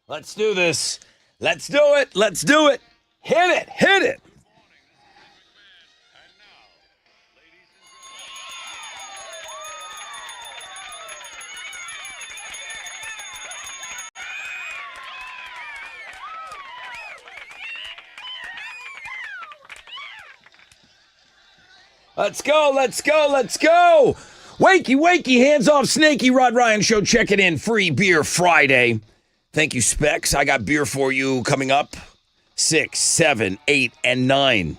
Let's do this. Let's do it. Let's do it. Hit it. Hit it. Let's go, let's go, let's go. Wakey, wakey, hands off, snaky. Rod Ryan Show, check it in. Free Beer Friday. Thank you, Specs. I got beer for you coming up. 6, 7, 8, and 9.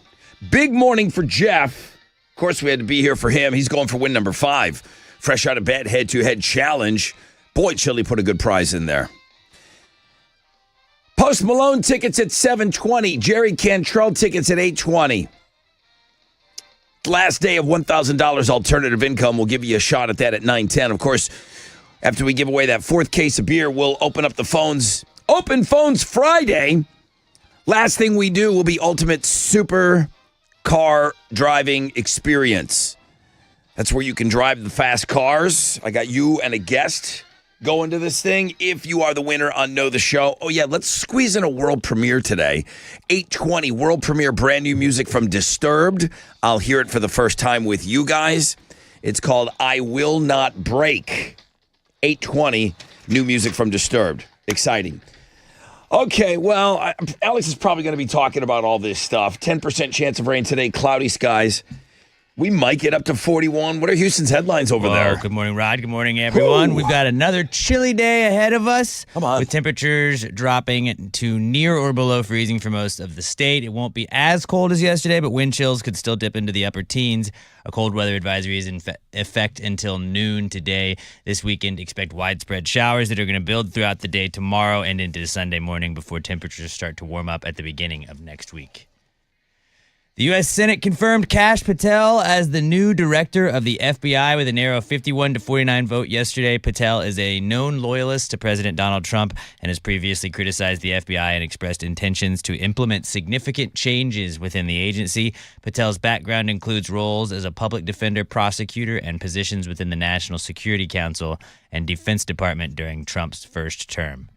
Big morning for Jeff. Of course, we had to be here for him. He's going for win number 5. Fresh out of bed, head-to-head challenge. Boy, Chili put a good prize in there. Post Malone tickets at 7:20. Jerry Cantrell tickets at 8:20. Last day of $1,000 alternative income. We'll give you a shot at that at 9:10. Of course, after we give away that 4th case of beer, we'll open up the phones. Open Phones Friday. Last thing we do will be Ultimate Super Car Driving Experience. That's where you can drive the fast cars. I got you and a guest going to this thing. If you are the winner on Know the Show. Oh, yeah, let's squeeze in a world premiere today. 8:20, world premiere, brand new music from Disturbed. I'll hear it for the first time with you guys. It's called I Will Not Break. 8:20, new music from Disturbed. Exciting. Okay, well, Alex is probably going to be talking about all this stuff. 10% chance of rain today, cloudy skies. We might get up to 41. What are Houston's headlines over there? Good morning, Rod. Good morning, everyone. Ooh. We've got another chilly day ahead of us. Come on. With temperatures dropping to near or below freezing for most of the state. It won't be as cold as yesterday, but wind chills could still dip into the upper teens. A cold weather advisory is in effect until noon today. This weekend, expect widespread showers that are going to build throughout the day tomorrow and into Sunday morning before temperatures start to warm up at the beginning of next week. The U.S. Senate confirmed Kash Patel as the new director of the FBI with a narrow 51-49 vote yesterday. Patel is a known loyalist to President Donald Trump and has previously criticized the FBI and expressed intentions to implement significant changes within the agency. Patel's background includes roles as a public defender, prosecutor, and positions within the National Security Council and Defense Department during Trump's first term.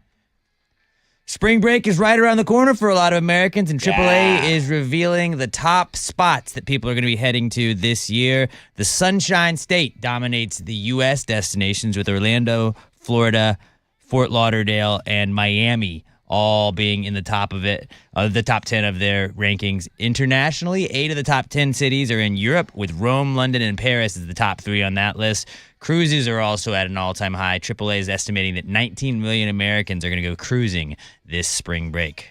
Spring break is right around the corner for a lot of Americans, and AAA is revealing the top spots that people are going to be heading to this year. The Sunshine State dominates the U.S. destinations, with Orlando, Florida, Fort Lauderdale, and Miami all being in the top of it, the top 10 of their rankings. Internationally, 8 of the top 10 cities are in Europe, with Rome, London, and Paris as the top 3 on that list. Cruises are also at an all-time high. AAA is estimating that 19 million Americans are going to go cruising this spring break.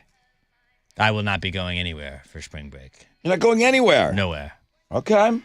I will not be going anywhere for spring break. You're not going anywhere? Nowhere. Okay.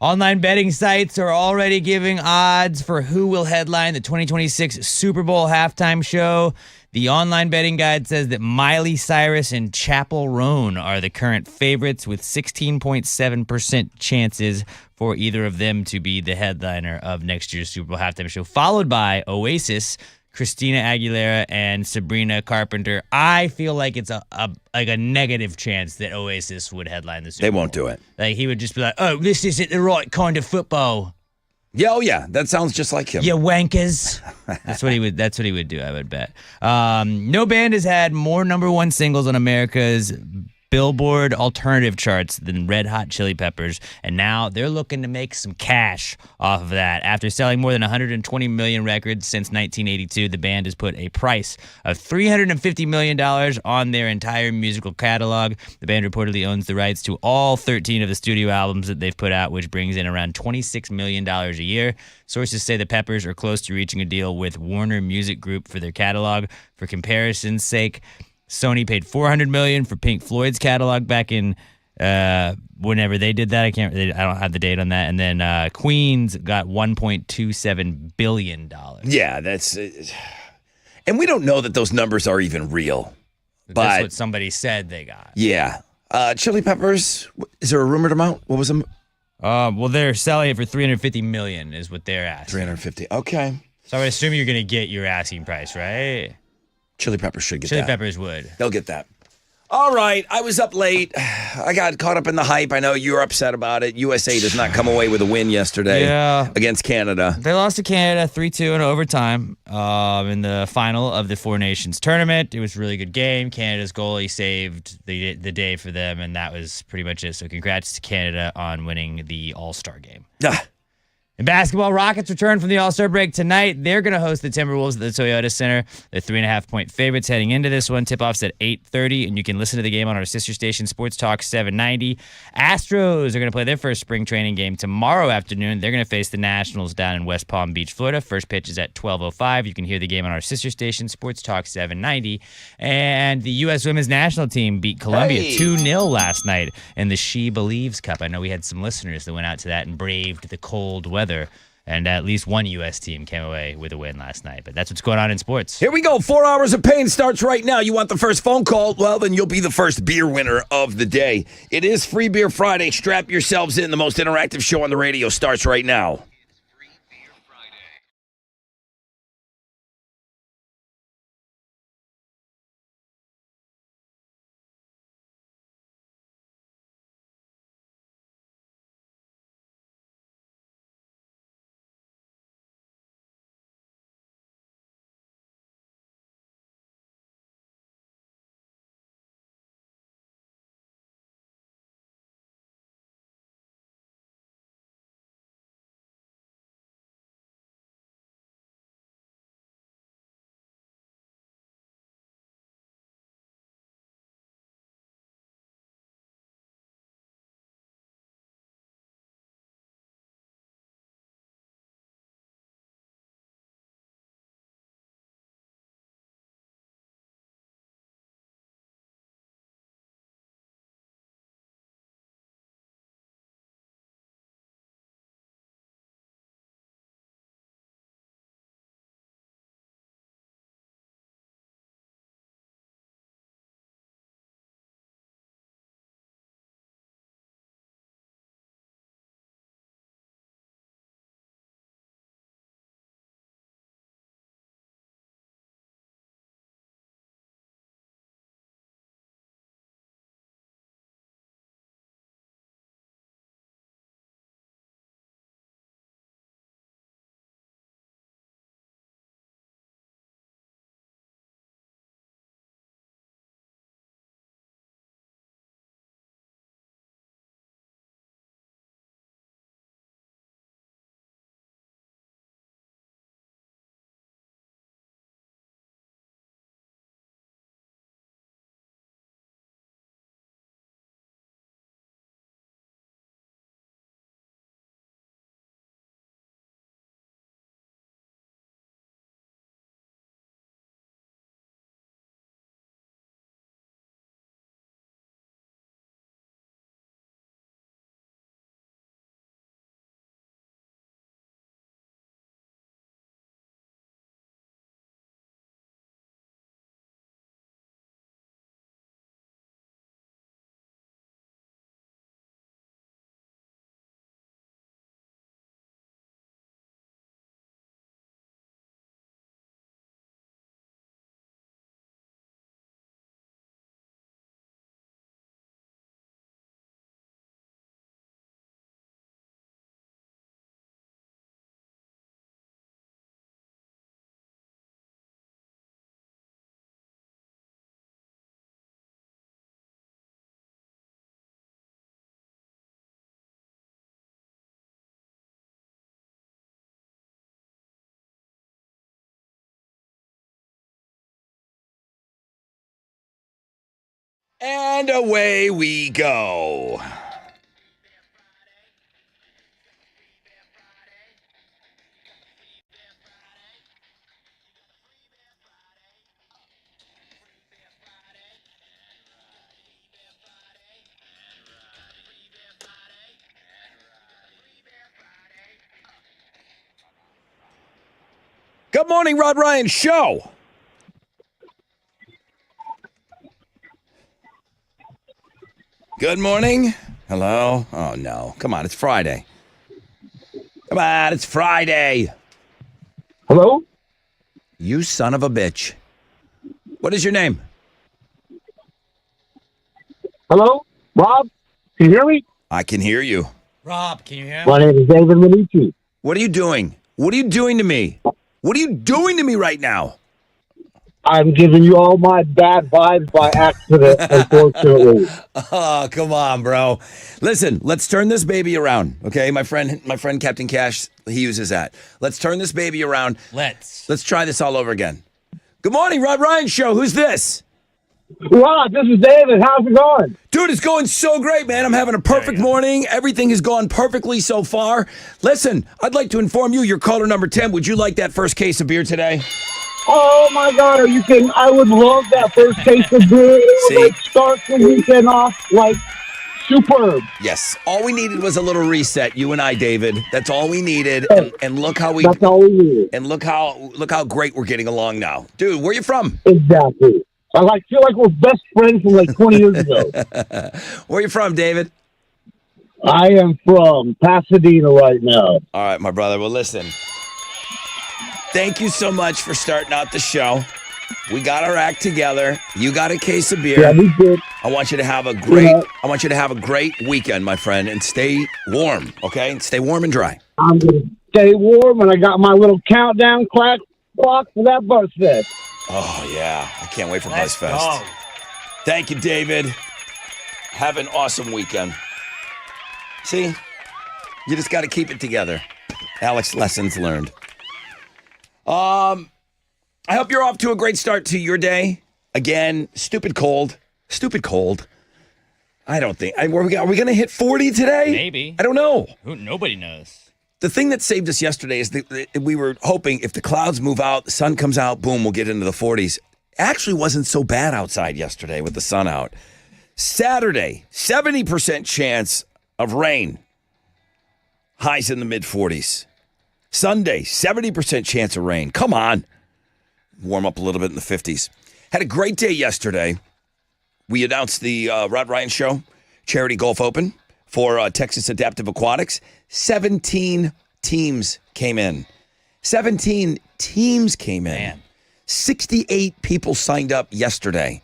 Online betting sites are already giving odds for who will headline the 2026 Super Bowl halftime show. The online betting guide says that Miley Cyrus and Chappell Roan are the current favorites, with 16.7% chances for either of them to be the headliner of next year's Super Bowl halftime show, followed by Oasis, Christina Aguilera, and Sabrina Carpenter. I feel like it's a negative chance that Oasis would headline the Super Bowl. They won't do it. Like, he would just be like, "Oh, this isn't the right kind of football." Yeah, oh yeah, that sounds just like him. You wankers. That's what he would do, I would bet. No band has had more number 1 singles on America's Billboard alternative charts than Red Hot Chili Peppers, and now they're looking to make some cash off of that. After selling more than 120 million records since 1982, the band has put a price of $350 million on their entire musical catalog. The band reportedly owns the rights to all 13 of the studio albums that they've put out, which brings in around $26 million a year. Sources say the Peppers are close to reaching a deal with Warner Music Group for their catalog. For comparison's sake, Sony paid $400 million for Pink Floyd's catalog back in whenever they did that. I don't have the date on that. And then Queen's got $1.27 billion. Yeah, that's, and we don't know that those numbers are even real. But that's what somebody said they got. Yeah, Chili Peppers. Is there a rumored amount? What was them? Well, they're selling it for $350 million, is what they're asking. 350. Okay. So I would assume you're going to get your asking price, right? Chili Peppers should get Chili that. Peppers would. They'll get that. All right, I was up late. I got caught up in the hype. I know you're upset about it. USA does not come away with a win yesterday against Canada. They lost to Canada 3-2 in overtime in the final of the Four Nations tournament. It was a really good game. Canada's goalie saved the day for them, and that was pretty much it. So congrats to Canada on winning the All-Star game. In basketball, Rockets return from the All-Star break tonight. They're going to host the Timberwolves at the Toyota Center. They're 3.5-point favorites heading into this one. Tip-off's at 8:30, and you can listen to the game on our sister station, Sports Talk 790. Astros are going to play their first spring training game tomorrow afternoon. They're going to face the Nationals down in West Palm Beach, Florida. First pitch is at 12:05. You can hear the game on our sister station, Sports Talk 790. And the U.S. Women's National Team beat Colombia 2-0 last night in the She Believes Cup. I know we had some listeners that went out to that and braved the cold weather. And at least one U.S. team came away with a win last night. But that's what's going on in sports. Here we go. 4 hours of pain starts right now. You want the first phone call? Well, then you'll be the first beer winner of the day. It is Free Beer Friday. Strap yourselves in. The most interactive show on the radio starts right now. And away we go. Good morning, Rod Ryan Show. Good morning. Hello? Oh, no. Come on, it's Friday. Come on, it's Friday. Hello? You son of a bitch. What is your name? Hello? Rob? Can you hear me? I can hear you. Rob, can you hear My him? name is David Medici. What are you doing? What are you doing to me? What are you doing to me right now? I'm giving you all my bad vibes by accident, unfortunately. Oh, come on, bro. Listen, let's turn this baby around. Okay, my friend Captain Cash, he uses that. Let's turn this baby around. Let's try this all over again. Good morning, Rod Ryan Show. Who's this? Rob, this is David. How's it going? Dude, it's going so great, man. I'm having a perfect morning. Everything has gone perfectly so far. Listen, I'd like to inform you, you're caller number 10. Would you like that first case of beer today? Oh my God, are you kidding? I would love that first case of beer. It would start the weekend off superb. Yes. All we needed was a little reset, you and I, David. That's all we needed. And look how That's all we needed. And look how great we're getting along now. Dude, where you from? Exactly. I feel like we're best friends from 20 years ago. Where you from, David? I am from Pasadena right now. All right, my brother. Well, listen. Thank you so much for starting out the show. We got our act together. You got a case of beer. Yeah, we did. I want you to have a great weekend, my friend, and stay warm, okay? Stay warm and dry. I'm going to stay warm, and I got my little countdown clock for that bus fest. Oh, yeah. I can't wait for Let's BuzzFest. go. Thank you, David. Have an awesome weekend. See? You just got to keep it together. Alex, lessons learned. I hope you're off to a great start to your day. Again, stupid cold. I don't think. Are we going to hit 40 today? Maybe. I don't know. Nobody knows. The thing that saved us yesterday is that we were hoping if the clouds move out, the sun comes out, boom, we'll get into the 40s. Actually wasn't so bad outside yesterday with the sun out. Saturday, 70% chance of rain. Highs in the mid 40s. Sunday, 70% chance of rain. Come on. Warm up a little bit in the 50s. Had a great day yesterday. We announced the Rod Ryan Show Charity Golf Open for Texas Adaptive Aquatics. 17 teams came in. 17 teams came in. Man. 68 people signed up yesterday.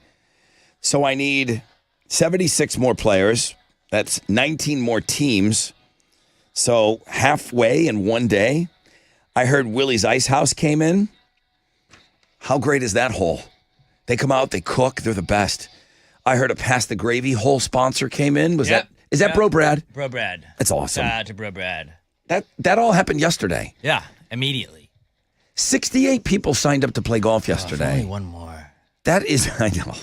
So I need 76 more players. That's 19 more teams. So halfway in one day. I heard Willie's Ice House came in. How great is that hole? They come out, they cook, they're the best. I heard a Pass the Gravy hole sponsor came in. Is that Bro Brad? Bro Brad. That's awesome. Shout out to Bro Brad. That all happened yesterday. Yeah, immediately. 68 people signed up to play golf yesterday. Only one more. That is, I know.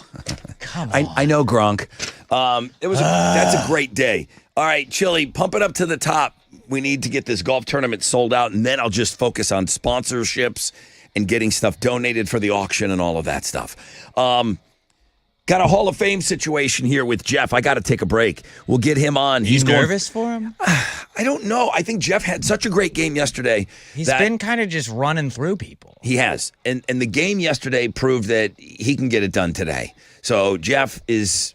Come on. I know, Gronk. That's a great day. All right, Chili, pump it up to the top. We need to get this golf tournament sold out, and then I'll just focus on sponsorships and getting stuff donated for the auction and all of that stuff. Got a Hall of Fame situation here with Jeff. I got to take a break. We'll get him on. He's nervous for him? I don't know. I think Jeff had such a great game yesterday. He's been kind of just running through people. He has. And the game yesterday proved that he can get it done today. So Jeff is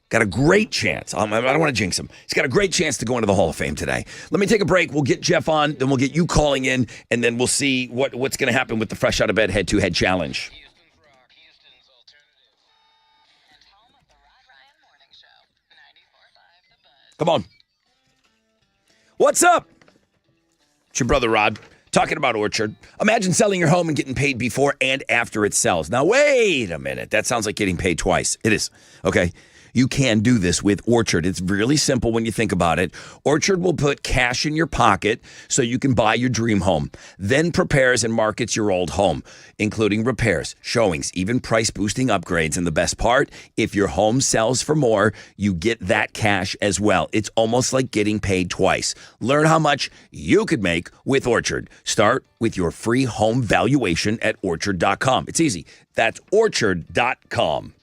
got a great chance. I don't want to jinx him. He's got a great chance to go into the Hall of Fame today. Let me take a break. We'll get Jeff on, then we'll get you calling in, and then we'll see what's going to happen with the Fresh Out of Bed head-to-head challenge. Houston's Rock, Houston's Alternative. And home of the Rod Ryan Morning Show, 94.5 The Buzz. Come on. What's up? It's your brother Rod talking about Orchard. Imagine selling your home and getting paid before and after it sells. Now, wait a minute. That sounds like getting paid twice. It is. Okay. You can do this with Orchard. It's really simple when you think about it. Orchard will put cash in your pocket so you can buy your dream home, then prepares and markets your old home, including repairs, showings, even price-boosting upgrades. And the best part, if your home sells for more, you get that cash as well. It's almost like getting paid twice. Learn how much you could make with Orchard. Start with your free home valuation at Orchard.com. It's easy. That's Orchard.com.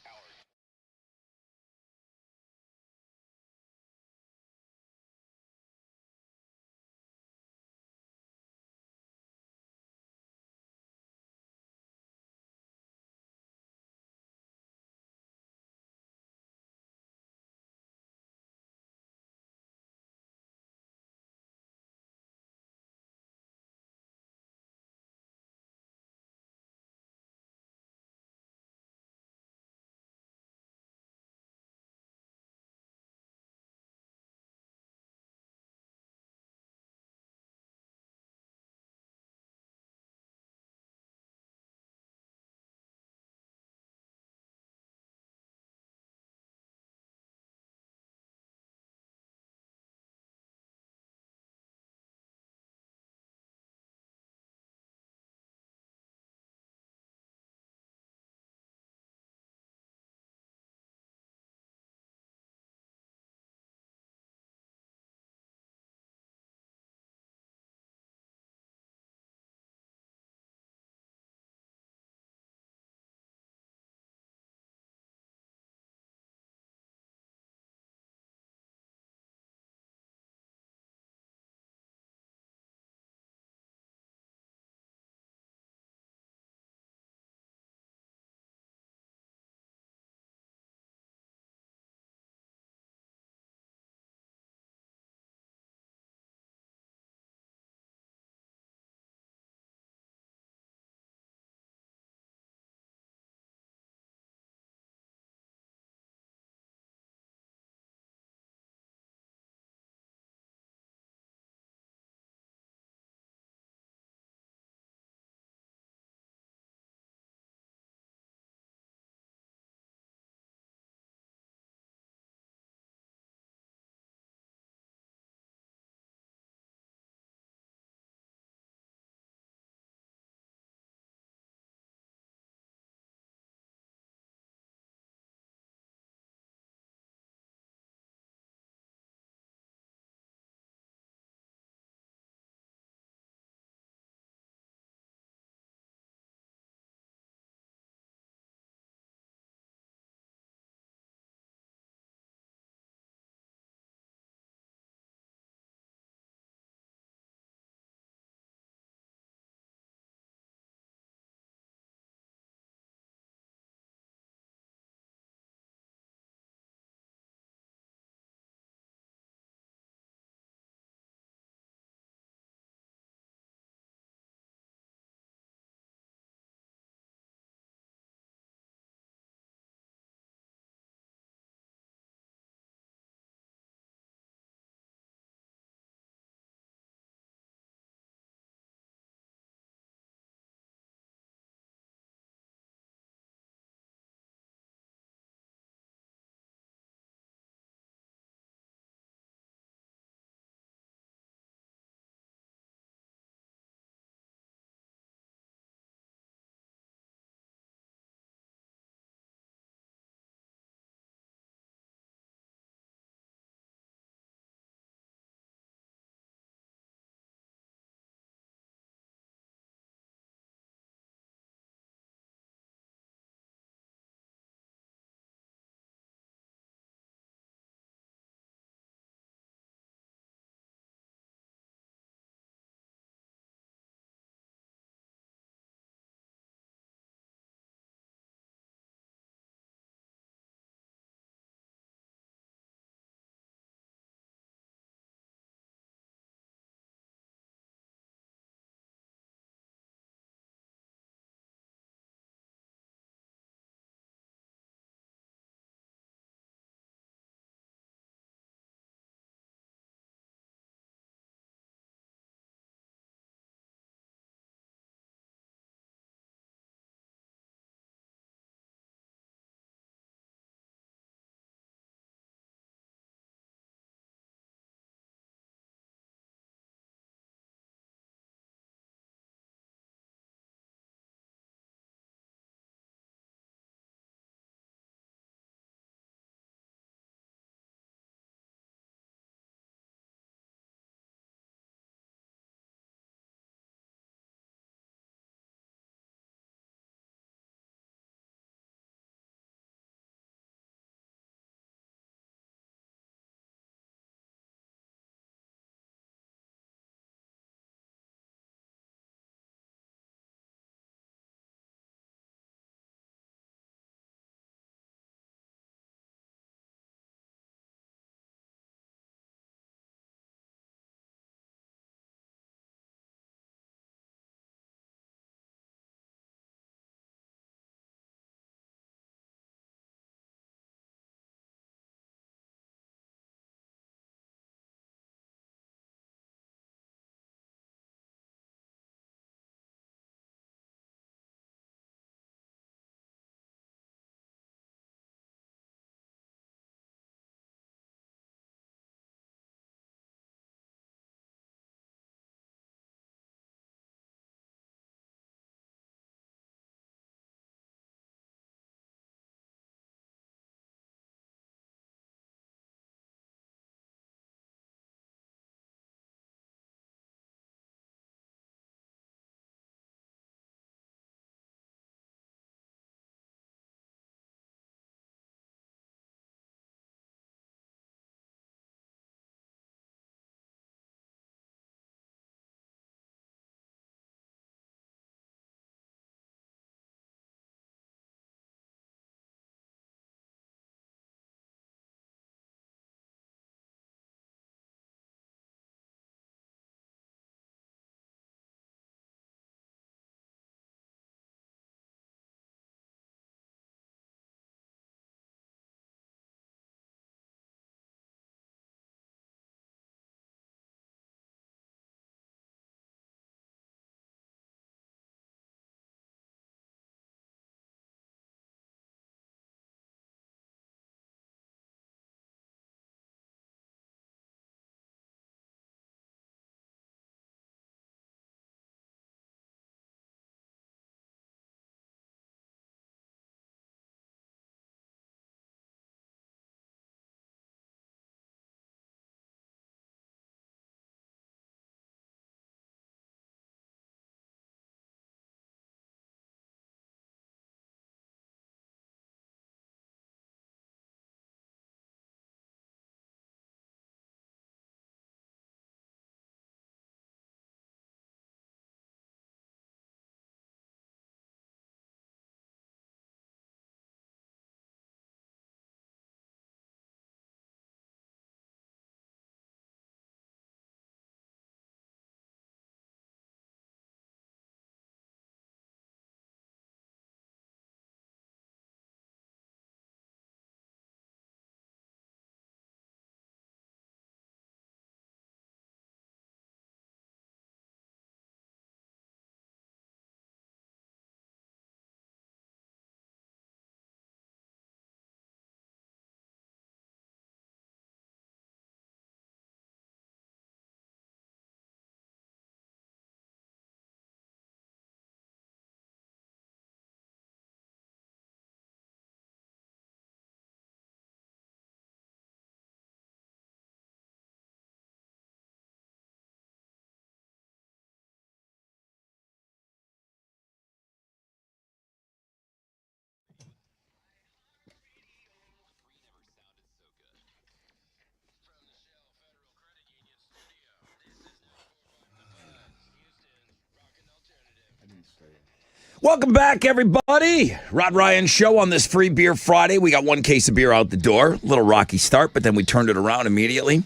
Welcome back, everybody. Rod Ryan Show on this Free Beer Friday. We got one case of beer out the door. A little rocky start, but then we turned it around immediately.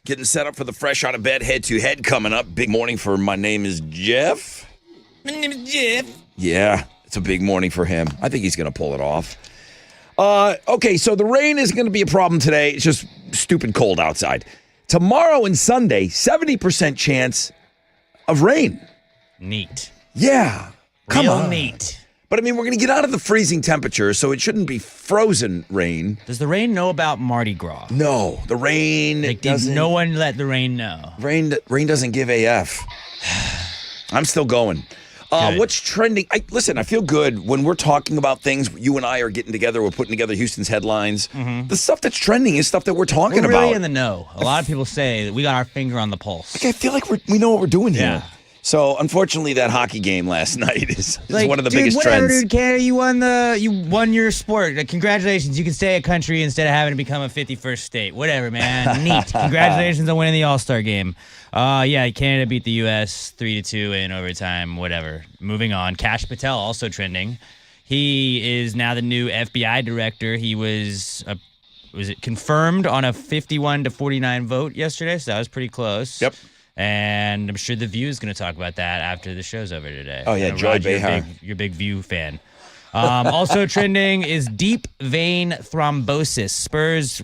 Getting set up for the fresh out of bed head-to-head coming up. Big morning for My Name is Jeff. My name is Jeff. Yeah, it's a big morning for him. I think he's going to pull it off. Okay, so the rain is going to be a problem today. It's just stupid cold outside. Tomorrow and Sunday, 70% chance of rain. Neat. Yeah. Come Real on. neat. But, I mean, we're going to get out of the freezing temperature, so it shouldn't be frozen rain. Does the rain know about Mardi Gras? No, the rain Like, did doesn't. no one let the rain know? Rain doesn't give AF. I'm still going. Good. What's trending? Listen, I feel good when we're talking about things. You and I are getting together. We're putting together Houston's headlines. The stuff that's trending is stuff that we're talking We're about. really in the know. A lot of people say that we got our finger on the pulse. I feel like we know what we're doing here. Yeah. So, unfortunately, that hockey game last night is Like, one of the dude, biggest whatever, trends. Dude, Canada, you won your sport. Like, congratulations, you can stay a country instead of having to become a 51st state. Whatever, man. Neat. Congratulations on winning the All-Star game. Yeah, Canada beat the U.S. 3-2 in overtime. Whatever. Moving on. Kash Patel also trending. He is now the new FBI director. He was it confirmed on a 51-49 vote yesterday? So that was pretty close. Yep. And I'm sure The View is going to talk about that after the show's over today. Oh, yeah, I know, Joy Rod, Behar. You're a big View fan. Also trending is deep vein thrombosis. Spurs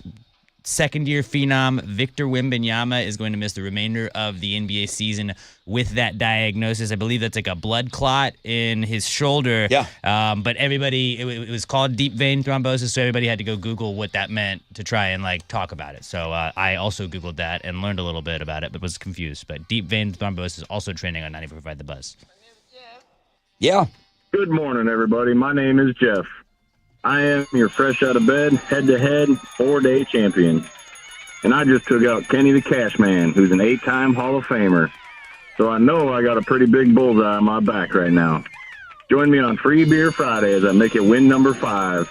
second-year phenom Victor Wembanyama is going to miss the remainder of the NBA season with that diagnosis. I believe that's like a blood clot in his shoulder. Yeah. But everybody, it was called deep vein thrombosis, so everybody had to go Google what that meant to try and like talk about it. So I also Googled that and learned a little bit about it, but was confused. But deep vein thrombosis also trending on 94.5 The Buzz. Yeah. Good morning, everybody. My name is Jeff. I am your fresh out of bed, head-to-head, 4-day champion. And I just took out Kenny the Cash Man, who's an 8-time Hall of Famer. So I know I got a pretty big bullseye on my back right now. Join me on Free Beer Friday as I make it win number 5.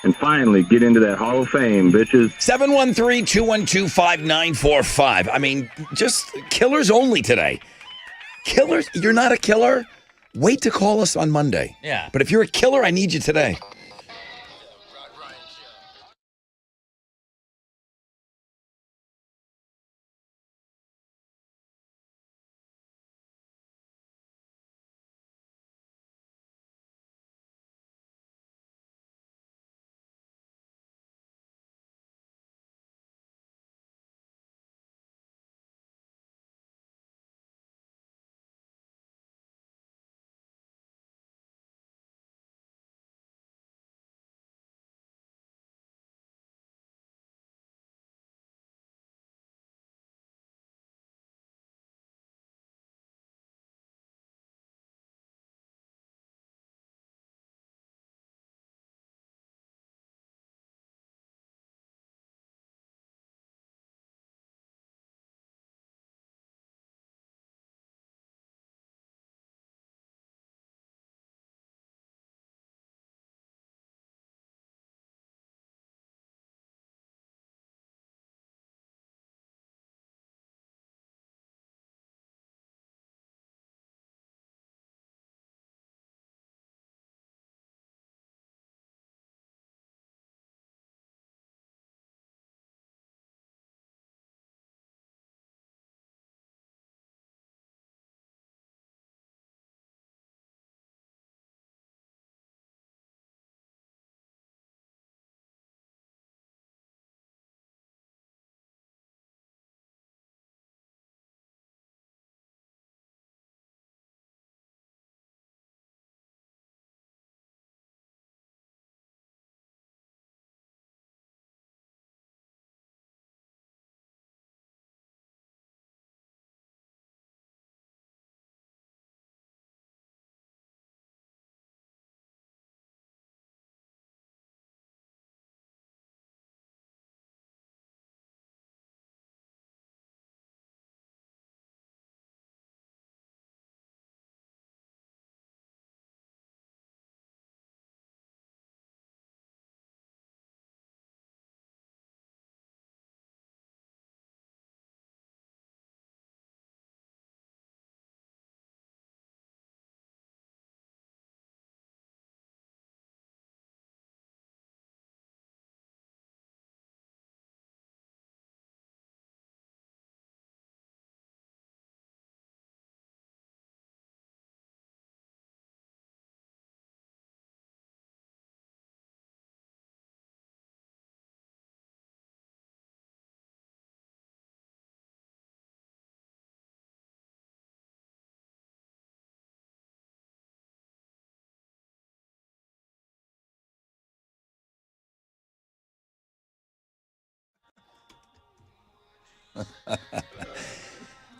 And finally get into that Hall of Fame, bitches. 713-212-5945. I mean, just killers only today. Killers? You're not a killer? Wait to call us on Monday. Yeah. But if you're a killer, I need you today.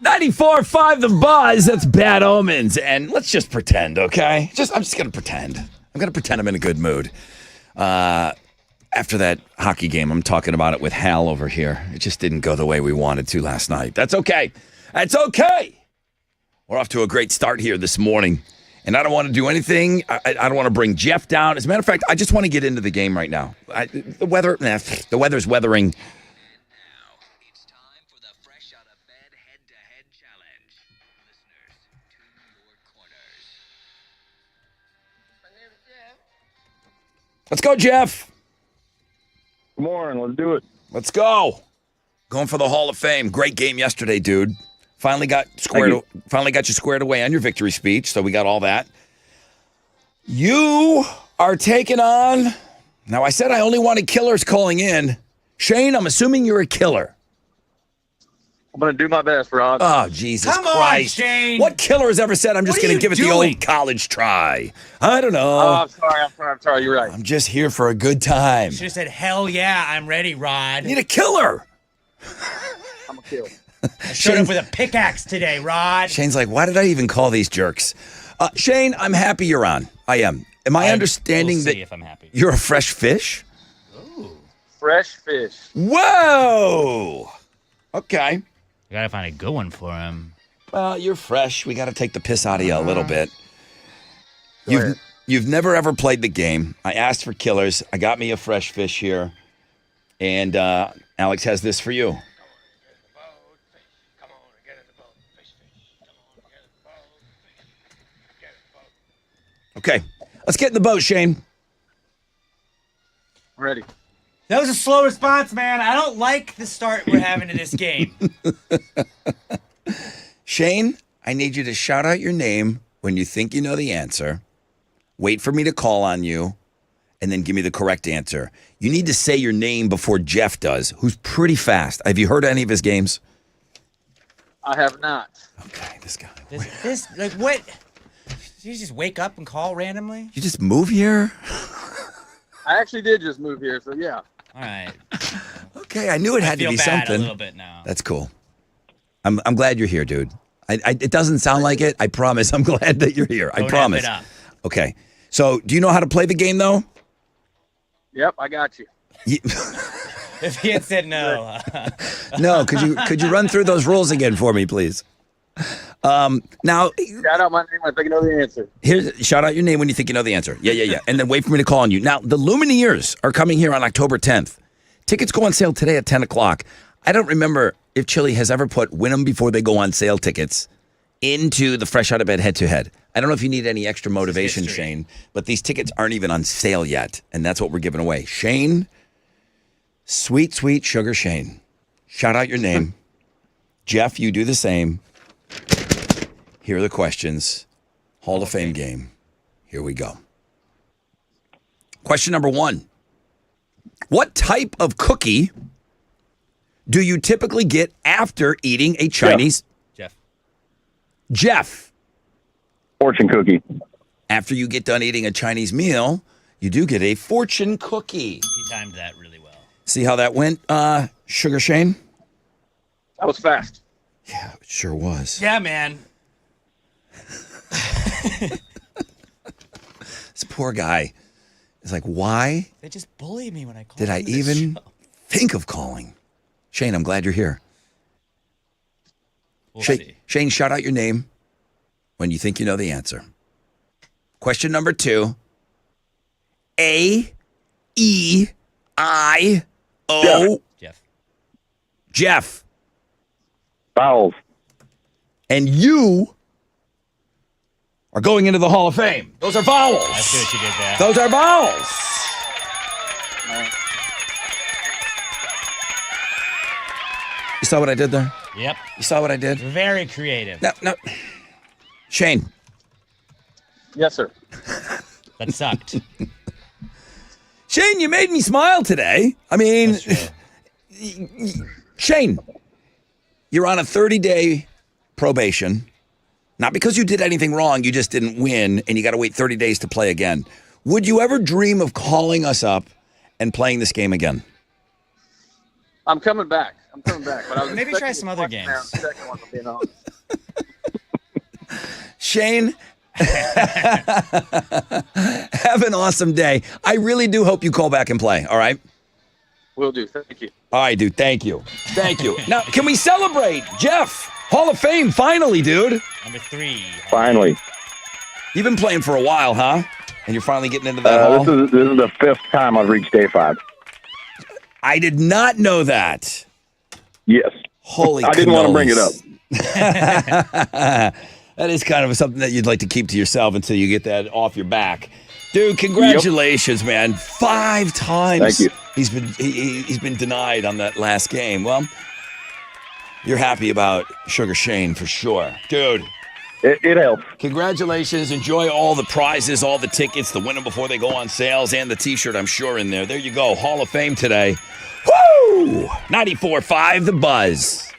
94.5 The Buzz. That's Bad Omens. And let's just pretend, okay? I'm just going to pretend. I'm going to pretend I'm in a good mood. After that hockey game, I'm talking about it with Hal over here. It just didn't go the way we wanted to last night. That's okay. That's okay. We're off to a great start here this morning. And I don't want to do anything. I don't want to bring Jeff down. As a matter of fact, I just want to get into the game right now. The weather's weathering. Now, it's time for the Fresh Out of Bed Head-to-Head Challenge. Listeners, to your corners. My name is Jeff. Let's go, Jeff. Come on, let's do it. Let's go. Going for the Hall of Fame. Great game yesterday, dude. Finally got you squared away on your victory speech, so we got all that. You are taking on. Now, I said I only wanted killers calling in. Shane, I'm assuming you're a killer. I'm going to do my best, Rod. Oh, Jesus Come on, Christ. Shane. What killer has ever said, I'm just What are going to you give it the doing? old college try? I don't know. I'm sorry. You're right. I'm just here for a good time. Should have said, hell yeah, I'm ready, Rod. I need a killer. I'm a kill. I showed up with a pickaxe today, Rod. Shane's like, why did I even call these jerks? Shane, I'm happy you're on. I am. Am I understanding we'll that see if I'm happy. you're a fresh fish? Fresh fish. Whoa. Okay. I gotta find a good one for him. Well, you're fresh. We got to take the piss out of you a little bit. Go ahead. You've never ever played the game. I asked for killers. I got me a fresh fish here. And Alex has this for you. Okay, let's get in the boat, Shane. Ready. That was a slow response, man. I don't like the start we're having to this game. Shane, I need you to shout out your name when you think you know the answer. Wait for me to call on you, and then give me the correct answer. You need to say your name before Jeff does, who's pretty fast. Have you heard any of his games? I have not. Okay, this guy. This like, what? Did you just wake up and call randomly? You just move here? I actually did just move here, so yeah. All right. Okay, I knew it had to Feel be bad something. a little bit now. That's cool. I'm glad you're here, dude. It doesn't sound like it. I promise. I'm glad that you're here. I Don't promise. F it up. Okay. So, do you know how to play the game, though? Yep, I got you. If he had said no. No. Could you run through those rules again for me, please? Now, Shout out my name. I think I know the answer. shout out your name when you think you know the answer. Yeah. And then wait for me to call on you. Now, the Lumineers are coming here on October 10th. Tickets go on sale today at 10 o'clock. I don't remember if Chili has ever put win them before they go on sale tickets into the Fresh Out of Bed head-to-head. I don't know if you need any extra motivation, history. Shane, but these tickets aren't even on sale yet, and that's what we're giving away. Shane, sweet, sweet sugar Shane. Shout out your name. Jeff, you do the same. Here are the questions. Hall of Fame game. Here we go. Question number 1. What type of cookie do you typically get after eating a Chinese... Jeff, Fortune cookie. after you get done eating a Chinese meal, you do get a fortune cookie. He timed that really well. See how that went, Sugar Shane? That was fast. Yeah, it sure was. Yeah, man. This poor guy is like, why They just bullied me when I called did I into the even show. think of calling? Shane, I'm glad you're here. We'll see. Shane, shout out your name when you think you know the answer. Question number 2. A-E-I-O. Jeff. Jeff. Vowels. And you are going into the Hall of Fame. Those are vowels. I see what you did there. Those are vowels. You saw what I did there? Yep. You saw what I did? Very creative. No. Shane, Yes, sir. That sucked. Shane, you made me smile today. I mean, That's true. Shane, you're on a 30-day probation. Not because you did anything wrong, you just didn't win, and you got to wait 30 days to play again. Would you ever dream of calling us up and playing this game again? I'm coming back. But I was Maybe try expecting some a other first games. round, second one, if I'm being honest. Shane, have an awesome day. I really do hope you call back and play, all right? Will do. Thank you. All right, dude. Thank you. Now, can we celebrate? Jeff, Hall of Fame, finally, dude. Number 3. Finally. You've been playing for a while, huh? And you're finally getting into that hall? This is the 5th time I've reached day 5. I did not know that. Yes. Holy I didn't want to bring it up. That is kind of something that you'd like to keep to yourself until you get that off your back. Dude, congratulations, man. 5 times. Thank you. He's been denied on that last game. Well, you're happy about Sugar Shane for sure. Dude. It helps. Congratulations. Enjoy all the prizes, all the tickets, the win them before they go on sales, and the T-shirt, I'm sure, in there. There you go. Hall of Fame today. Woo! 94.5 The Buzz.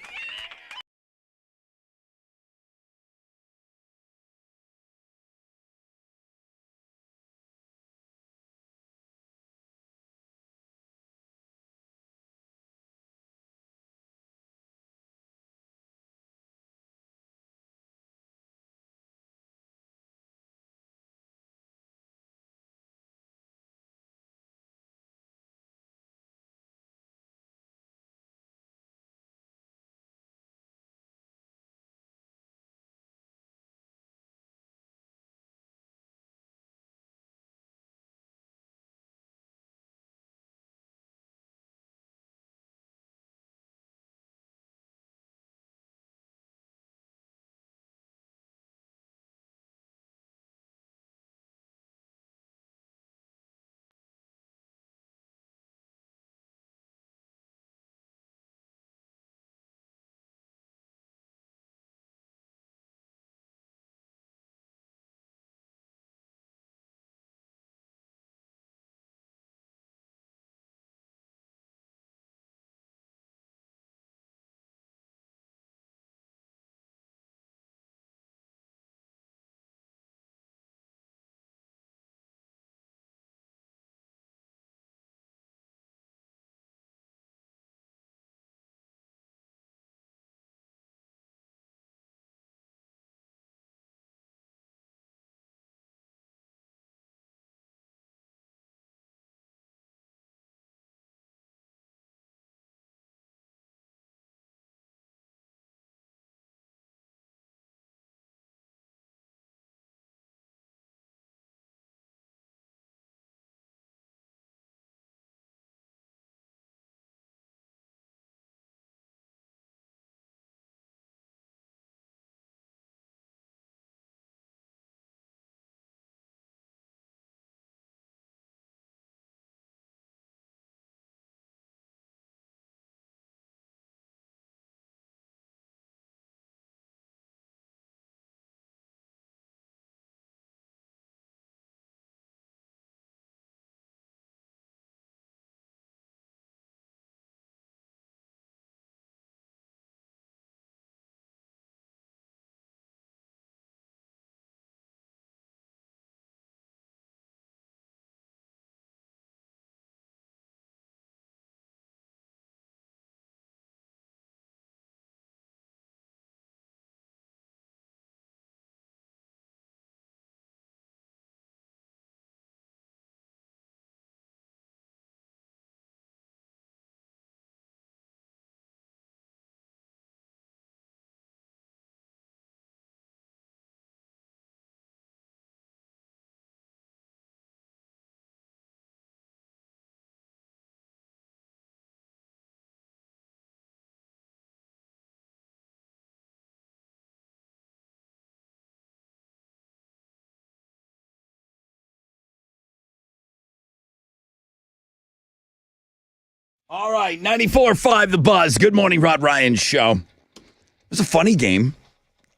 All right, 94.5 The Buzz. Good morning, Rod Ryan Show. It was a funny game.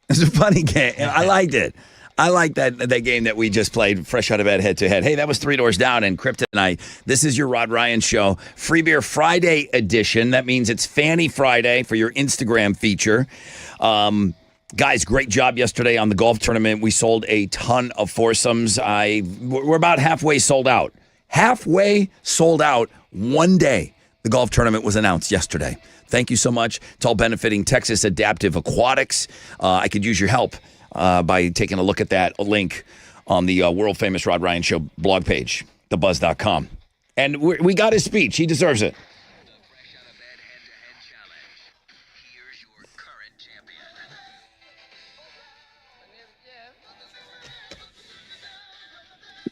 It was a funny game. I liked it. I like that game that we just played, fresh out of bed, head-to-head. Hey, that was Three Doors Down and Kryptonite. This is your Rod Ryan Show. Free Beer Friday edition. That means it's Fanny Friday for your Instagram feature. Guys, great job yesterday on the golf tournament. We sold a ton of foursomes. We're about halfway sold out. Halfway sold out one day. The golf tournament was announced yesterday. Thank you so much. It's all benefiting Texas Adaptive Aquatics. I could use your help by taking a look at that link on the world-famous Rod Ryan Show blog page, thebuzz.com. And we got his speech. He deserves it. The Fresh Out of Bed head-to-head challenge. Here's your current champion.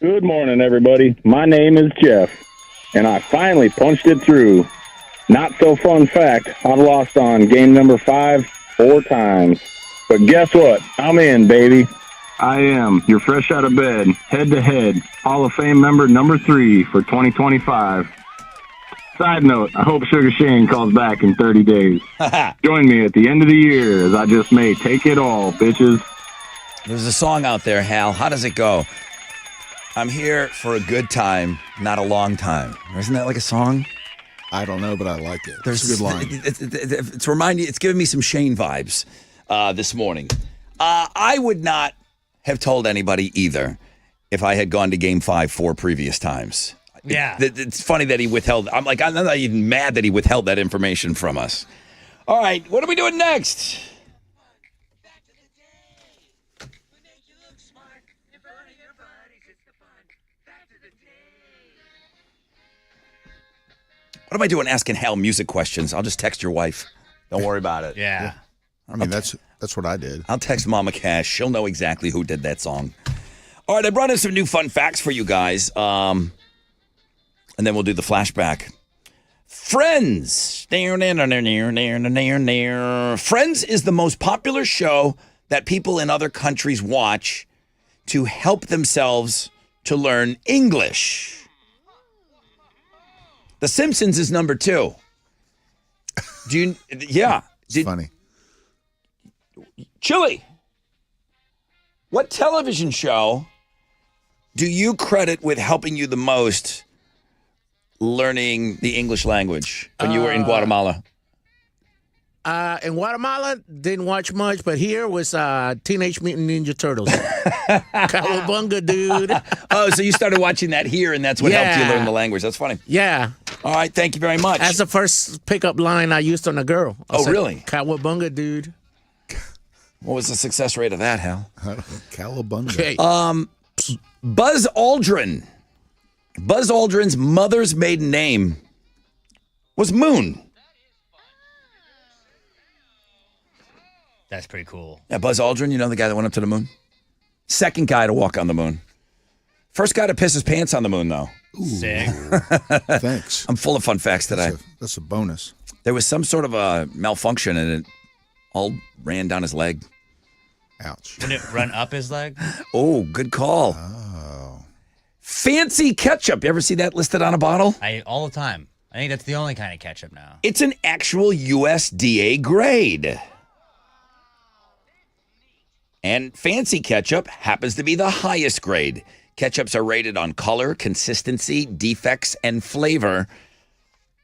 Good morning, everybody. My name is Jeff, and I finally punched it through. Not so fun fact, I've lost on game number 5 4 times. But guess what? I'm in, baby. I am your fresh out of bed, head-to-head Hall of Fame member number 3 for 2025. Side note, I hope Sugar Shane calls back in 30 days. Join me at the end of the year as I just may take it all, bitches. There's a song out there, Hal. How does it go? I'm here for a good time, not a long time. Isn't that like a song? I don't know, but I like it. There's a good line. It's giving me some Shane vibes this morning. I would not have told anybody either if I had gone to game 5 4 previous times. Yeah. It's funny that he withheld. I'm not even mad that he withheld that information from us. All right, what are we doing next? What am I doing asking Hal music questions? I'll just text your wife. Don't worry about it. Yeah. I mean, that's what I did. I'll text Mama Cash. She'll know exactly who did that song. All right, I brought in some new fun facts for you guys. And then we'll do the flashback. Friends. Friends is the most popular show that people in other countries watch to help themselves to learn English. The Simpsons is number 2. Do you? Yeah. It's funny. Chili, what television show do you credit with helping you the most learning the English language when you were in Guatemala? In Guatemala, didn't watch much, but here was Teenage Mutant Ninja Turtles. Cowabunga, dude. Oh, so you started watching that here, and that's what helped you learn the language. That's funny. Yeah. All right, thank you very much. That's the first pickup line I used on a girl. I said, really? Cowabunga, dude. What was the success rate of that, Hal? Cowabunga. Okay. Buzz Aldrin. Buzz Aldrin's mother's maiden name was Moon. That's pretty cool. Yeah, Buzz Aldrin, you know the guy that went up to the moon? Second guy to walk on the moon. First guy to piss his pants on the moon, though. Sick. Thanks. I'm full of fun facts today. That's a bonus. There was some sort of a malfunction, and it all ran down his leg. Ouch. Didn't it run up his leg? Oh, good call. Oh. Fancy ketchup. You ever see that listed on a bottle? All the time. I think that's the only kind of ketchup now. It's an actual USDA grade. And fancy ketchup happens to be the highest grade. Ketchups are rated on color, consistency, defects, and flavor.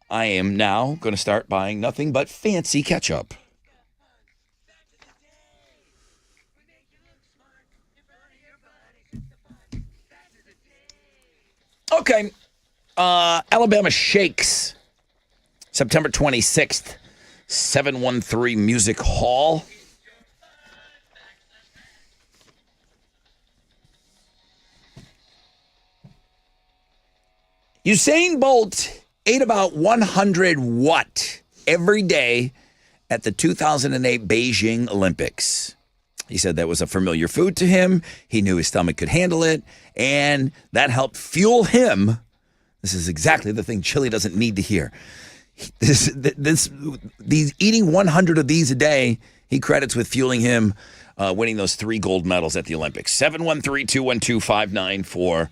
I am now going to start buying nothing but fancy ketchup. Okay. Alabama Shakes, September 26th, 713 Music Hall. Usain Bolt ate about 100 what every day at the 2008 Beijing Olympics. He said that was a familiar food to him. He knew his stomach could handle it, and that helped fuel him. This is exactly the thing Chili doesn't need to hear. These eating 100 of these a day, he credits with fueling him winning those 3 gold medals at the Olympics. 713-212-5945.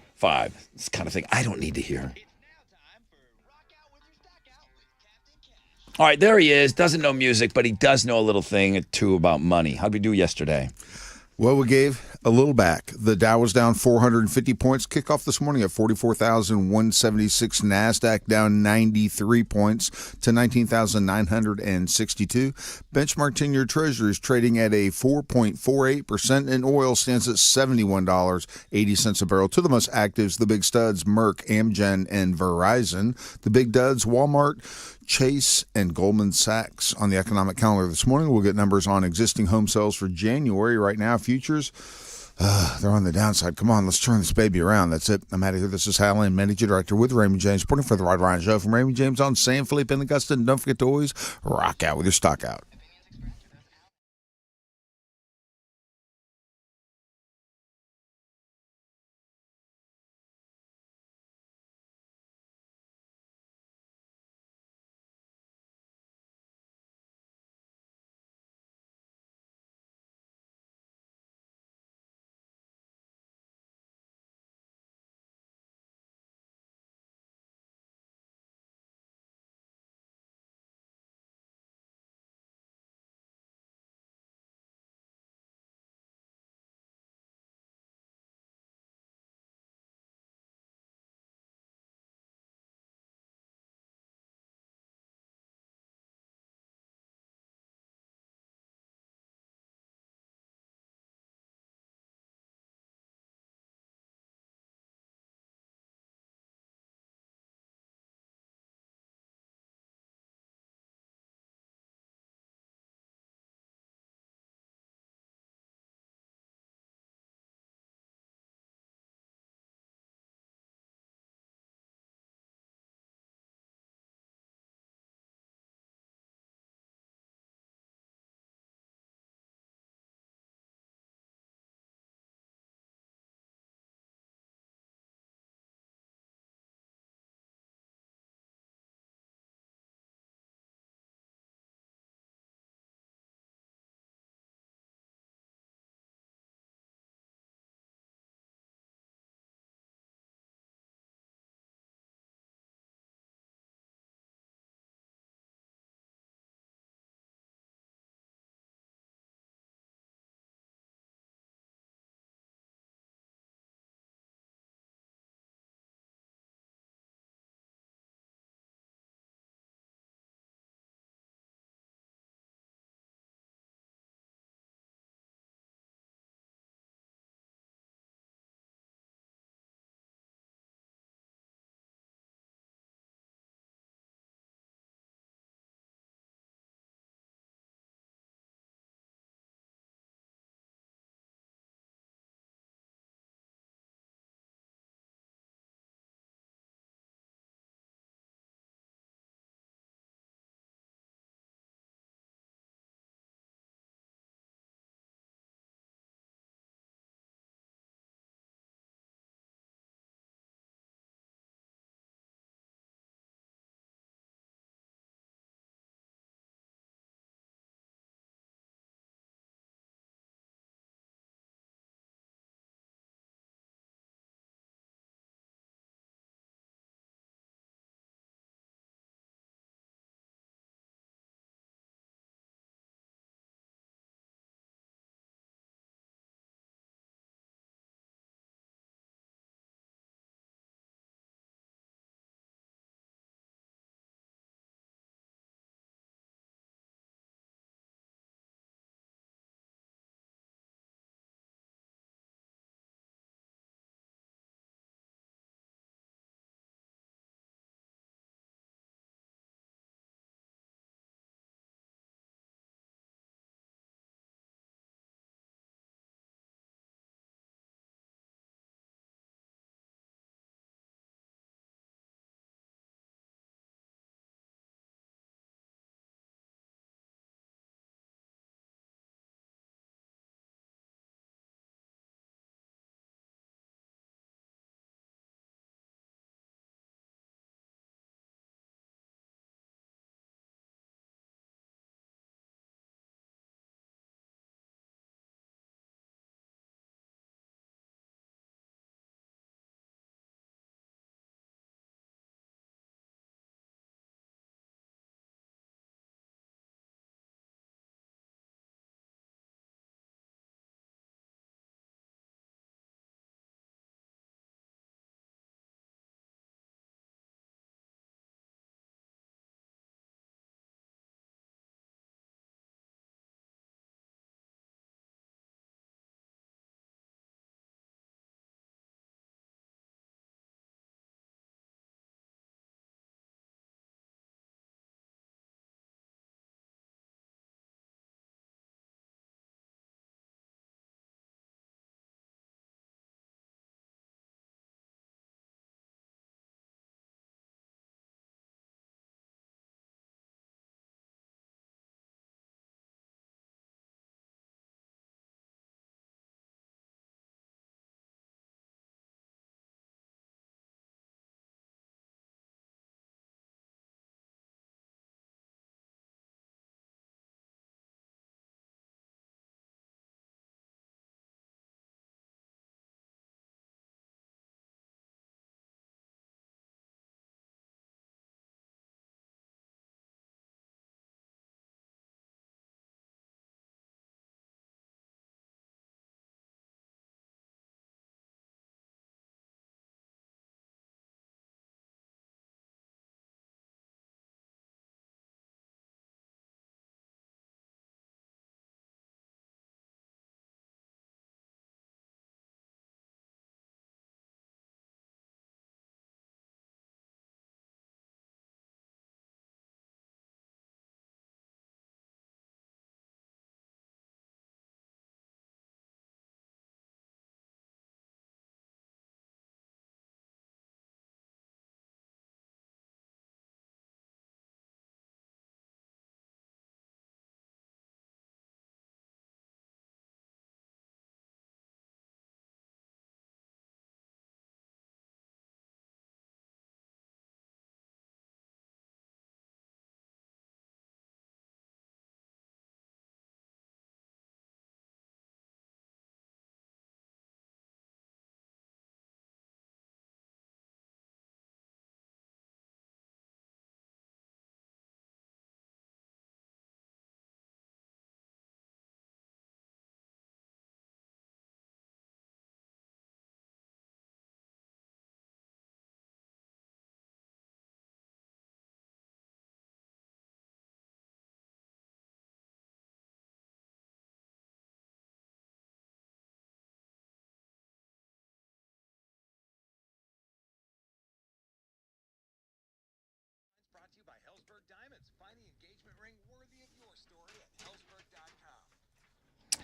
This kind of thing I don't need to hear. All right, there he is. Doesn't know music, but he does know a little thing or two about money. How'd we do yesterday? Well, we gave a little back. The Dow was down 450 points. Kickoff this morning at 44,176. NASDAQ down 93 points to 19,962. Benchmark 10-year Treasuries trading at a 4.48%, and oil stands at $71.80 a barrel. To the most actives, the big studs, Merck, Amgen, and Verizon. The big duds, Walmart, Chase, and Goldman Sachs. On the economic calendar this morning, we'll get numbers on existing home sales for January. Right now, futures, they're on the downside. Come on, let's turn this baby around. That's it. I'm out of here. This is Hal Lane, Managing Director with Raymond James, reporting for the Rod Ryan Show from Raymond James on San Felipe and Augusta. And don't forget to always rock out with your stock out.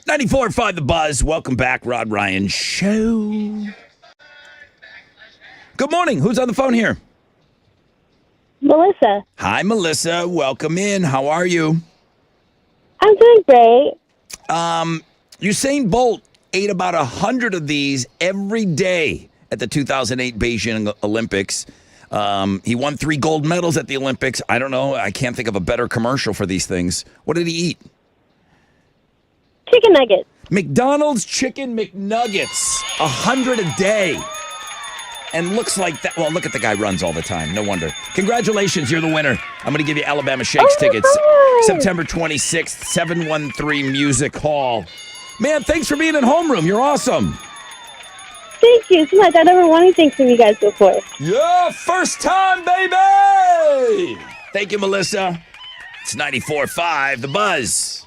94.5 The Buzz. Welcome back, Rod Ryan Show. Good morning. Who's on the phone here? Melissa. Hi, Melissa. Welcome in. How are you? I'm doing great. Usain Bolt ate about 100 of these every day at the 2008 Beijing Olympics. He won 3 gold medals at the Olympics. I don't know. I can't think of a better commercial for these things. What did he eat? Chicken nuggets. McDonald's Chicken McNuggets. 100 a day. And looks like that. Well, look at the guy runs all the time. No wonder. Congratulations. You're the winner. I'm going to give you Alabama Shakes tickets. September 26th, 713 Music Hall. Man, thanks for being in homeroom. You're awesome. Thank you so much. I never won anything from you guys before. Yeah, first time, baby. Thank you, Melissa. It's 94.5 The Buzz.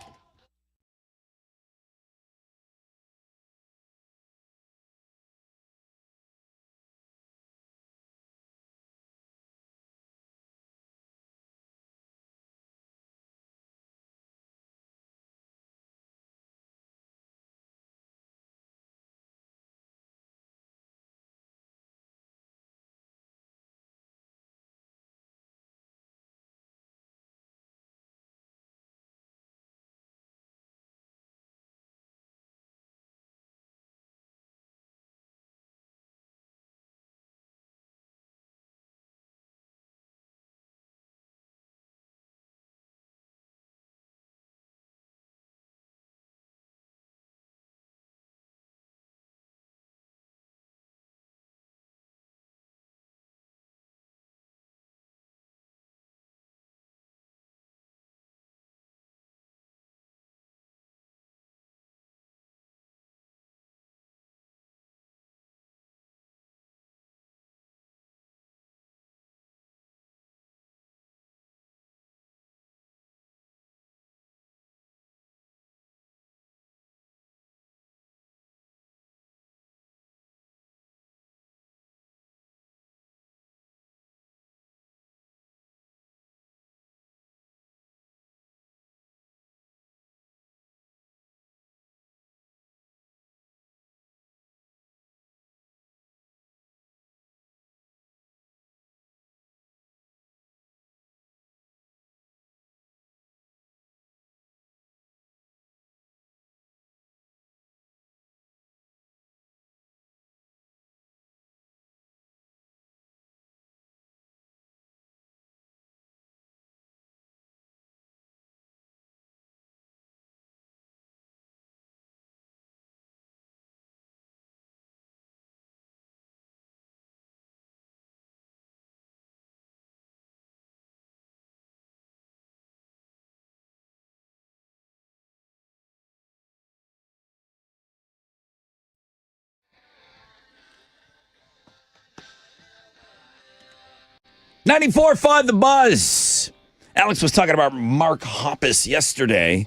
.94.5 The Buzz. Alex was talking about Mark Hoppus yesterday.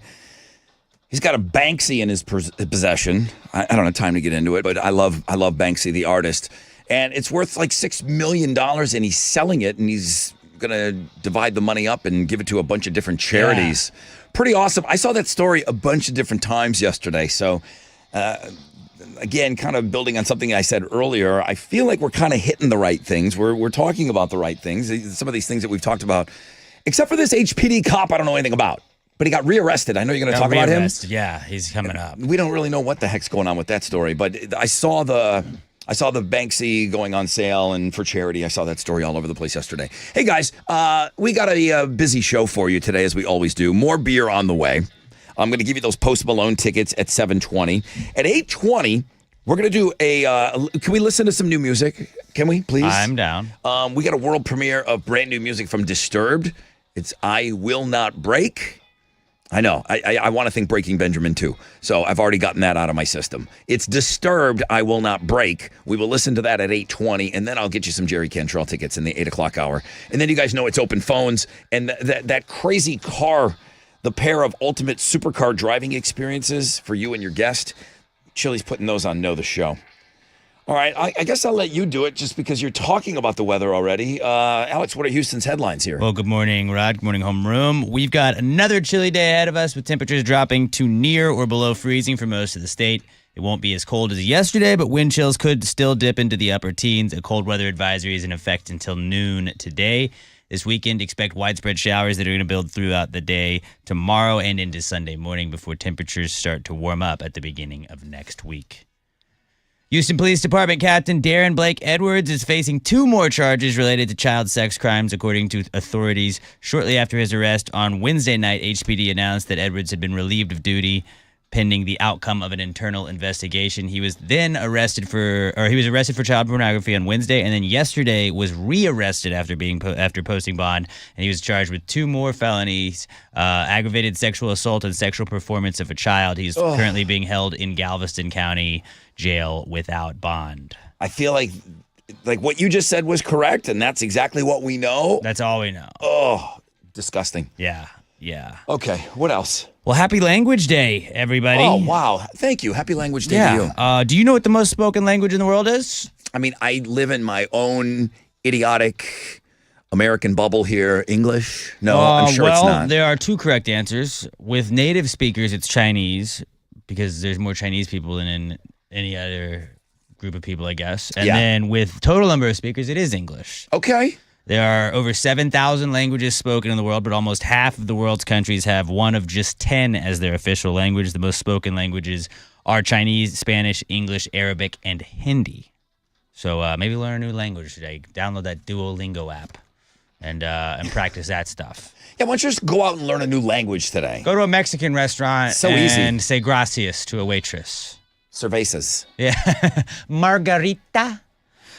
He's got a Banksy in his possession. I don't have time to get into it, but I love Banksy, the artist. And it's worth like $6 million, and he's selling it, and he's going to divide the money up and give it to a bunch of different charities. Yeah. Pretty awesome. I saw that story a bunch of different times yesterday. So, again, kind of building on something I said earlier, I feel like we're kind of hitting the right things. We're talking about the right things. Some of these things that we've talked about, except for this HPD cop I don't know anything about. But he got rearrested. I know you're going to talk about him. Yeah, he's coming up. We don't really know what the heck's going on with that story, but I saw the Banksy going on sale and for charity. I saw that story all over the place yesterday. Hey, guys, we got a busy show for you today, as we always do. More beer on the way. I'm going to give you those Post Malone tickets at 7:20. At 8:20, we're going to do can we listen to some new music? Can we, please? I'm down. We got a world premiere of brand new music from Disturbed. It's I Will Not Break. I know. I want to think Breaking Benjamin, too. So I've already gotten that out of my system. It's Disturbed, I Will Not Break. We will listen to that at 8:20, and then I'll get you some Jerry Cantrell tickets in the 8 o'clock hour. And then you guys know it's open phones. And that crazy car, the pair of ultimate supercar driving experiences for you and your guest, Chili's putting those on Know the Show. All right, I guess I'll let you do it just because you're talking about the weather already. Alex, what are Houston's headlines here? Well, good morning, Rod. Good morning, homeroom. We've got another chilly day ahead of us with temperatures dropping to near or below freezing for most of the state. It won't be as cold as yesterday, but wind chills could still dip into the upper teens. A cold weather advisory is in effect until noon today. This weekend, expect widespread showers that are going to build throughout the day tomorrow and into Sunday morning before temperatures start to warm up at the beginning of next week. Houston Police Department Captain Darren Blake Edwards is facing 2 more charges related to child sex crimes, according to authorities. Shortly after his arrest on Wednesday night, HPD announced that Edwards had been relieved of duty pending the outcome of an internal investigation. He was then arrested for child pornography on Wednesday, and then yesterday was rearrested after posting bond, and he was charged with 2 more felonies: aggravated sexual assault and sexual performance of a child. He's currently being held in Galveston County Jail without bond. I feel like what you just said was correct, and that's exactly what we know. That's all we know. Oh, disgusting. Yeah. Okay, what else? Well, happy Language Day, everybody. Oh, wow. Thank you. Happy Language Day to you. Do you know what the most spoken language in the world is? I mean, I live in my own idiotic American bubble here. English? No, I'm sure it's not. There are 2 correct answers. With native speakers, it's Chinese, because there's more Chinese people than in any other group of people, I guess. And then with total number of speakers, it is English. Okay. There are over 7,000 languages spoken in the world, but almost half of the world's countries have one of just 10 as their official language. The most spoken languages are Chinese, Spanish, English, Arabic, and Hindi. So maybe learn a new language today. Download that Duolingo app and practice that stuff. Yeah, why don't you just go out and learn a new language today? Go to a Mexican restaurant and easy. say gracias to a waitress. Cervezas. Yeah. Margarita.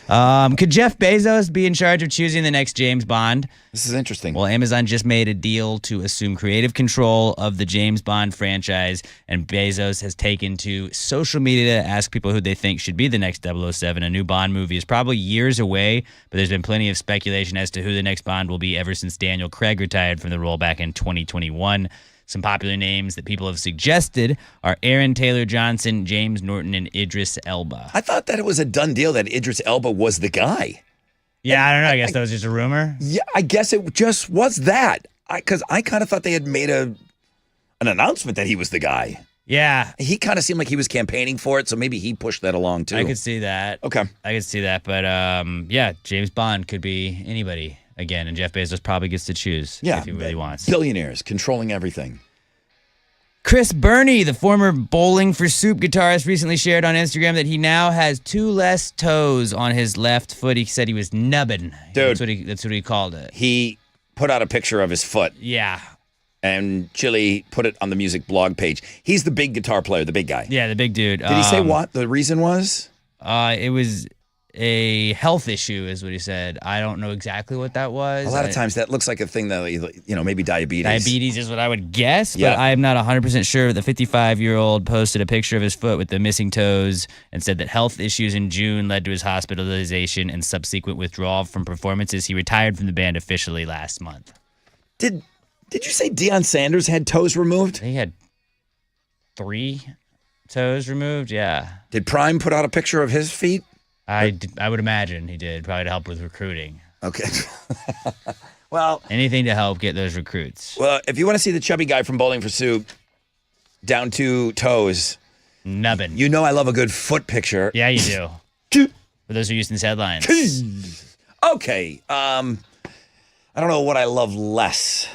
Could Jeff Bezos be in charge of choosing the next James Bond? This is interesting. Well, Amazon just made a deal to assume creative control of the James Bond franchise, and Bezos has taken to social media to ask people who they think should be the next 007. A new Bond movie is probably years away, but there's been plenty of speculation as to who the next Bond will be ever since Daniel Craig retired from the role back in 2021. Some popular names that people have suggested are Aaron Taylor-Johnson, James Norton, and Idris Elba. I thought that it was a done deal that Idris Elba was the guy. Yeah, I don't know. I guess that was just a rumor. Yeah, I guess it just was that. Because I kind of thought they had made an announcement that he was the guy. Yeah. He kind of seemed like he was campaigning for it, so maybe he pushed that along too. I could see that. Okay. I could see that. But yeah, James Bond could be anybody again, and Jeff Bezos probably gets to choose if he really wants. Billionaires controlling everything. Chris Burney, the former Bowling for Soup guitarist, recently shared on Instagram that he now has 2 less toes on his left foot. He said he was nubbin. Dude. That's what he called it. He put out a picture of his foot. Yeah. And Chili put it on the music blog page. He's the big guitar player, the big guy. Yeah, the big dude. Did he say what the reason was? It was a health issue, is what he said. I don't know exactly what that was. A lot of times that looks like a thing that, maybe diabetes. Diabetes is what I would guess, but I am not 100% sure. The 55-year-old posted a picture of his foot with the missing toes and said that health issues in June led to his hospitalization and subsequent withdrawal from performances. He retired from the band officially last month. Did you say Deion Sanders had toes removed? He had 3 toes removed, yeah. Did Prime put out a picture of his feet? I would imagine he did, probably to help with recruiting. Okay. Well, anything to help get those recruits. Well, if you want to see the chubby guy from Bowling for Soup down to toes, nubbin. You know I love a good foot picture. Yeah, you do. For those who use these headlines. Okay. I don't know what I love less.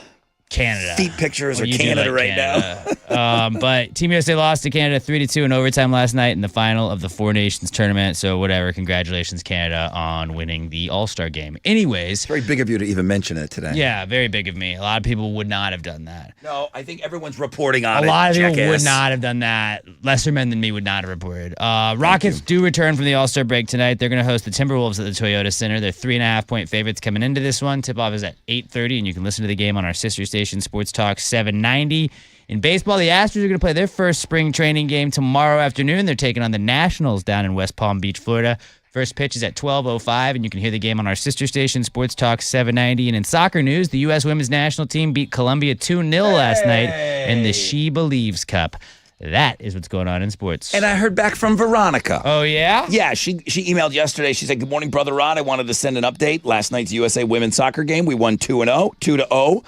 Canada. Feet pictures or Canada right now. But Team USA lost to Canada 3-2 in overtime last night in the final of the Four Nations tournament. So whatever. Congratulations, Canada, on winning the All-Star game. Anyways. It's very big of you to even mention it today. Yeah, very big of me. A lot of people would not have done that. No, I think everyone's reporting on it. A lot of people would not have done that. Lesser men than me would not have reported. Rockets do return from the All-Star break tonight. They're going to host the Timberwolves at the Toyota Center. They're 3.5-point favorites coming into this one. Tip-off is at 8:30, and you can listen to the game on our sister station, Sports Talk 790. In baseball, the Astros are going to play their first spring training game tomorrow afternoon. They're taking on the Nationals down in West Palm Beach, Florida. First pitch is at 12:05, and you can hear the game on our sister station, Sports Talk 790. And in soccer news, the U.S. women's national team beat Colombia 2-0 last night in the She Believes Cup. That is what's going on in sports. And I heard back from Veronica. Oh, yeah? Yeah, she emailed yesterday. She said, "Good morning, Brother Rod. I wanted to send an update. Last night's USA women's soccer game, we won 2-0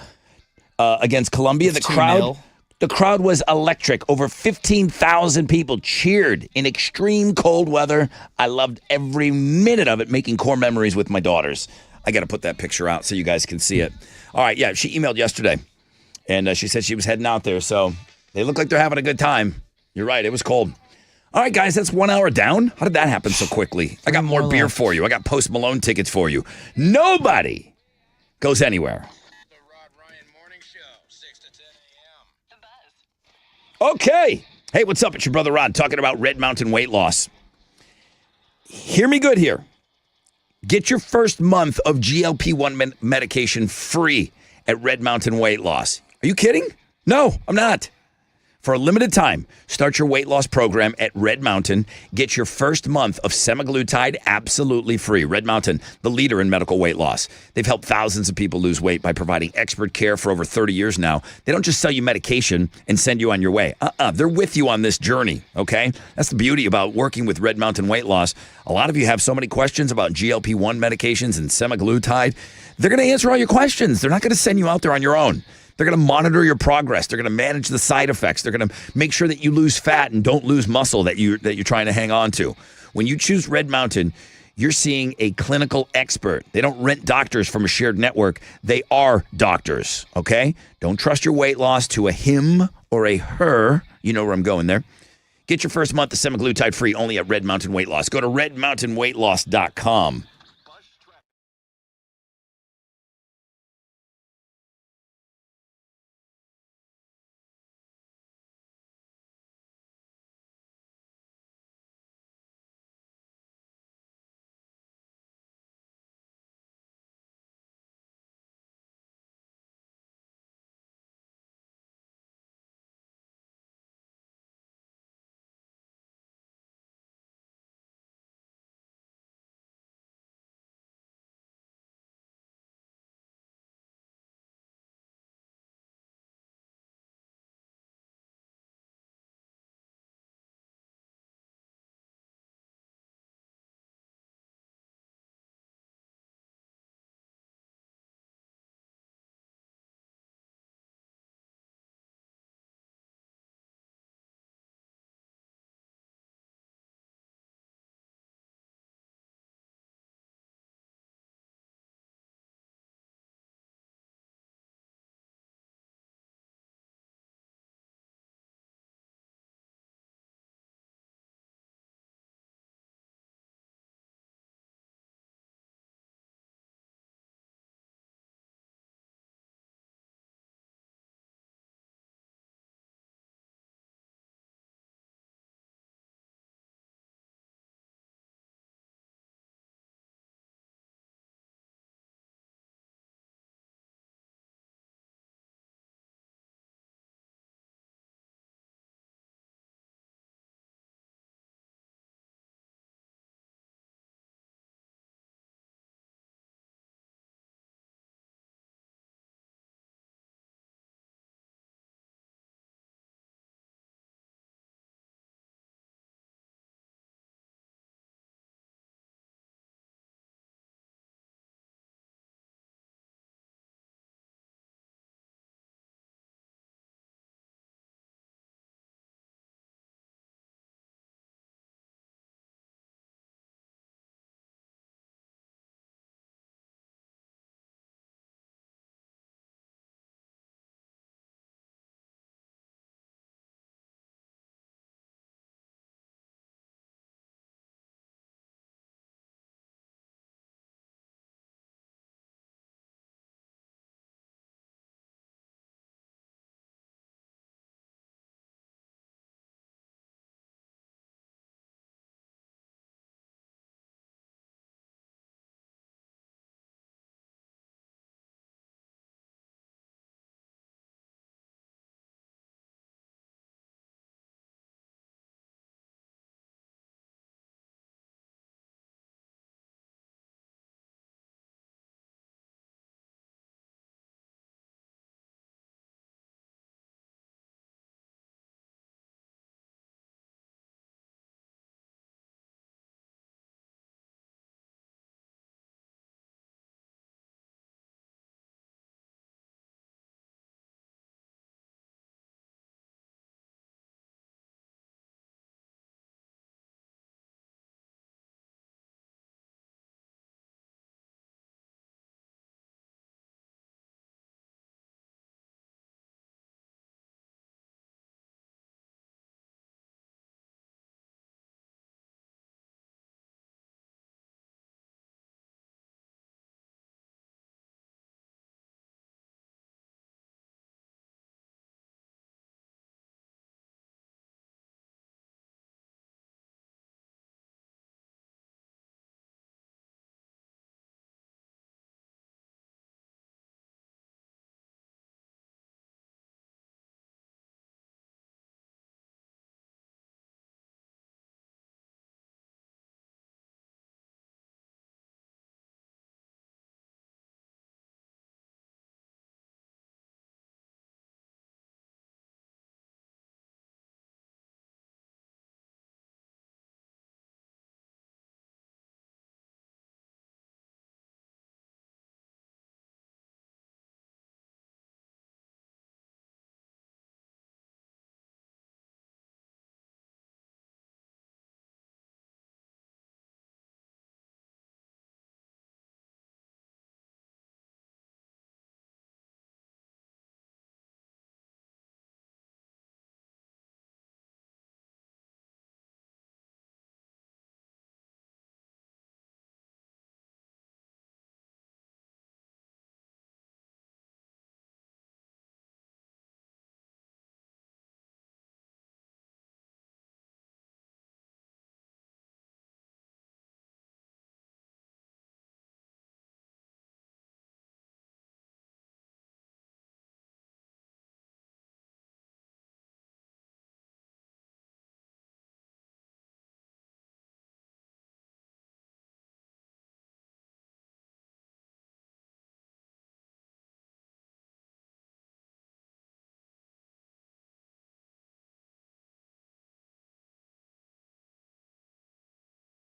against Colombia. It's The 2-0. crowd was electric. Over 15,000 people cheered in extreme cold weather. I loved every minute of it, making core memories with my daughters." I got to put that picture out so you guys can see it. All right, yeah, she emailed yesterday, and she said she was heading out there, so they look like they're having a good time. You're right, it was cold. All right, guys, that's 1 hour down. How did that happen so quickly? I got more beer for you. I got Post Malone tickets for you. Nobody goes anywhere. The Rod Ryan Morning Show, 6 to 10 a.m. The Buzz. Okay. Hey, what's up? It's your brother Rod talking about Red Mountain weight loss. Hear me good here. Get your first month of GLP-1 medication free at Red Mountain Weight Loss. Are you kidding? No, I'm not. For a limited time, start your weight loss program at Red Mountain. Get your first month of semaglutide absolutely free. Red Mountain, the leader in medical weight loss. They've helped thousands of people lose weight by providing expert care for over 30 years now. They don't just sell you medication and send you on your way. They're with you on this journey, okay? That's the beauty about working with Red Mountain Weight Loss. A lot of you have so many questions about GLP-1 medications and semaglutide. They're going to answer all your questions. They're not going to send you out there on your own. They're going to monitor your progress. They're going to manage the side effects. They're going to make sure that you lose fat and don't lose muscle that you're trying to hang on to. When you choose Red Mountain, you're seeing a clinical expert. They don't rent doctors from a shared network. They are doctors, okay? Don't trust your weight loss to a him or a her. You know where I'm going there. Get your first month of semaglutide free only at Red Mountain Weight Loss. Go to redmountainweightloss.com.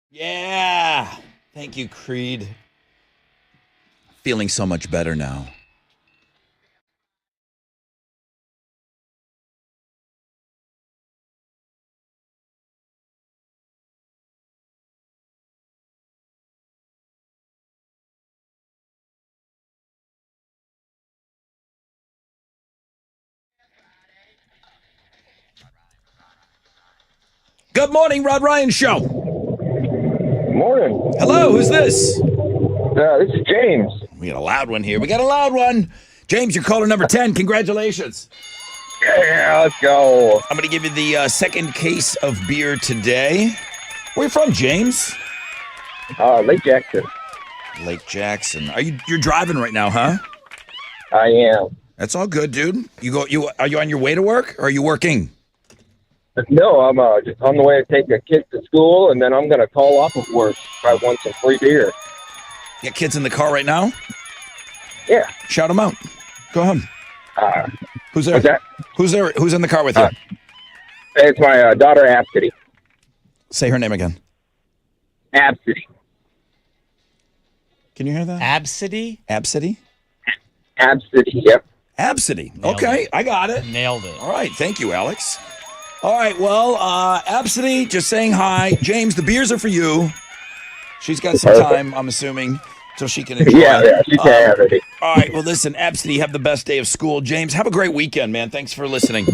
Yeah. Thank you, Creed. Feeling so much better now. Good morning, Rod Ryan Show. Morning. Hello, who's this? This is James. We got a loud one here. We got a loud one. James, you're caller number 10. Congratulations. Yeah, let's go. I'm going to give you the second case of beer today. Where you from, James? Lake Jackson. Lake Jackson. You're driving right now, huh? I am. That's all good, dude. Are you on your way to work or are you working? No, I'm just on the way to take a kid to school, and then I'm going to call off of work if I want some free beer. You got kids in the car right now? Yeah. Shout them out. Go ahead. Who's there? What's that? Who's there? Who's in the car with you? It's my daughter, Absidy. Say her name again. Absidy. Can you hear that? Absidy? Absidy? Absidy, yep. Absidy. Okay, I got it. Nailed it. All right, thank you, Alex. All right, well, Absidy, just saying hi. James, the beers are for you. She's got some time, I'm assuming, so she can enjoy Yeah, it. she can have it. All right, well, listen, Absidy, have the best day of school. James, have a great weekend, man. Thanks for listening.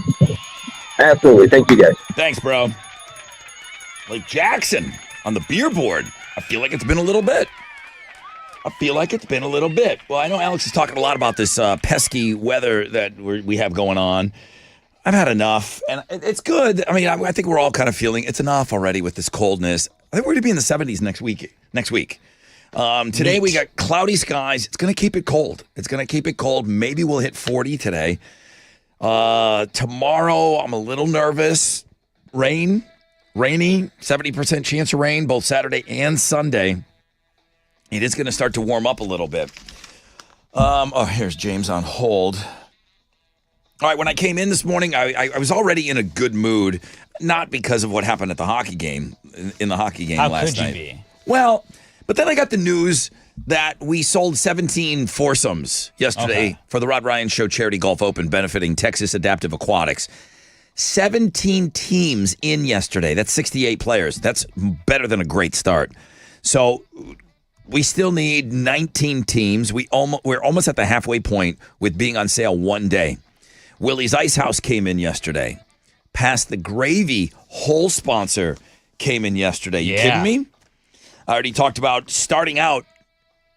Absolutely. Thank you, guys. Thanks, bro. Lake Jackson on the beer board. I feel like it's been a little bit. Well, I know Alex is talking a lot about this pesky weather that we have going on. I've had enough, and it's good. I mean, I think we're all kind of feeling it's enough already with this coldness. I think we're going to be in the 70s next week. Today we got cloudy skies. It's going to keep it cold. Maybe we'll hit 40 today. Tomorrow, I'm a little nervous. Rainy, 70% chance of rain both Saturday and Sunday. It is going to start to warm up a little bit. Here's James on hold. All right, when I came in this morning, I was already in a good mood, not because of what happened at the hockey game, in the hockey game last night. How could you be? Well, but then I got the news that we sold 17 foursomes yesterday for the Rod Ryan Show Charity Golf Open benefiting Texas Adaptive Aquatics. 17 teams in yesterday. That's 68 players. That's better than a great start. So we still need 19 teams. We're almost at the halfway point with being on sale one day. Willie's Ice House came in yesterday. Past the Gravy whole sponsor came in yesterday. You kidding me? I already talked about starting out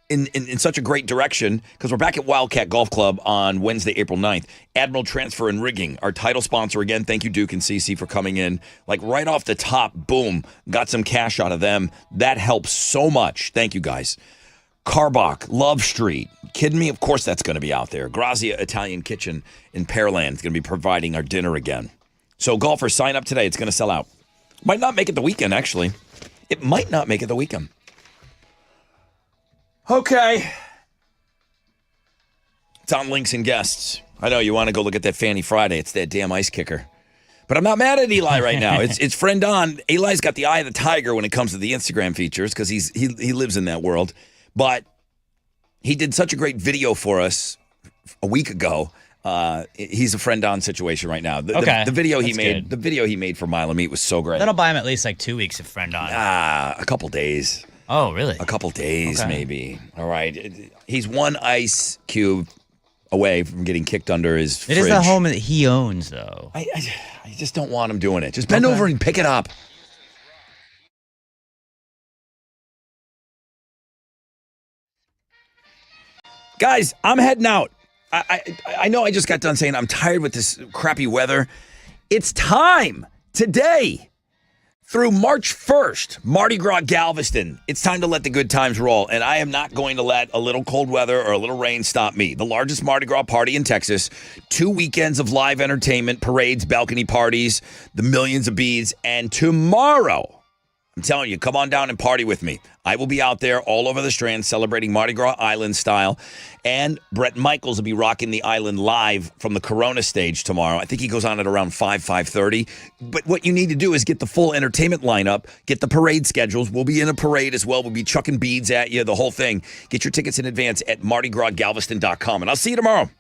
in such a great direction because we're back at Wildcat Golf Club on Wednesday, April 9th. Admiral Transfer and Rigging, our title sponsor. Again, thank you, Duke and CC, for coming in. Like right off the top, boom, got some cash out of them. That helps so much. Thank you, guys. Carbach, Love Street. Kidding me? Of course that's going to be out there. Grazia Italian Kitchen in Pearland is going to be providing our dinner again. So golfers, sign up today. It's going to sell out. Might not make it the weekend, actually. It might not make it the weekend. Okay. It's on Links and Guests. I know you want to go look at that Fanny Friday. It's that damn ice kicker. But I'm not mad at Eli right now. It's friend on. Eli's got the eye of the tiger when it comes to the Instagram features because he lives in that world. But he did such a great video for us a week ago. He's a friend on situation right now. The video he made, good. the video he made for Mile of Meat was so great. That'll buy him at least like 2 weeks of friend on. A couple days. Oh, really? A couple days, maybe. All right. He's one ice cube away from getting kicked under his fridge. It is the home that he owns, though. I just don't want him doing it. Just bend over and pick it up. Guys, I'm heading out. I know I just got done saying I'm tired with this crappy weather. It's time today through March 1st, Mardi Gras Galveston. It's time to let the good times roll, and I am not going to let a little cold weather or a little rain stop me. The largest Mardi Gras party in Texas, 2 weekends of live entertainment, parades, balcony parties, the millions of beads, and tomorrow, I'm telling you, come on down and party with me. I will be out there all over the Strand celebrating Mardi Gras Island style. And Brett Michaels will be rocking the island live from the Corona stage tomorrow. I think he goes on at around 5:30. But what you need to do is get the full entertainment lineup, get the parade schedules. We'll be in a parade as well. We'll be chucking beads at you, the whole thing. Get your tickets in advance at MardiGrasGalveston.com. And I'll see you tomorrow.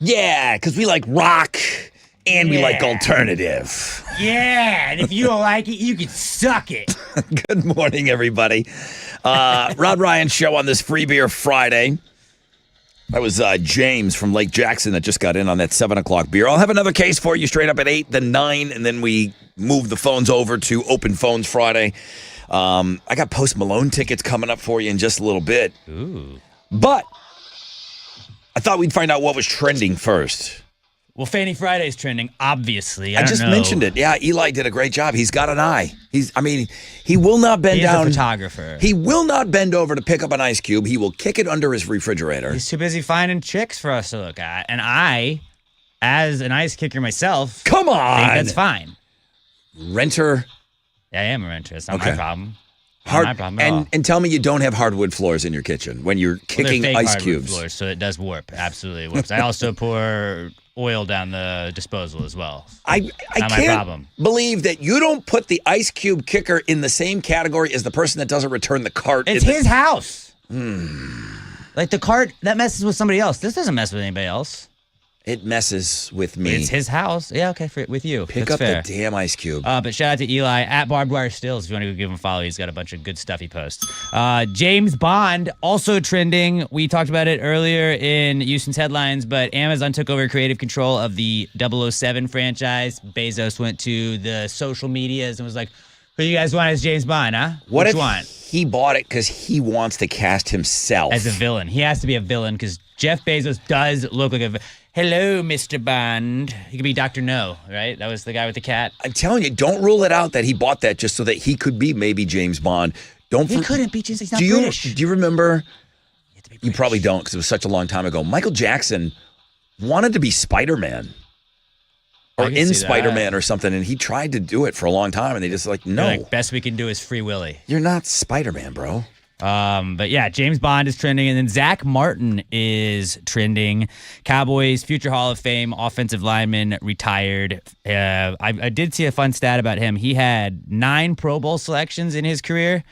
Yeah, because we like rock and we like alternative. Yeah, and if you don't like it, you can suck it. Good morning, everybody. Rod Ryan Show on this Free Beer Friday. That was James from Lake Jackson that just got in on that 7 o'clock beer. I'll have another case for you straight up at 8, then 9, and then we move the phones over to Open Phones Friday. I got Post Malone tickets coming up for you in just a little bit. Ooh. But I thought we'd find out what was trending first. Well, Fanny Friday's trending, obviously. I just mentioned it. Yeah, Eli did a great job. He's got an eye. He will not bend down. He's a photographer. He will not bend over to pick up an ice cube. He will kick it under his refrigerator. He's too busy finding chicks for us to look at. And I, as an ice kicker myself, come on, think that's fine. Renter. Yeah, I am a renter. It's not my problem. And tell me you don't have hardwood floors in your kitchen when you're kicking fake ice hardwood cubes. Floors, so it does warp. Absolutely warps. I also pour oil down the disposal as well. I not my can't problem. believe that you don't put the ice cube kicker in the same category as the person that doesn't return the cart. It's his house. Like the cart, that messes with somebody else. This doesn't mess with anybody else. It messes with me. It's his house. Yeah, okay, with you. Pick That's up fair. the damn ice cube. But shout out to Eli at Barbed Wire Stills. If you want to go give him a follow, he's got a bunch of good stuff he posts. James Bond, also trending. We talked about it earlier in Houston's headlines, but Amazon took over creative control of the 007 franchise. Bezos went to the social medias and was like, who you guys want as James Bond, huh? What Which if one? he bought it because he wants to cast himself As a villain. He has to be a villain because Jeff Bezos does look like a hello, Mr. Bond. He could be Dr. No, right? That was the guy with the cat. I'm telling you, don't rule it out that he bought that just so that he could be maybe James Bond. He couldn't be James. He's not British. Do you remember? You probably don't because it was such a long time ago. Michael Jackson wanted to be Spider-Man or in Spider-Man or something, and he tried to do it for a long time, and they just no. Like, best we can do is Free Willy. You're not Spider-Man, bro. But yeah, James Bond is trending, and then Zach Martin is trending. Cowboys future Hall of Fame offensive lineman retired. I did see a fun stat about him. He had 9 Pro Bowl selections in his career,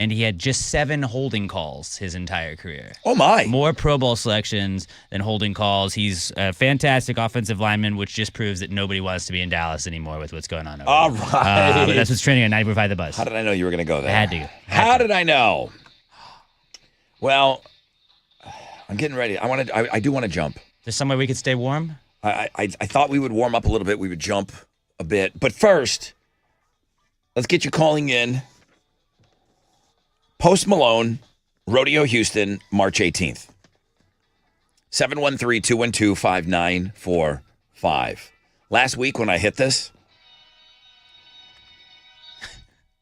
and he had just 7 holding calls his entire career. Oh my! More Pro Bowl selections than holding calls. He's a fantastic offensive lineman, which just proves that nobody wants to be in Dallas anymore with what's going on over All there. right. But that's what's trending on 94.5 The Buzz. How did I know you were going to go there? I had to. How did I know? Well, I'm getting ready. I do want to jump. There's somewhere we could stay warm? I thought we would warm up a little bit. We would jump a bit. But first, let's get you calling in. Post Malone, Rodeo Houston, March 18th. 713-212-5945. Last week when I hit this,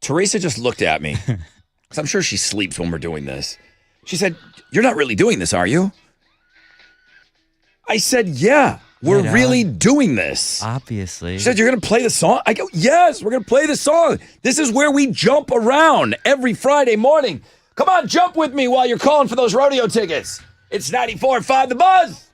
Teresa just looked at me. Because I'm sure she sleeps when we're doing this. She said, "You're not really doing this, are you?" I said, "Yeah, we're really doing this." Obviously. She said, "You're going to play the song?" I go, "Yes, we're going to play the song. This is where we jump around every Friday morning. Come on, jump with me while you're calling for those rodeo tickets. It's 94.5 The Buzz."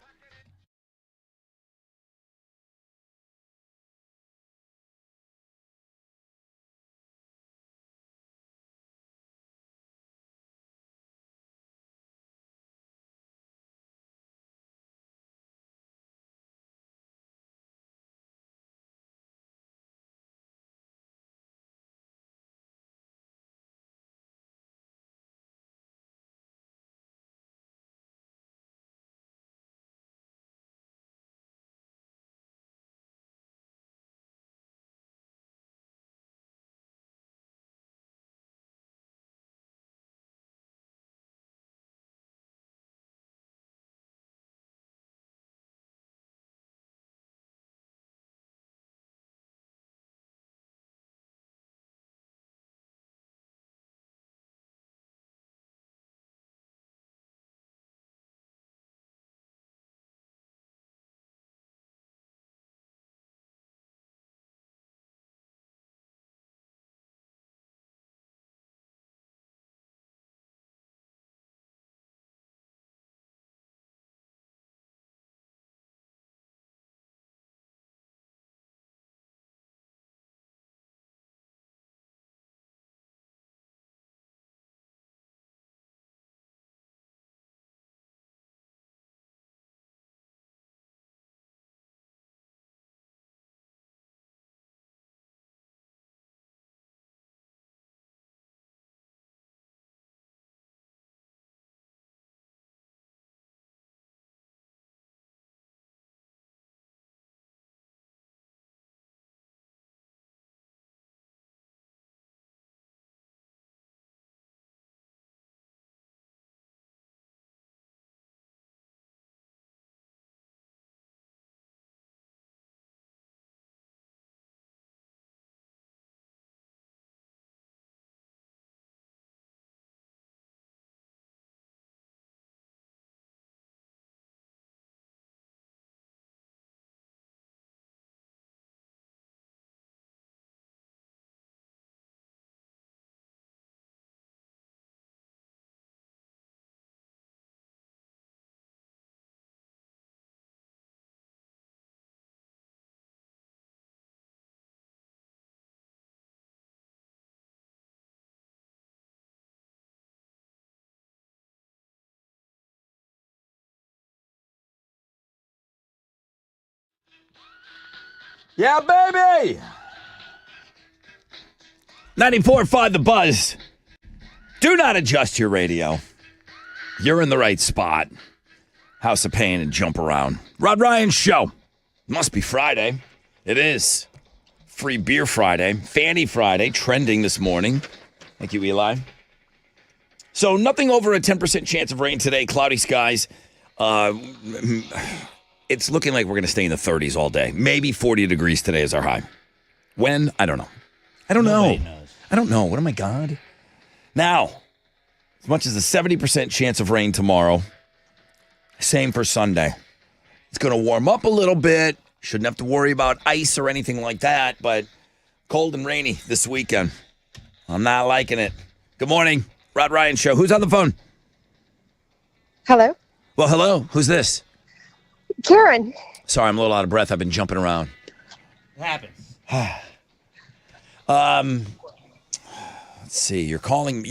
Yeah, baby. 94.5 The Buzz. Do not adjust your radio. You're in the right spot. House of Pain and jump around. Rod Ryan Show. Must be Friday. It is. Free Beer Friday. Fanny Friday. Trending this morning. Thank you, Eli. So nothing over a 10% chance of rain today. Cloudy skies. It's looking like we're going to stay in the 30s all day. Maybe 40 degrees today is our high. When? I don't know. Nobody knows. I don't know. What am I, God? Now, as much as a 70% chance of rain tomorrow. Same for Sunday. It's going to warm up a little bit. Shouldn't have to worry about ice or anything like that, but cold and rainy this weekend. I'm not liking it. Good morning, Rod Ryan Show. Who's on the phone? Hello? Well, hello. Who's this? Karen. Sorry, I'm a little out of breath. I've been jumping around. It happens. Let's see. You're calling.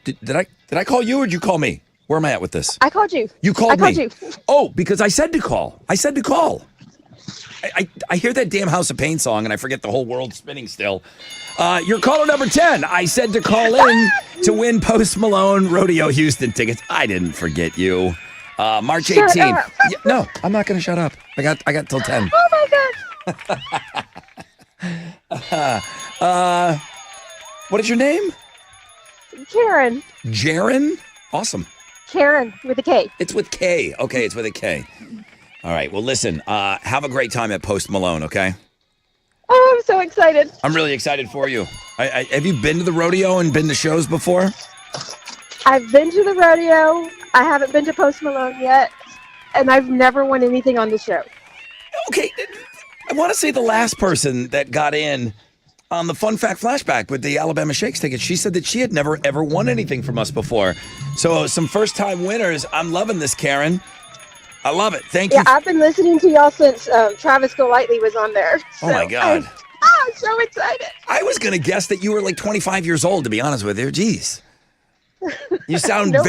Did I call you or did you call me? Where am I at with this? I called you. You called me. I called you. Oh, because I said to call. I hear that damn House of Pain song and I forget the whole world's spinning still. You're caller number 10. I said to call in to win Post Malone Rodeo Houston tickets. I didn't forget you. March 18th. Yeah, no, I'm not going to shut up. I got till 10. Oh my God. What is your name? Karen. Jaren? Awesome. Karen with a K. It's with K. Okay, it's with a K. All right. Well, listen, have a great time at Post Malone, okay? Oh, I'm so excited. I'm really excited for you. Have you been to the rodeo and been to shows before? I've been to the rodeo. I haven't been to Post Malone yet. And I've never won anything on the show. Okay. I want to say the last person that got in on the Fun Fact Flashback with the Alabama Shakes ticket, she said that she had never, ever won anything from us before. So some first-time winners. I'm loving this, Karen. I love it. Thank you. Yeah, I've been listening to y'all since Travis Golightly was on there. Oh, my God. I'm so excited. I was going to guess that you were like 25 years old, to be honest with you. Jeez. You sound Nope.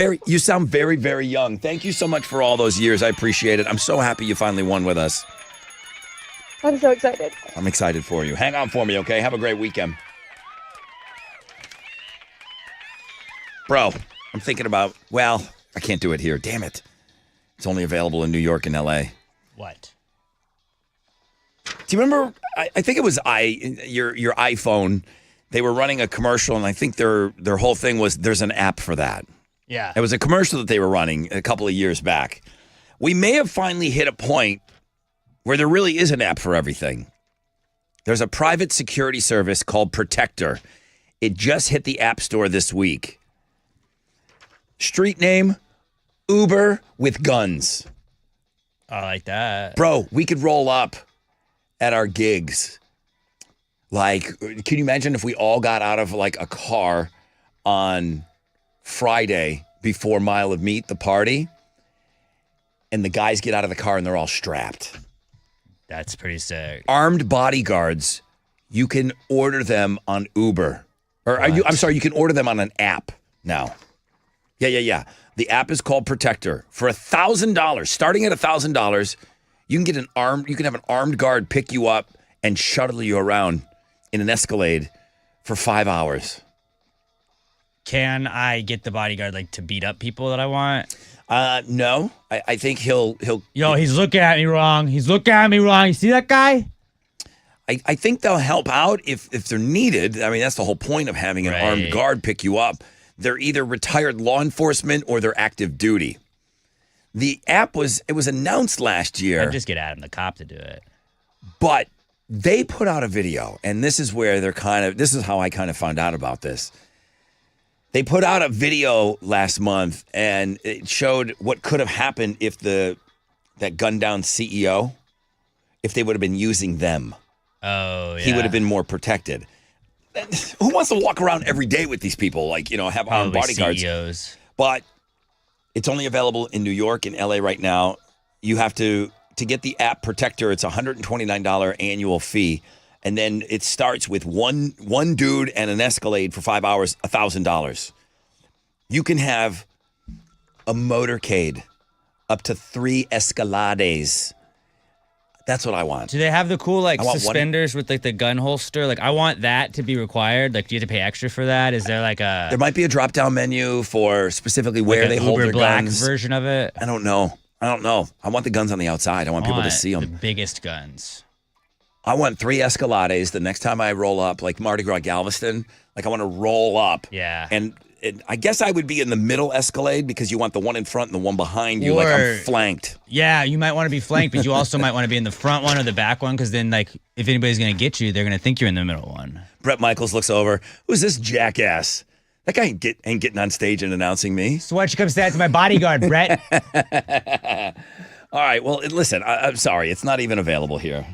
very, very young. Thank you so much for all those years. I appreciate it. I'm so happy you finally won with us. I'm so excited. I'm excited for you. Hang on for me, okay? Have a great weekend. Bro, I'm thinking about, well, I can't do it here. Damn it. It's only available in New York and LA. What? Do you remember, I think it was your iPhone, they were running a commercial, and I think their whole thing was there's an app for that. Yeah. It was a commercial that they were running a couple of years back. We may have finally hit a point where there really is an app for everything. There's a private security service called Protector. It just hit the App Store this week. Street name, Uber with guns. I like that. Bro, we could roll up at our gigs. Like, can you imagine if we all got out of like a car on Friday before Mile of Meat, the party, and the guys get out of the car and they're all strapped? That's pretty sick. Armed bodyguards, you can order them on Uber. I'm sorry, you can order them on an app now. Yeah. The app is called Protector. For $1,000, starting at $1,000, you can have an armed guard pick you up and shuttle you around in an Escalade for 5 hours. Can I get the bodyguard like to beat up people that I want? No. I think he'll. Yo, he's looking at me wrong. You see that guy? I think they'll help out if they're needed. I mean, that's the whole point of having an armed guard pick you up. They're either retired law enforcement or they're active duty. The app was announced last year. I'd just get Adam the cop to do it. But they put out a video, and this is where this is how I kind of found out about this. They put out a video last month, and it showed what could have happened if that gunned down CEO, if they would have been using them. Oh, yeah. He would have been more protected. Who wants to walk around every day with these people, like, have armed bodyguards? CEOs. But it's only available in New York and LA right now. You have to get the app Protector. It's $129 annual fee. And then it starts with one dude and an Escalade for 5 hours, $1,000. You can have a motorcade, up to 3 Escalades. That's what I want. Do they have the cool like I want one- suspenders with like the gun holster? Like I want that to be required. Like do you have to pay extra for that? Is there like a There might be a drop-down menu for specifically where like they an hold Uber their Black guns. version of it? I don't know. I want the guns on the outside. I want people to see The them. biggest guns. I want 3 Escalades the next time I roll up, like Mardi Gras Galveston. Like I want to roll up. Yeah. And I guess I would be in the middle Escalade because you want the one in front and the one behind you. Like I'm flanked. Yeah, you might want to be flanked, but you also might want to be in the front one or the back one because then, like, if anybody's going to get you, they're going to think you're in the middle one. Brett Michaels looks over. Who's this jackass? That guy ain't getting on stage and announcing me. So why don't you come stand to my bodyguard, Brett? All right. Well, listen, I'm sorry. It's not even available here.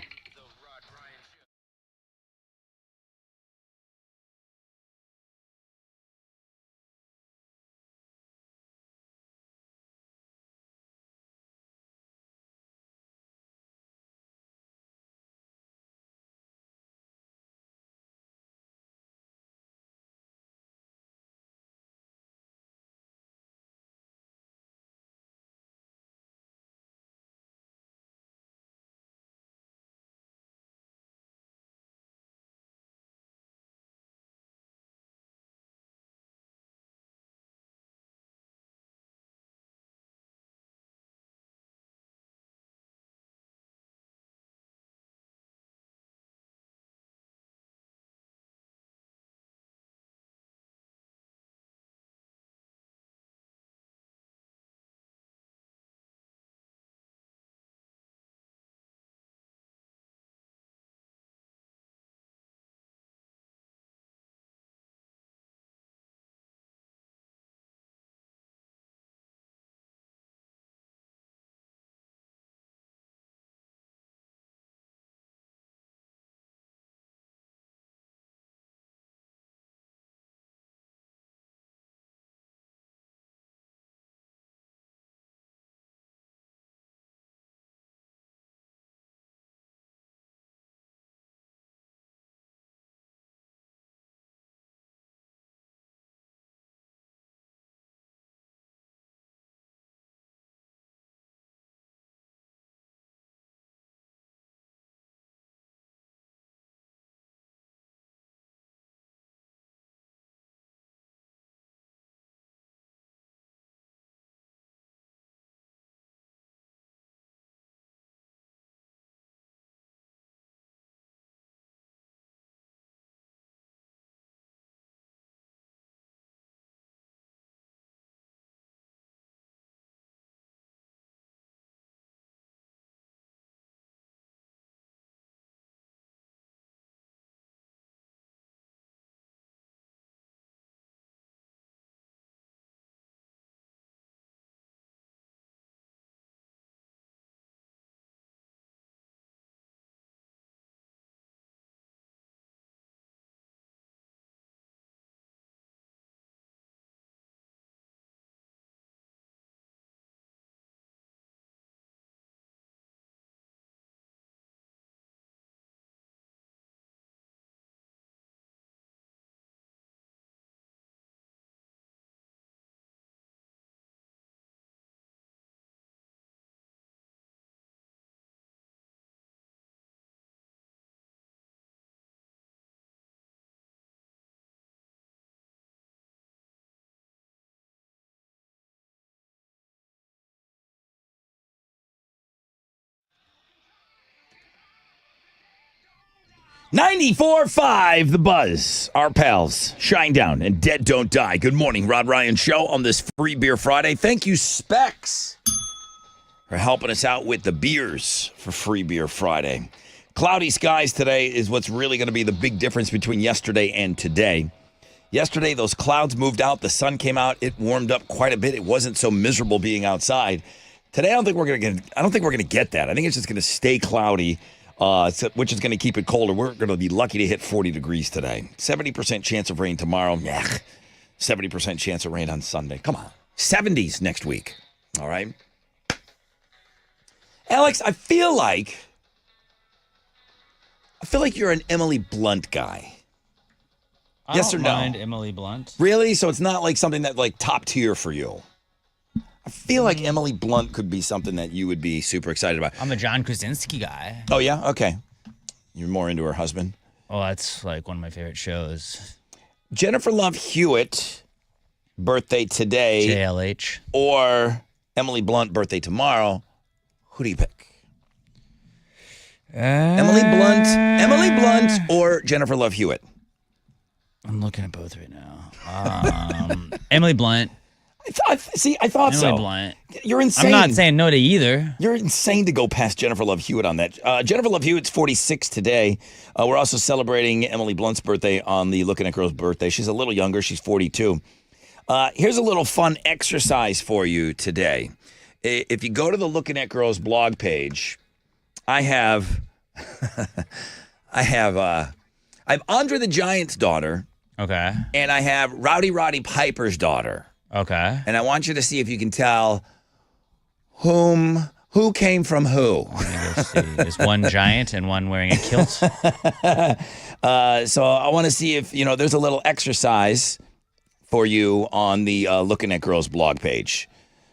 $94.5 The Buzz. Our pals, Shine Down and Dead Don't Die. Good morning, Rod Ryan Show on this Free Beer Friday. Thank you, Specs, for helping us out with the beers for Free Beer Friday. Cloudy skies today is what's really going to be the big difference between yesterday and today. Yesterday, those clouds moved out. The sun came out. It warmed up quite a bit. It wasn't so miserable being outside. Today, I don't think we're going to get that. I think it's just going to stay cloudy. Which is going to keep it colder. We're going to be lucky to hit 40 degrees today. 70% chance of rain tomorrow. 70% chance of rain on Sunday. Come on. 70s next week. All right. Alex, I feel like you're an Emily Blunt guy. Yes or no? I don't mind Emily Blunt. Really? So it's not like something that like top tier for you. I feel like Emily Blunt could be something that you would be super excited about. I'm a John Krasinski guy. Oh, yeah? Okay. You're more into her husband. Oh, that's like one of my favorite shows. Jennifer Love Hewitt, birthday today. JLH. Or Emily Blunt, birthday tomorrow. Who do you pick? Emily Blunt, or Jennifer Love Hewitt? I'm looking at both right now. Emily Blunt. I thought so. Emily Blunt. You're insane. I'm not saying no to either. You're insane to go past Jennifer Love Hewitt on that. Jennifer Love Hewitt's 46 today. We're also celebrating Emily Blunt's birthday on the Looking at Girl's birthday. She's a little younger. She's 42. Here's a little fun exercise for you today. If you go to the Looking at Girls blog page, I have Andre the Giant's daughter. Okay. And I have Roddy Piper's daughter. Okay. And I want you to see if you can tell who came from who. Is one giant and one wearing a kilt? So I want to see if, there's a little exercise for you on the Looking at Girls blog page.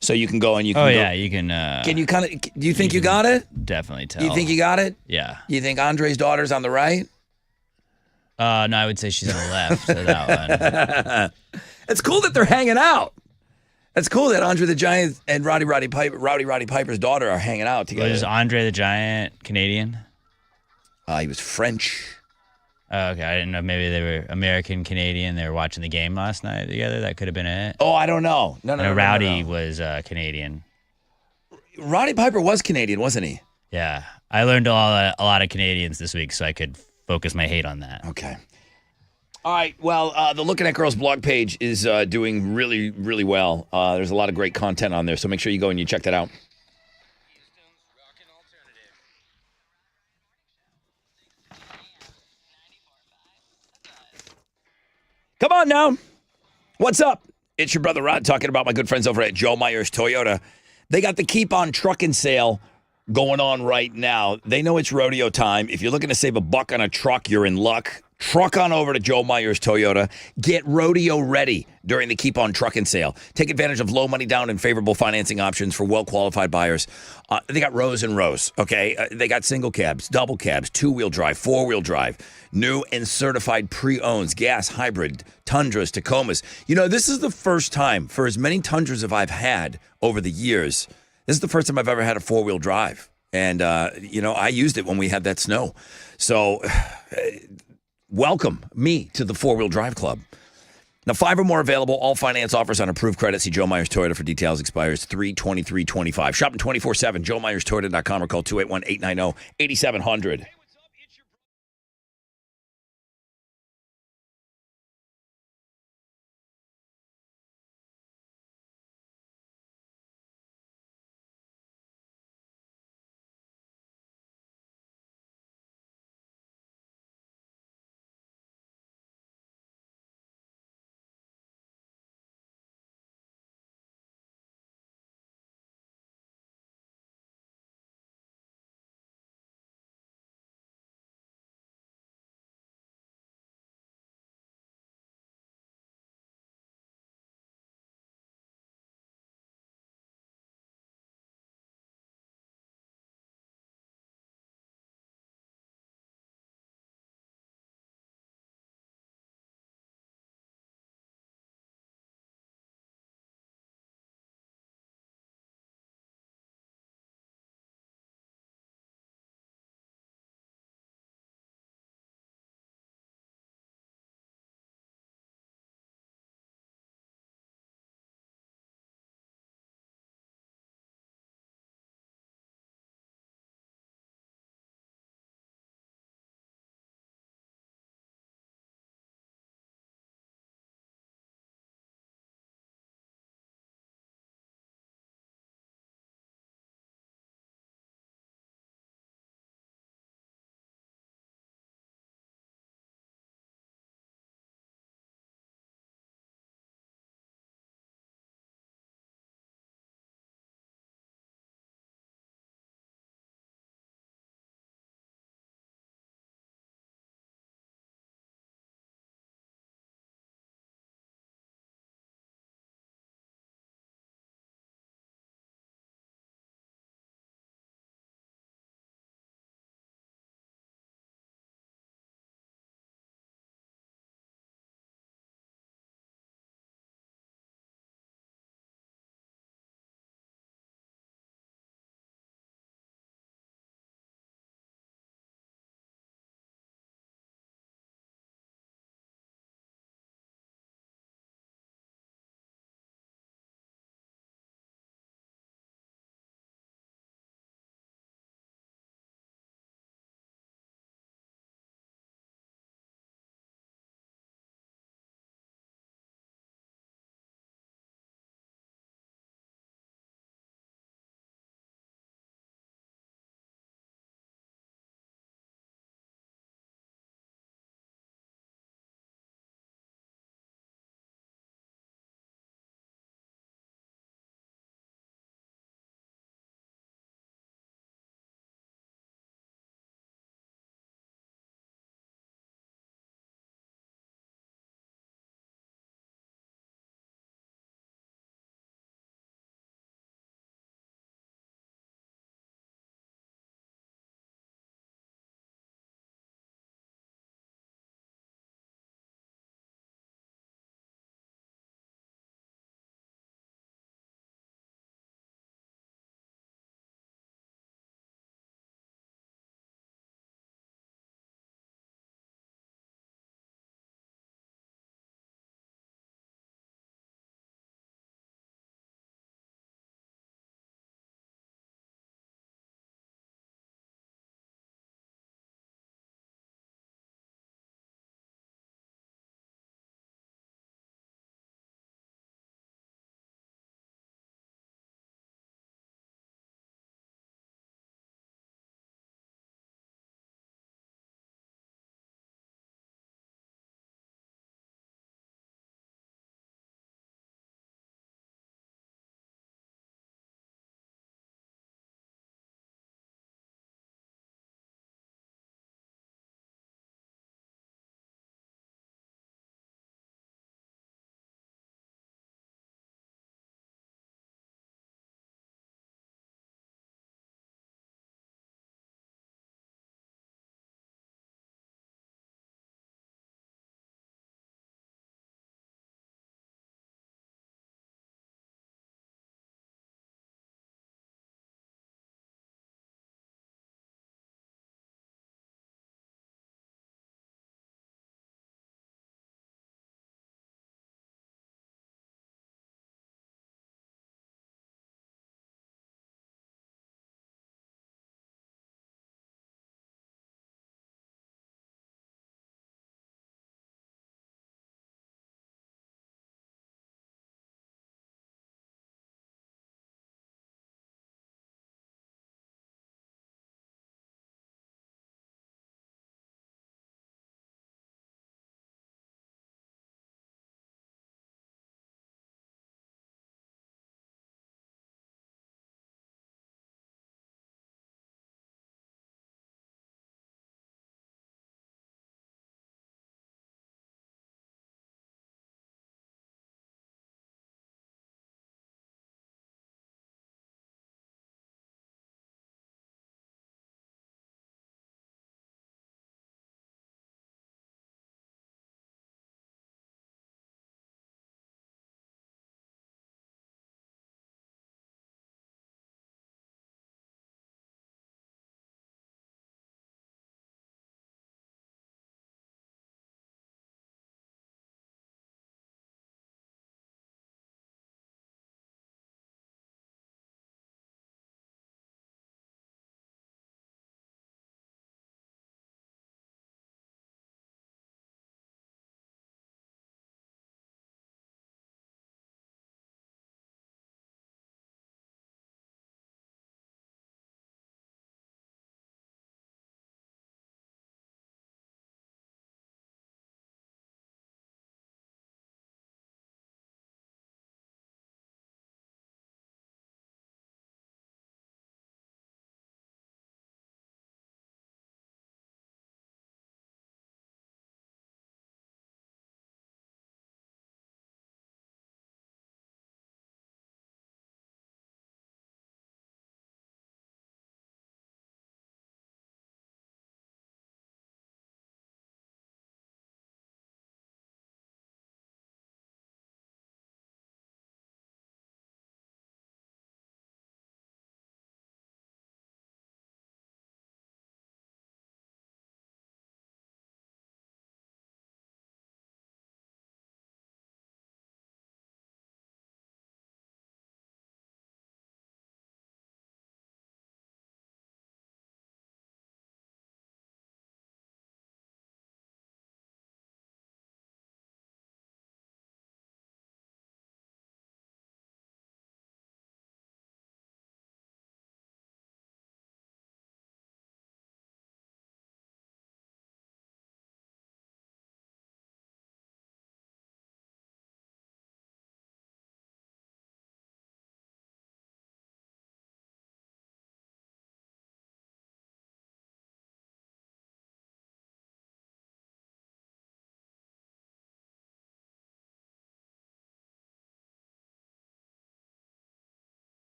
So you can go and you can you can. Can you do you think you got it? Definitely tell. You think you got it? Yeah. You think Andre's daughter's on the right? No, I would say she's on the left. So that one. It's cool that they're hanging out. It's cool that Andre the Giant and Roddy Piper's daughter are hanging out together. Was Andre the Giant Canadian? He was French. Oh, okay, I didn't know. Maybe they were American Canadian. They were watching the game last night together. That could have been it. Oh, I don't know. No. Rowdy was Canadian. Roddy Piper was Canadian, wasn't he? Yeah, I learned a lot of Canadians this week, so I could focus my hate on that. Okay. All right. Well, the Looking at Girls blog page is doing really, really well. There's a lot of great content on there, so make sure you go and you check that out. Come on now. What's up? It's your brother Rod talking about my good friends over at Joe Myers Toyota. They got the Keep On Truckin' sale going on right now. They know it's rodeo time. If you're looking to save $1 on a truck, you're in luck. Truck on over to Joe Myers Toyota. Get rodeo ready during the Keep On Truckin' sale. Take advantage of low money down and favorable financing options for well-qualified buyers. They got rows and rows, okay? They got single cabs, double cabs, two-wheel drive, four-wheel drive, new and certified pre-owns, gas, hybrid, Tundras, Tacomas. This is the first time for as many Tundras as I've had over the years. This is the first time I've ever had a four-wheel drive. And, I used it when we had that snow. So welcome me to the four-wheel drive club. Now, 5 or more available. All finance offers on approved credit. See Joe Myers Toyota for details. Expires 3/23/25. Shopping 24/7. JoeMyersToyota.com or call 281-890-8700.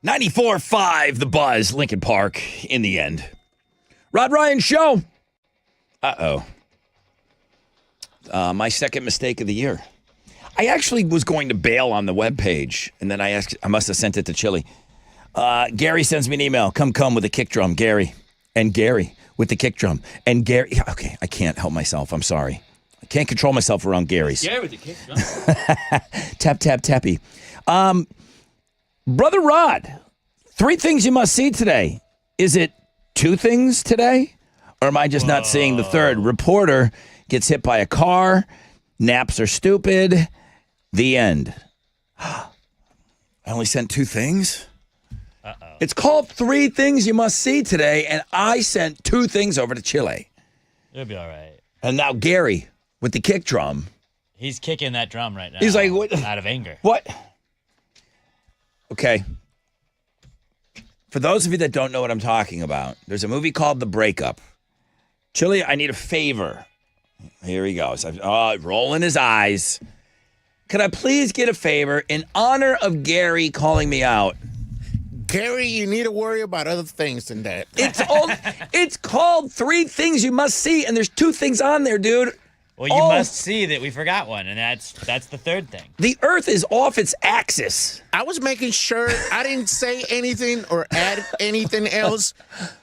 94.5 The Buzz, Lincoln Park, in the end. Rod Ryan Show. Uh-oh. My second mistake of the year. I actually was going to bail on the webpage, and then I must have sent it to Chili. Gary sends me an email. Come with a kick drum, Gary. And Gary with the kick drum. And Gary. Okay, I can't help myself. I'm sorry. I can't control myself around Gary's. Gary with the kick drum. Tap, tap, tappy. Brother Rod, 3 things you must see today. Is it 2 things today? Or am I just not seeing the third? Reporter gets hit by a car. Naps are stupid. The end. I only sent 2 things? Uh-oh. It's called 3 things you must see today, and I sent 2 things over to Chile. It'll be all right. And now Gary with the kick drum. He's kicking that drum right now. He's like, what? Out of anger. What? Okay. For those of you that don't know what I'm talking about, there's a movie called The Breakup. Chili, I need a favor. Here he goes. Rolling his eyes. Could I please get a favor in honor of Gary calling me out? Gary, you need to worry about other things than that. It's called 3 things you must see, and there's 2 things on there, dude. Well, you must see that we forgot one, and that's the third thing. The Earth is off its axis. I was making sure I didn't say anything or add anything else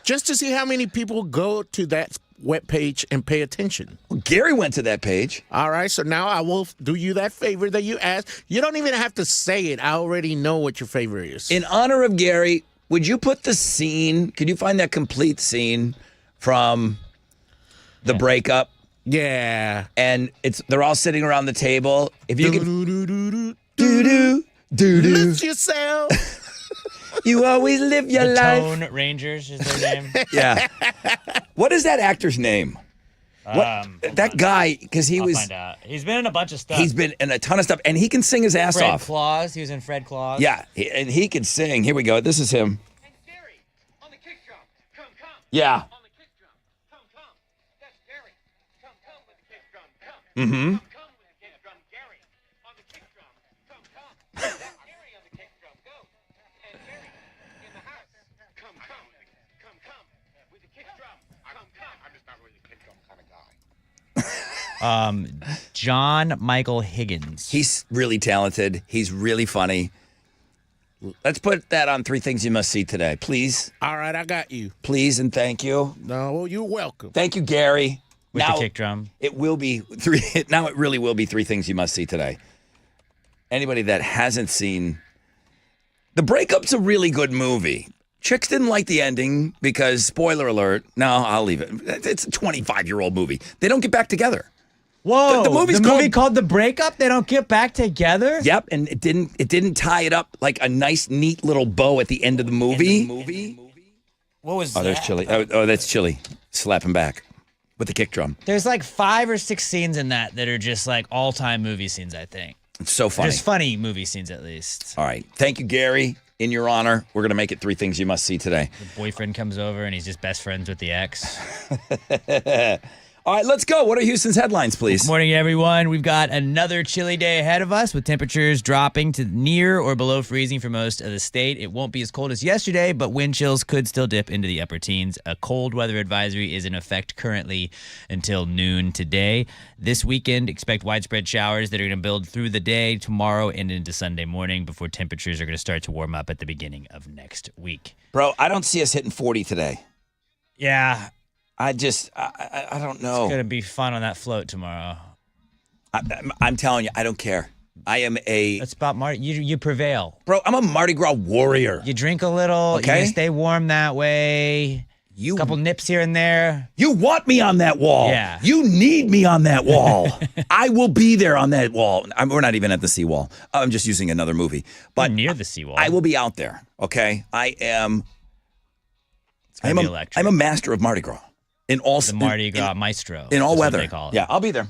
just to see how many people go to that webpage and pay attention. Well, Gary went to that page. All right, so now I will do you that favor that you asked. You don't even have to say it. I already know what your favor is. In honor of Gary, would you put the scene, could you find that complete scene from The Breakup? Yeah. And they're all sitting around the table. If you could lift yourself. You always live your the life. Tone Rangers is their name. Yeah. What is that actor's name? That guy, because I'll find out. He's been in a bunch of stuff. He's been in a ton of stuff, and he can sing his ass Fred off. Claus. He was in Fred Claus. Yeah, and he can sing. Here we go. This is him. And Gary, on the kick drum. Come. Yeah. On the kick drum. Come. That's Gary. Come with the kick drum. Come. Mm-hmm. Come with the kick drum. Gary, on the kick drum. Come. That's Gary on the kick drum. Go. And Gary, in the house. Come. With the kick drum. Come. I'm just not really a kick drum kind of guy. John Michael Higgins. He's really talented. He's really funny. Let's put that on 3 things you must see today, please. All right, I got you. Please and thank you. No, you're welcome. Thank you, Gary. With now, the kick drum. It will be 3. Now it really will be 3 things you must see today. Anybody that hasn't seen The Breakup's a really good movie. Chicks didn't like the ending because, spoiler alert, no, I'll leave it. It's a 25-year-old movie. They don't get back together. Whoa! The movie called The Breakup. They don't get back together. Yep, and it didn't tie it up like a nice, neat little bow at the end of the movie. What was that? There's Chili. Oh, that's Chili. Slapping back with the kick drum. There's like 5 or 6 scenes in that are just like all-time movie scenes, I think. It's so funny. There's funny movie scenes at least. All right. Thank you, Gary. In your honor, we're going to make it 3 things you must see today. The boyfriend comes over and he's just best friends with the ex. All right, let's go. What are Houston's headlines, please? Good morning, everyone. We've got another chilly day ahead of us with temperatures dropping to near or below freezing for most of the state. It won't be as cold as yesterday, but wind chills could still dip into the upper teens. A cold weather advisory is in effect currently until noon today. This weekend, expect widespread showers that are going to build through the day tomorrow and into Sunday morning before temperatures are going to start to warm up at the beginning of next week. Bro, I don't see us hitting 40 today. Yeah. I don't know. It's going to be fun on that float tomorrow. I'm telling you, I don't care. I am It's about Mardi. You prevail. Bro, I'm a Mardi Gras warrior. You drink a little. Okay. You stay warm that way. A couple nips here and there. You want me on that wall. Yeah. You need me on that wall. I will be there on that wall. We're not even at the seawall. I'm just using another movie. But We're near the seawall. I will be out there, okay? I'm a master of Mardi Gras. In all the Mardi Gras maestro. In all is what weather. they call it. Yeah, I'll be there.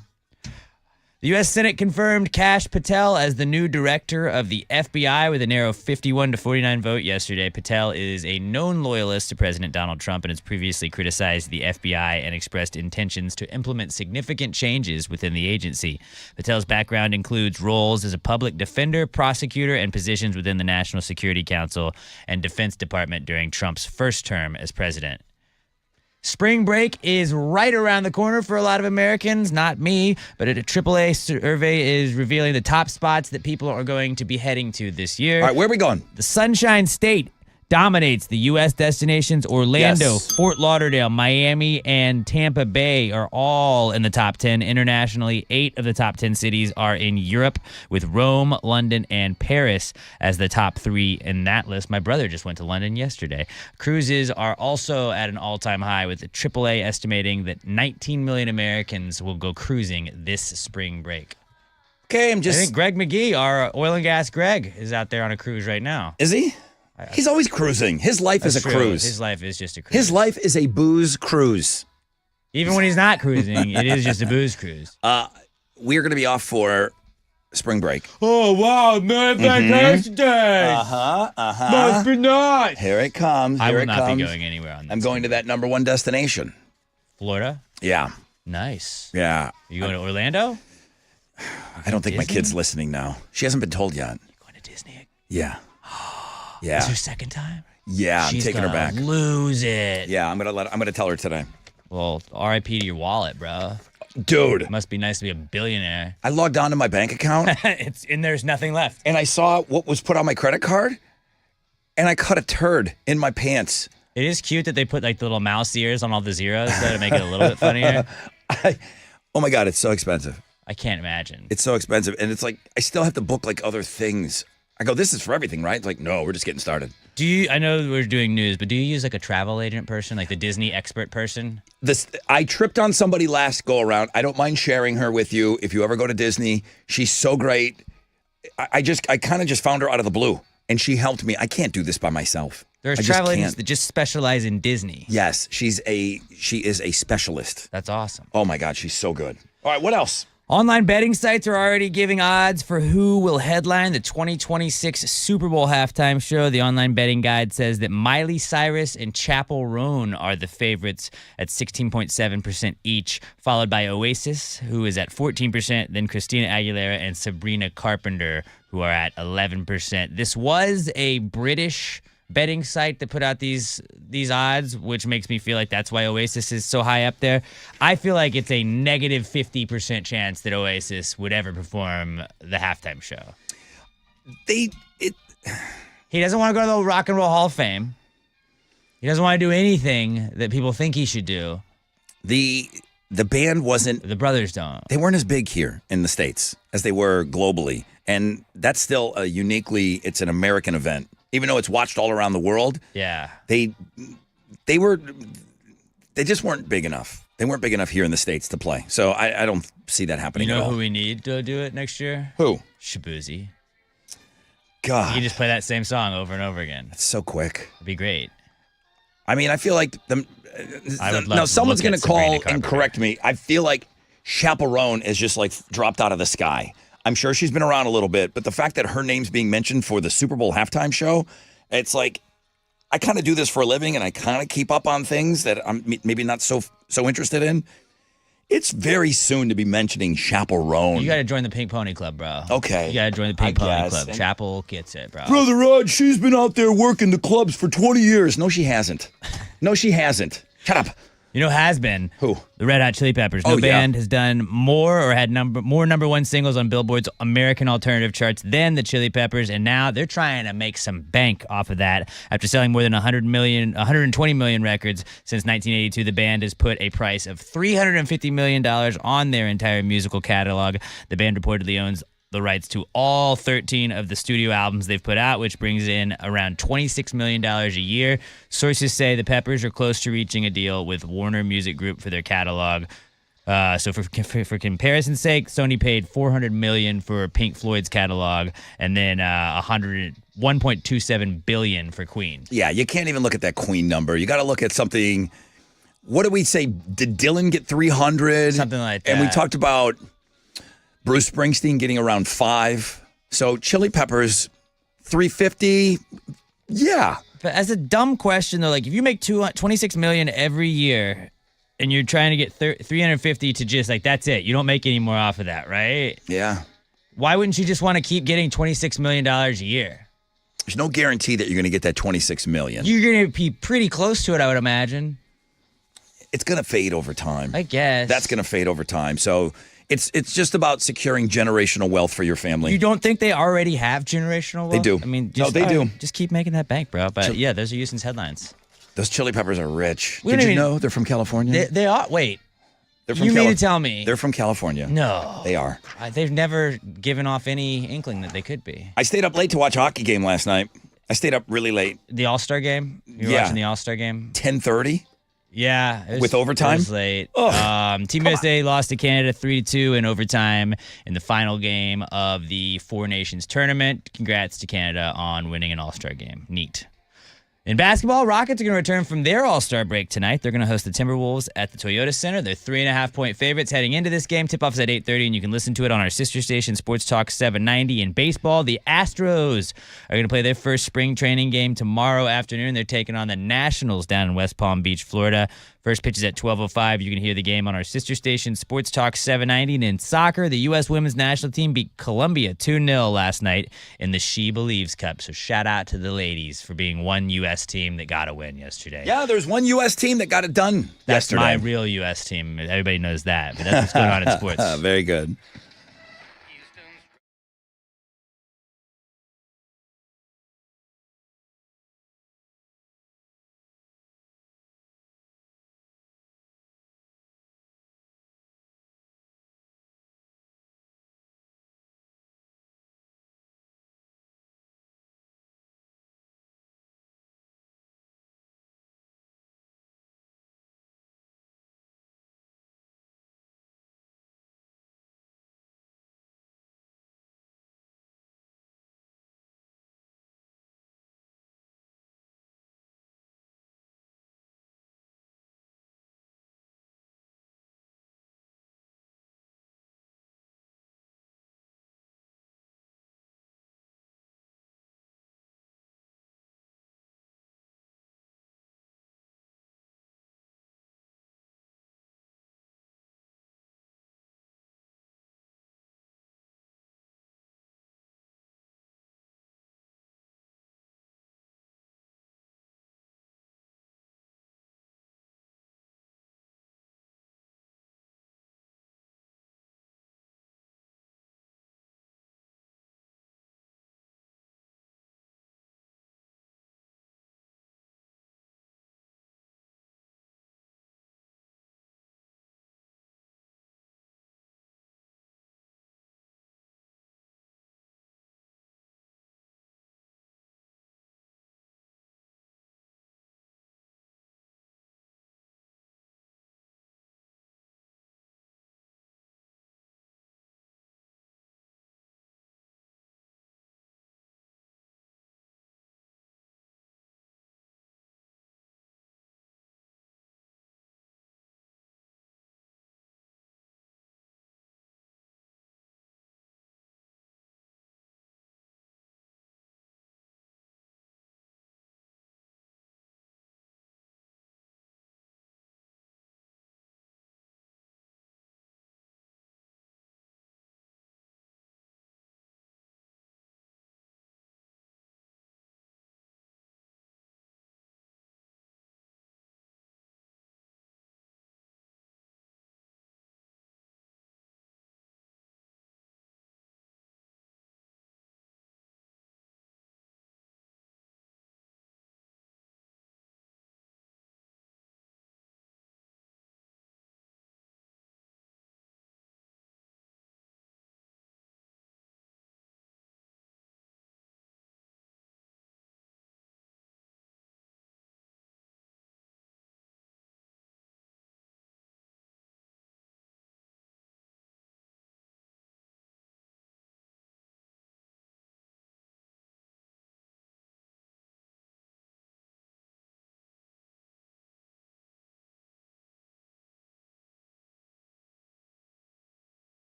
The U.S. Senate confirmed Kash Patel as the new director of the FBI with a narrow 51 to 49 vote yesterday. Patel is a known loyalist to President Donald Trump and has previously criticized the FBI and expressed intentions to implement significant changes within the agency. Patel's background includes roles as a public defender, prosecutor, and positions within the National Security Council and Defense Department during Trump's first term as president. Spring break is right around the corner for a lot of Americans, not me, but a AAA survey is revealing the top spots that people are going to be heading to this year. All right, where are we going? The Sunshine State dominates the U.S. destinations. Orlando, Yes. Fort Lauderdale, Miami, and Tampa Bay are all in the top 10. Internationally, 8 of the top 10 cities are in Europe, with Rome, London, and Paris as the top 3 in that list. My brother just went to London yesterday. Cruises are also at an all-time high, with the AAA estimating that 19 million Americans will go cruising this spring break. Okay, I think Greg McGee, our oil and gas Greg, is out there on a cruise right now. Is he? He's always cruising. His life is a True. cruise. His life is just a cruise. His life is a booze cruise. Even when he's not cruising, it is just a booze cruise. We're going to be off for spring break. Oh, wow, man, fantastic day. Must be nice. Here it comes. I Here will it not comes. be going anywhere on that. I'm going to that number one destination. Florida? Yeah. Nice. Yeah. You going to Orlando? I don't think my Disney? kid's listening now. She hasn't been told yet. You going to Disney? Yeah. Is Yeah. her second time? Yeah, I'm She's taking her gonna back. Lose it. Yeah, I'm gonna tell her today. Well, R.I.P. to your wallet, bro. Dude, Must be nice to be a billionaire. I logged onto my bank account There's nothing left. and I saw what was put on my credit card, and I cut a turd in my pants. It is cute that they put like the little mouse ears on all the zeros to make it a little bit funnier. Oh my God, it's so expensive. I can't imagine. It's so expensive, and it's like I still have to book like other things. I go, this is for everything, right? It's like, no, we're just getting started. Do you? I know we're doing news, but do you use like a travel agent person, like the Disney expert person? I tripped on somebody last go around. I don't mind sharing her with you if you ever go to Disney. She's so great. I kind of just found her out of the blue, and she helped me. I can't do this by myself. There's I just travel agents can't. that just specialize in Disney. Yes, she is a specialist. That's awesome. Oh my God, she's so good. All right, what else? Online betting sites are already giving odds for who will headline the 2026 Super Bowl halftime show. The online betting guide says that Miley Cyrus and Chappell Roan are the favorites at 16.7% each, followed by Oasis, who is at 14%, then Christina Aguilera and Sabrina Carpenter, who are at 11%. This was a British betting site that put out these odds, which makes me feel like that's why Oasis is so high up there. I feel like it's a negative 50% chance that Oasis would ever perform the halftime show. He doesn't want to go to the Rock and Roll Hall of Fame. He doesn't want to do anything that people think he should do. The band wasn't. The brothers don't. They weren't as big here in the States as they were globally, and that's still it's an American event. Even though it's watched all around the world, Yeah. they just weren't big enough. They weren't big enough here in the States to play. So I don't see that happening You at know all. who we need to do it next year? Who? Shabuzi. God, You can just play that same song over and over again. it's so quick. It'd be great. I mean, I feel like I would love now to someone's look going at to call Sabrina and Carpenter. correct me. I feel like Chaperone is just like dropped out of the sky. I'm sure she's been around a little bit, but the fact that her name's being mentioned for the Super Bowl halftime show, it's like I kind of do this for a living, and I kind of keep up on things that I'm maybe not so interested in. It's very soon to be mentioning Chaperone. You got to join the Pink Pony Club, bro. Okay. You got to join the Pink I Pony guess. Club. And- Chapel gets it, bro. Brother Rod, she's been out there working the clubs for 20 years. No, she hasn't. No, she hasn't. Shut up. You know, has been Who? the Red Hot Chili Peppers. No Oh, yeah. band has done more or had more number one singles on Billboard's American alternative charts than the Chili Peppers, and now they're trying to make some bank off of that. After selling more than 120 million records since 1982, the band has put a price of $350 million on their entire musical catalog. The band reportedly owns the rights to all 13 of the studio albums they've put out, which brings in around $26 million a year. Sources say the Peppers are close to reaching a deal with Warner Music Group for their catalog. So for comparison's sake, Sony paid $400 million for Pink Floyd's catalog, and then $1.27 billion for Queen. Yeah, you can't even look at that Queen number. You got to look at something. What did we say? Did Dylan get 300? Something like And we that. talked about Bruce Springsteen getting around 5. So Chili Peppers, 350. Yeah. But as a dumb question, though, like if you make $26 million every year and you're trying to get 350 to just like, that's it. You don't make any more off of that, right? Yeah. Why wouldn't you just want to keep getting $26 million a year? There's no guarantee that you're going to get that $26 million. You're going to be pretty close to it, I would imagine. It's going to fade over time. I guess. That's going to fade over time. So it's just about securing generational wealth for your family. You don't think they already have generational wealth? They do. I mean, No, they do. Just keep making that bank, bro. But yeah, those are Houston's headlines. Those Chili Peppers are rich. We Did don't you even- know they're from California? They are. Wait. They're from You mean to tell me? They're from California. No. They are. They've never given off any inkling that they could be. I stayed up late to watch a hockey game last night. I stayed up really late. The All-Star game? You were Yeah. watching the All-Star game? 10:30. Yeah. It was, With overtime? It was late. Ugh, Team USA lost to Canada 3-2 in overtime in the final game of the Four Nations tournament. Congrats to Canada on winning an All-Star game. Neat. In basketball, Rockets are going to return from their All-Star break tonight. They're going to host the Timberwolves at the Toyota Center. They're 3.5-point favorites heading into this game. Tip-off is at 8:30, and you can listen to it on our sister station, Sports Talk 790. In baseball, the Astros are going to play their first spring training game tomorrow afternoon. They're taking on the Nationals down in West Palm Beach, Florida. First pitch is at 12:05. You can hear the game on our sister station, Sports Talk 790. And in soccer, the U.S. women's national team beat Colombia 2-0 last night in the She Believes Cup. So shout out to the ladies for being one U.S. team that got a win yesterday. Yeah, there's one U.S. team that got it done That's yesterday. my real U.S. team. Everybody knows that. But that's what's going on in sports. Very good.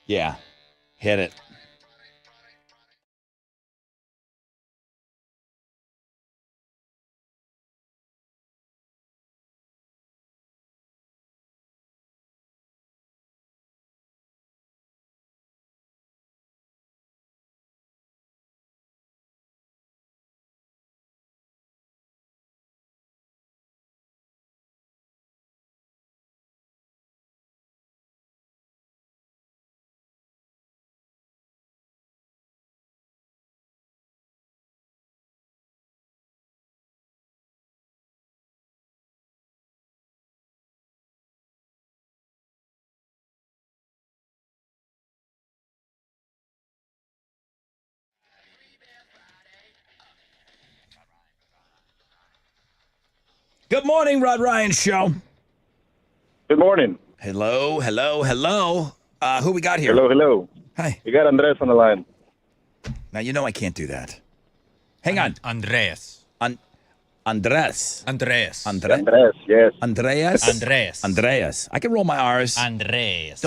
Yeah. Hit it. Good morning, Rod Ryan Show. Good morning. Hello. Who we got here? Hello. Hi. You got Andres on the line. Now, you know I can't do that. Hang on. Andreas. Andres. Andreas. Andres, yes. Andreas. I can roll my R's. Andreas.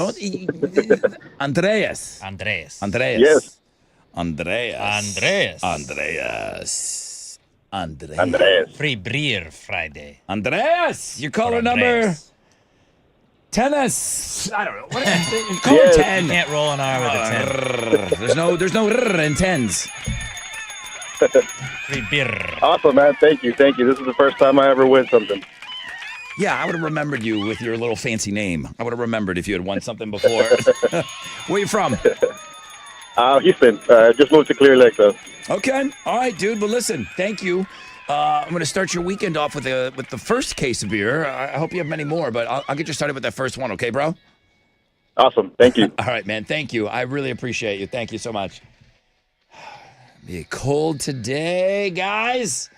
Andreas. Andreas. Yes. Andreas. Free beer Friday. Andreas, your caller For number Andreas. tennis. I don't know. What call it 10. You can't roll an R with a 10. There's no rrr in tens. Free beer. Awesome, man. Thank you. This is the first time I ever win something. Yeah, I would have remembered you with your little fancy name. I would have remembered if you had won something before. Where you from? Houston. Just moved to Clear Lake, though. Okay. All right, dude. Well, listen, thank you. I'm going to start your weekend off with the first case of beer. I hope you have many more, but I'll get you started with that first one, okay, bro? Awesome. Thank you. All right, man. Thank you. I really appreciate you. Thank you so much. Be cold today, guys.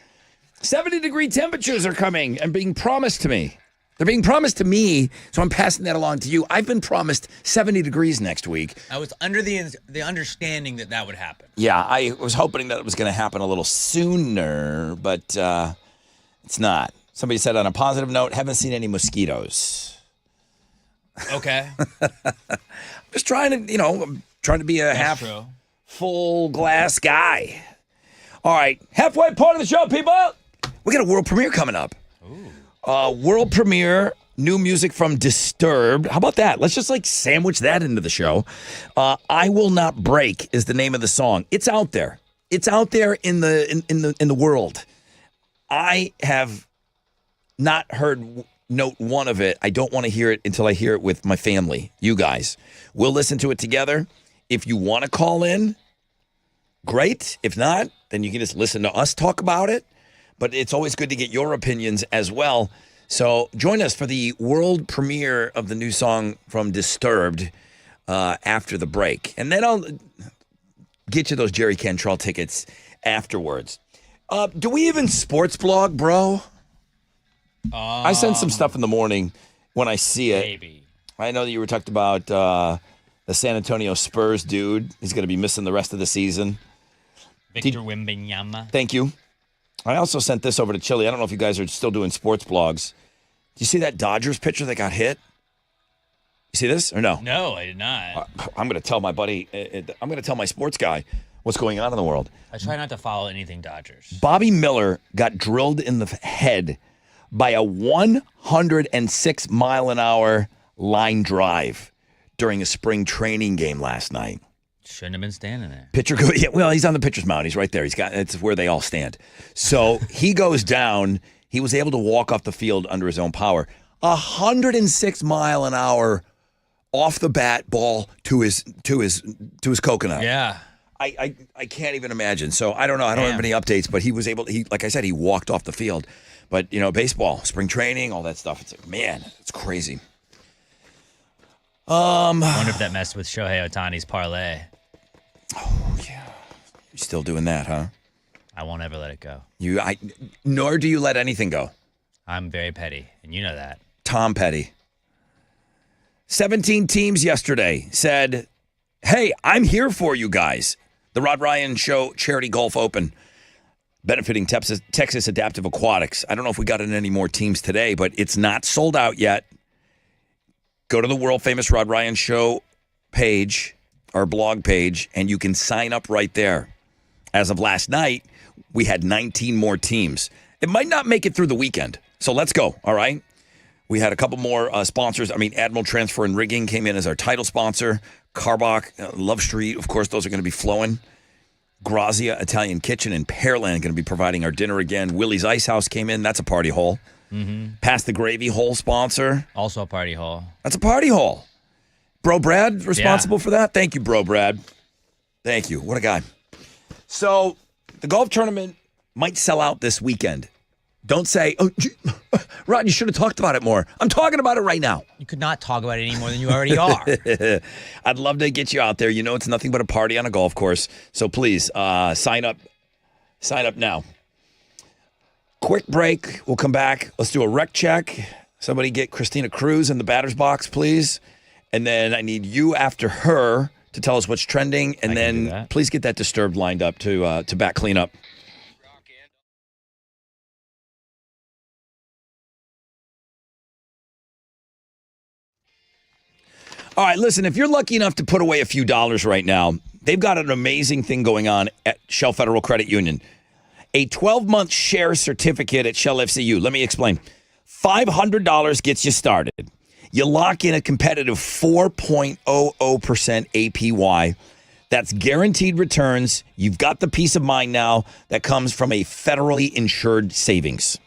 70-degree temperatures are coming and being promised to me. They're being promised to me, so I'm passing that along to you. I've been promised 70 degrees next week. I was under the understanding that would happen. Yeah, I was hoping that it was going to happen a little sooner, but it's not. Somebody said on a positive note, haven't seen any mosquitoes. Okay. Just trying to be a half full glass guy. All right, halfway point of the show, people. We got a world premiere coming up. World premiere, new music from Disturbed. How about that? Let's just sandwich that into the show. I Will Not Break is the name of the song. It's out there. It's out there in the world. I have not heard note one of it. I don't want to hear it until I hear it with my family, you guys. We'll listen to it together. If you want to call in, great. If not, then you can just listen to us talk about it. But it's always good to get your opinions as well. So join us for the world premiere of the new song from Disturbed after the break. And then I'll get you those Jerry Cantrell tickets afterwards. Do we even sports blog, bro? I send some stuff in the morning when I see it. Maybe. I know that you were talking about the San Antonio Spurs dude. He's going to be missing the rest of the season. Victor Wembanyama. Thank you. I also sent this over to Chili. I don't know if you guys are still doing sports blogs. Do you see that Dodgers pitcher that got hit? You see this or no? No, I did not. I'm going to tell my buddy, I'm going to tell my sports guy what's going on in the world. I try not to follow anything Dodgers. Bobby Miller got drilled in the head by a 106-mile-an-hour line drive during a spring training game last night. Shouldn't have been standing there. Pitcher he's on the pitcher's mound. He's right there. It's where they all stand. So he goes down. He was able to walk off the field under his own power. 106-mile-an-hour off the bat ball to his coconut. Yeah. I can't even imagine. So I don't know. I don't have any updates, but he was able to, like I said, he walked off the field. But, baseball, spring training, all that stuff. It's man, it's crazy. I wonder if that messed with Shohei Ohtani's parlay. Oh, yeah. You're still doing that, huh? I won't ever let it go. Nor do you let anything go. I'm very petty, and you know that. Tom Petty. 17 teams yesterday said, hey, I'm here for you guys. The Rod Ryan Show Charity Golf Open, benefiting Texas Adaptive Aquatics. I don't know if we got in any more teams today, but it's not sold out yet. Go to the world famous Rod Ryan Show page, our blog page, and you can sign up right there. As of last night, we had 19 more teams. It might not make it through the weekend, so let's go, all right? We had a couple more sponsors. I mean, Admiral Transfer and Rigging came in as our title sponsor. Carbach, Love Street, of course, those are going to be flowing. Grazia Italian Kitchen and Pearland going to be providing our dinner again. Willie's Ice House came in. That's a party hall. Pass the Gravy Hole sponsor. Also a party hall. That's a party hall. Bro Brad responsible for that? Thank you, Bro Brad. Thank you. What a guy. So the golf tournament might sell out this weekend. Don't say, oh, Rod, you should have talked about it more. I'm talking about it right now. You could not talk about it any more than you already are. I'd love to get you out there. You know it's nothing but a party on a golf course. So please, sign up. Sign up now. Quick break. We'll come back. Let's do a rec check. Somebody get Christina Cruz in the batter's box, please. And then I need you after her to tell us what's trending. And then please get that Disturbed lined up to back cleanup. All right, listen, if you're lucky enough to put away a few dollars right now, they've got an amazing thing going on at Shell Federal Credit Union. A 12-month share certificate at Shell FCU. Let me explain. $500 gets you started. You lock in a competitive 4.00% APY. That's guaranteed returns. You've got the peace of mind now that comes from a federally insured savings.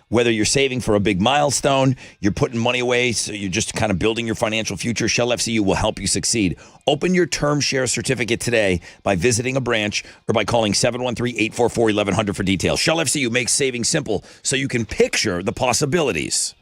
Whether you're saving for a big milestone, you're putting money away, so you're just kind of building your financial future, Shell FCU will help you succeed. Open your term share certificate today by visiting a branch or by calling 713-844-1100 for details. Shell FCU makes saving simple so you can picture the possibilities.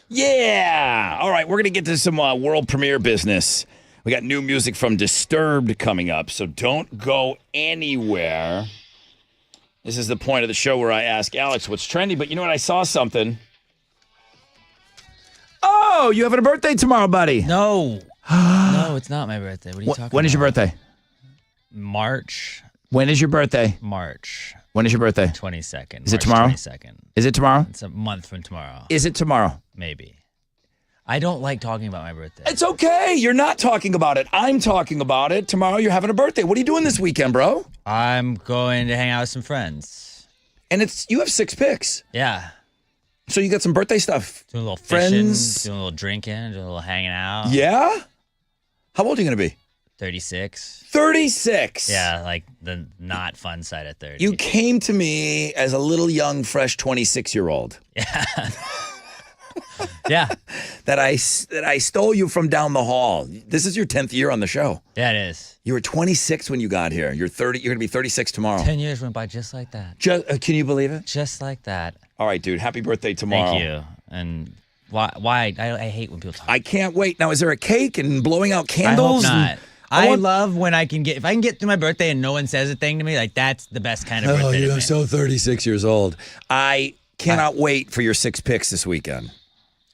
Yeah. All right, we're going to get to some world premiere business. We got new music from Disturbed coming up, so don't go anywhere. This is the point of the show where I ask Alex what's trending, but you know what? I saw something. Oh, you having a birthday tomorrow, buddy? No. No, it's not my birthday. What are you talking about? When is your birthday? March. When is your birthday? March. When is your birthday? 22nd. Is it tomorrow? 22nd. Is it tomorrow? It's a month from tomorrow. Is it tomorrow? Maybe. I don't like talking about my birthday. It's okay. You're not talking about it. I'm talking about it. Tomorrow you're having a birthday. What are you doing this weekend, bro? I'm going to hang out with some friends. And you have 6 picks. Yeah. So you got some birthday stuff. Doing a little Friends. fishing, doing a little drinking, doing a little hanging out. Yeah? How old are you going to be? 36. 36. Yeah, like the not fun side of 30. You came to me as a little young, fresh 26-year-old. Yeah. Yeah. that I stole you from down the hall. This is your 10th year on the show. Yeah, it is. You were 26 when you got here. You're 30. You're going to be 36 tomorrow. 10 years went by just like that. Can you believe it? Just like that. All right, dude. Happy birthday tomorrow. Thank you. And why? I hate when people talk. I can't wait. Now, is there a cake and blowing out candles? I hope not. I love when I can get, if I can get through my birthday and no one says a thing to me, like that's the best kind of birthday. Oh, to you're me. so 36 years old. I cannot wait for your 6 picks this weekend.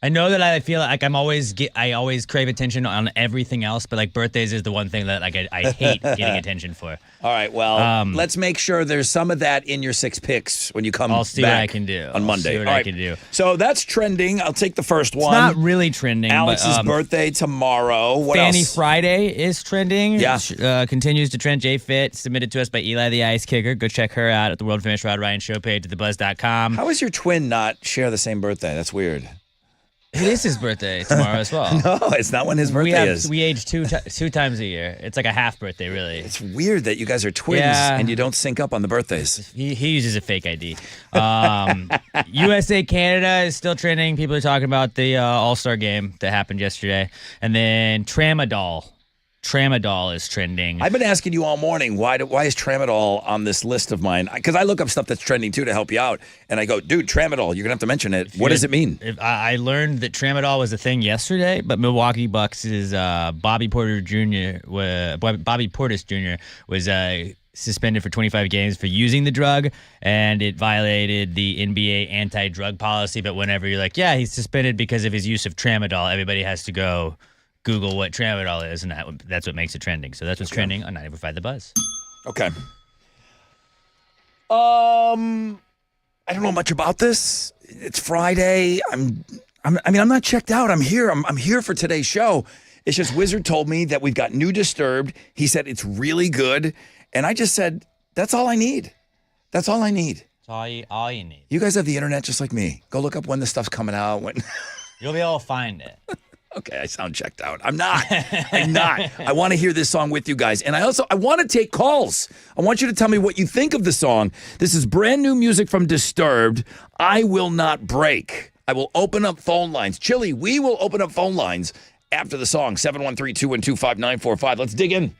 I know that I feel like I always crave attention on everything else, but like birthdays is the one thing that like I hate getting attention for. All right, well, let's make sure there's some of that in your 6 picks when you come I'll see back what I can do on Monday. See what All I right. can do. So that's trending. I'll take the first one. It's not really trending. Alex's but, birthday tomorrow. What Fanny else? Friday is trending. Yeah. Continues to trend. J-Fit, submitted to us by Eli the Ice Kicker. Go check her out at the World Famous Rod Ryan Show page at thebuzz.com. How is your twin not share the same birthday? That's weird. It is his birthday tomorrow as well. No, it's not when his birthday is. We age two times a year. It's like a half birthday, really. It's weird that you guys are twins and you don't sync up on the birthdays. He uses a fake ID. USA Canada is still trending. People are talking about the All-Star game that happened yesterday. And then Tramadol. Tramadol is trending. I've been asking you all morning, why is Tramadol on this list of mine? Because I look up stuff that's trending too to help you out. And I go, dude, Tramadol, you're going to have to mention it. What does it mean? I learned that Tramadol was a thing yesterday, but Milwaukee Bucks' Bobby Portis Jr. was suspended for 25 games for using the drug, and it violated the NBA anti-drug policy. But whenever you're like, yeah, he's suspended because of his use of Tramadol, everybody has to go Google what Tramadol is, and that's what makes it trending. So that's what's trending on 95.5 The Buzz. Okay. I don't know much about this. It's Friday. I'm not checked out. I'm here. I'm here for today's show. It's just Wizard told me that we've got new Disturbed. He said it's really good, and I just said that's all I need. That's all I need. That's all you need. You guys have the internet just like me. Go look up when the stuff's coming out. When you'll be able to find it. Okay, I sound checked out. I'm not. I'm not. I want to hear this song with you guys. And I want to take calls. I want you to tell me what you think of the song. This is brand new music from Disturbed. I Will Not Break. I will open up phone lines. Chili, we will open up phone lines after the song. 713-212-5945. Let's dig in.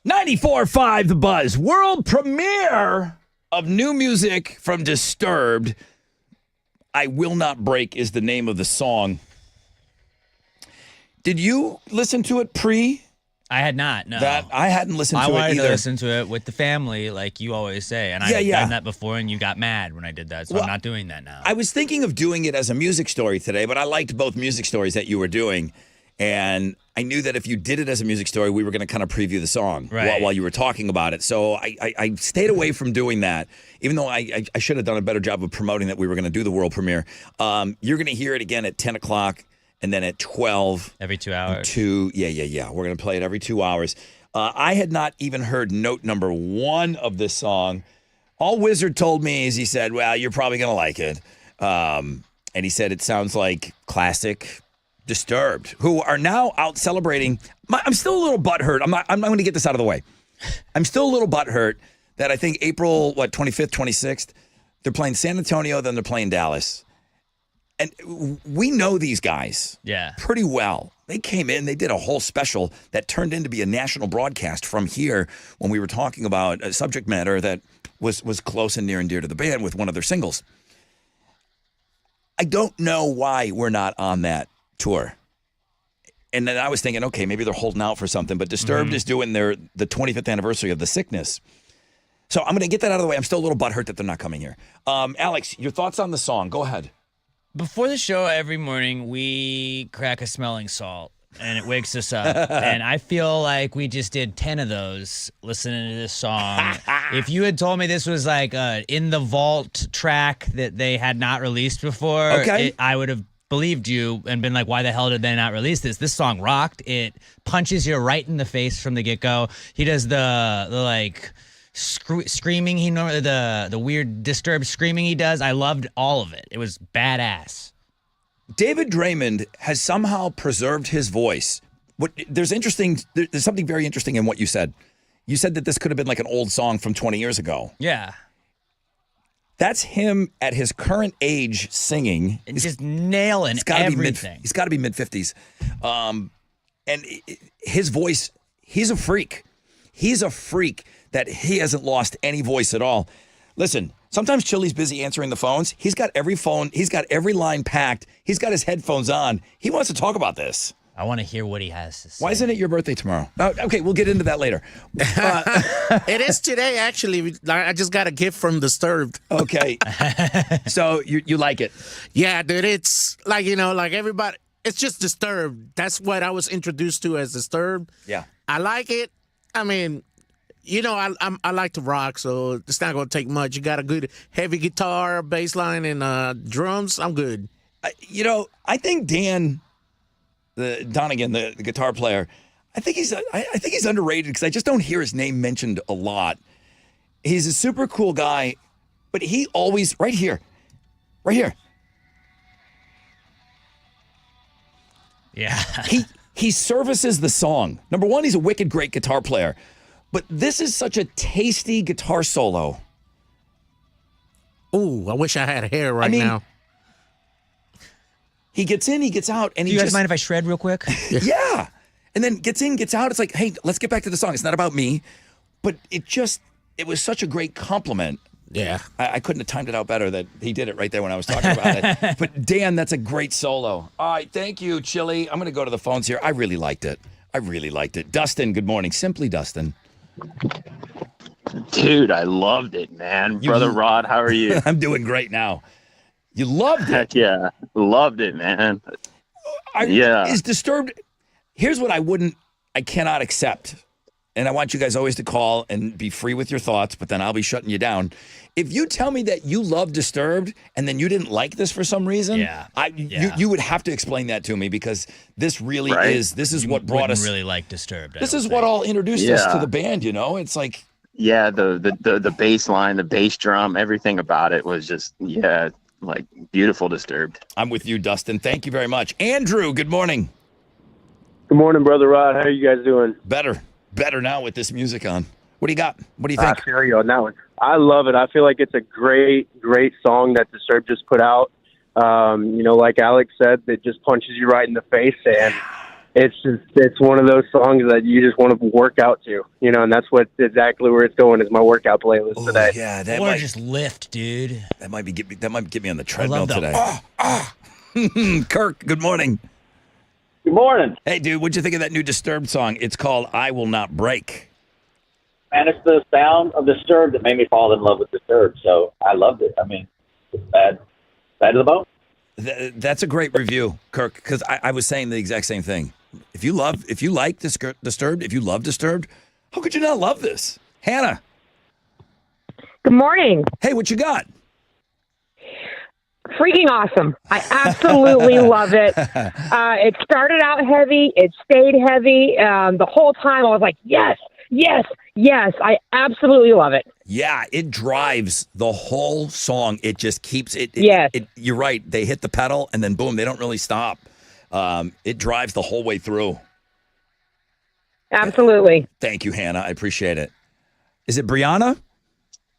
94.5 The Buzz. World premiere of new music from Disturbed. I Will Not Break is the name of the song. Did you listen to it pre? I had not, no. I hadn't listened to it either. I wanted to listen to it with the family, like you always say. And I've done that before, and you got mad when I did that, so I'm not doing that now. I was thinking of doing it as a music story today, but I liked both music stories that you were doing. And I knew that if you did it as a music story, we were going to kind of preview the song while you were talking about it. So I stayed away from doing that, even though I should have done a better job of promoting that we were going to do the world premiere. You're going to hear it again at 10 o'clock. And then at 12. Every 2 hours. Yeah. We're going to play it every 2 hours. I had not even heard note number 1 of this song. All Wizard told me is he said, well, you're probably going to like it. And he said it sounds like classic Disturbed, who are now out celebrating. I'm still a little butthurt. I'm going to get this out of the way. I'm still a little butthurt that I think April, 25th, 26th, they're playing San Antonio, then they're playing Dallas. And we know these guys pretty well. They came in, they did a whole special that turned into be a national broadcast from here when we were talking about a subject matter that was close and near and dear to the band with one of their singles. I don't know why we're not on that tour. And then I was thinking, okay, maybe they're holding out for something, but Disturbed is doing the 25th anniversary of The Sickness. So I'm going to get that out of the way. I'm still a little butthurt that they're not coming here. Alex, your thoughts on the song? Go ahead. Before the show every morning, we crack a smelling salt, and it wakes us up. And I feel like we just did 10 of those listening to this song. If you had told me this was like a In the Vault track that they had not released before, I would have believed you and been like, why the hell did they not release this? This song rocked. It punches you right in the face from the get-go. He does the like... screaming the weird Disturbed screaming he does. I loved all of it. It was badass. David Draymond has somehow preserved his voice. There's something very interesting in what you said. You said that this could have been like an old song from 20 years ago. Yeah. That's him at his current age singing. And just nailing everything. He's got to be mid-50s. And his voice, he's a freak. He's a freak that he hasn't lost any voice at all. Listen, sometimes Chili's busy answering the phones. He's got every phone. He's got every line packed. He's got his headphones on. He wants to talk about this. I want to hear what he has to say. Why isn't it your birthday tomorrow? Okay, we'll get into that later. It is today, actually. I just got a gift from Disturbed. Okay. So you like it? Yeah, dude. It's like, like everybody. It's just Disturbed. That's what I was introduced to as Disturbed. Yeah. I like it. I mean... I like to rock, so it's not going to take much. You got a good heavy guitar, bass line, and drums. I'm good. I think Dan Donegan, the guitar player, I think he's underrated because I just don't hear his name mentioned a lot. He's a super cool guy, but he always right here. Yeah. He services the song. Number one, he's a wicked great guitar player. But this is such a tasty guitar solo. Ooh, I wish I had hair now. He gets in, he gets out, and Do you guys mind if I shred real quick? Yeah. And then gets in, gets out. It's like, hey, let's get back to the song. It's not about me. But it was such a great compliment. Yeah. I couldn't have timed it out better that he did it right there when I was talking about it. But Dan, that's a great solo. All right, thank you, Chili. I'm going to go to the phones here. I really liked it. Dustin, good morning. Simply Dustin. Dude, I loved it, man. Brother Rod, how are you? I'm doing great now. You loved it. Heck yeah. Loved it, man. Is Disturbed. Here's what I cannot accept. And I want you guys always to call and be free with your thoughts, but then I'll be shutting you down. If you tell me that you love Disturbed and then you didn't like this for some reason, you would have to explain that to me because this really is what brought us. Really like Disturbed. This is what all introduced us to the band. It's like the bass line, the bass drum, everything about it was just like beautiful Disturbed. I'm with you, Dustin. Thank you very much, Andrew. Good morning. Good morning, Brother Rod. How are you guys doing? Better now with this music on. What do you got? What do you think? I feel you on that one. I love it. I feel like it's a great song that Disturbed just put out. Like Alex said, it just punches you right in the face. And it's one of those songs that you just want to work out to, and that's what exactly where it's going is my workout playlist today. Yeah, Or just lift, dude. That might get me on the I treadmill love the today. Kirk, good morning. Good morning. Hey, dude, what'd you think of that new Disturbed song? It's called "I Will Not Break." Man, it's the sound of Disturbed that made me fall in love with Disturbed, so I loved it. I mean, it's bad to the bone. That's a great review, Kirk, because I was saying the exact same thing. If you like Disturbed, if you love Disturbed, how could you not love this? Hannah. Good morning. Hey, what you got? Freaking awesome. I absolutely love it. It started out heavy. It stayed heavy. The whole time I was like, yes, yes, yes. I absolutely love it. Yeah, it drives the whole song. It just keeps it. Yes. You're right. They hit the pedal and then boom, they don't really stop. It drives the whole way through. Absolutely. Thank you, Hannah. I appreciate it. Is it Brianna?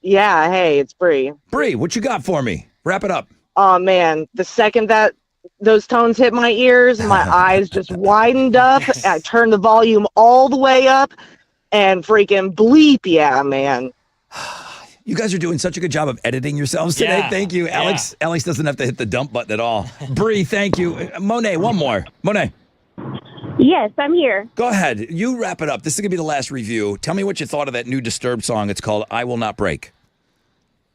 Yeah, hey, it's Bree. Bree, what you got for me? Wrap it up. Oh man, the second that those tones hit my ears, my eyes just widened up. I turned the volume all the way up and freaking bleep, yeah, man. You guys are doing such a good job of editing yourselves today. Yeah, Thank you, Alex. Alex doesn't have to hit the dump button at all. Bree, thank you. Monet, one more. Monet. Yes, I'm here. Go ahead. You wrap it up. This is going to be the last review. Tell me what you thought of that new Disturbed song. It's called "I Will Not Break."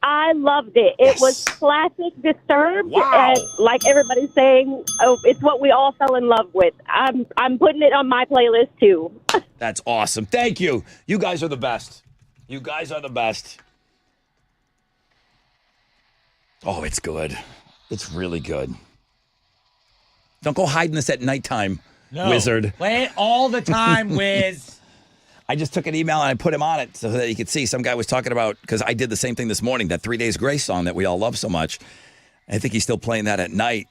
I loved it. It was classic Disturbed, Wow. and like everybody's saying, it's what we all fell in love with. I'm putting it on my playlist too. That's awesome. Thank you. You guys are the best. You guys are the best. Oh, it's good. It's really good. Don't go hiding this at nighttime, wizard. Play it all the time, Wiz. I just took an email and I put him on it so that you could see. Some guy was talking about, because I did the same thing this morning, that 3 Days Grace song that we all love so much. I think he's still playing that at night.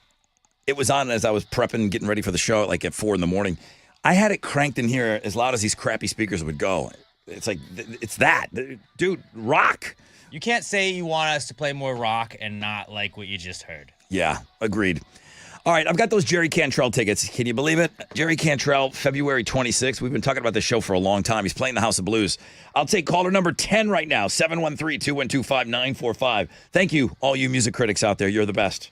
It was on as I was prepping, getting ready for the show, like at 4 a.m. I had it cranked in here as loud as these crappy speakers would go. It's like, it's that. Dude, rock. You can't say you want us to play more rock and not like what you just heard. Yeah, agreed. All right, I've got those Jerry Cantrell tickets. Can you believe it? Jerry Cantrell, February 26th. We've been talking about this show for a long time. He's playing the House of Blues. I'll take caller number 10 right now, 713-212-5945. Thank you, all you music critics out there. You're the best.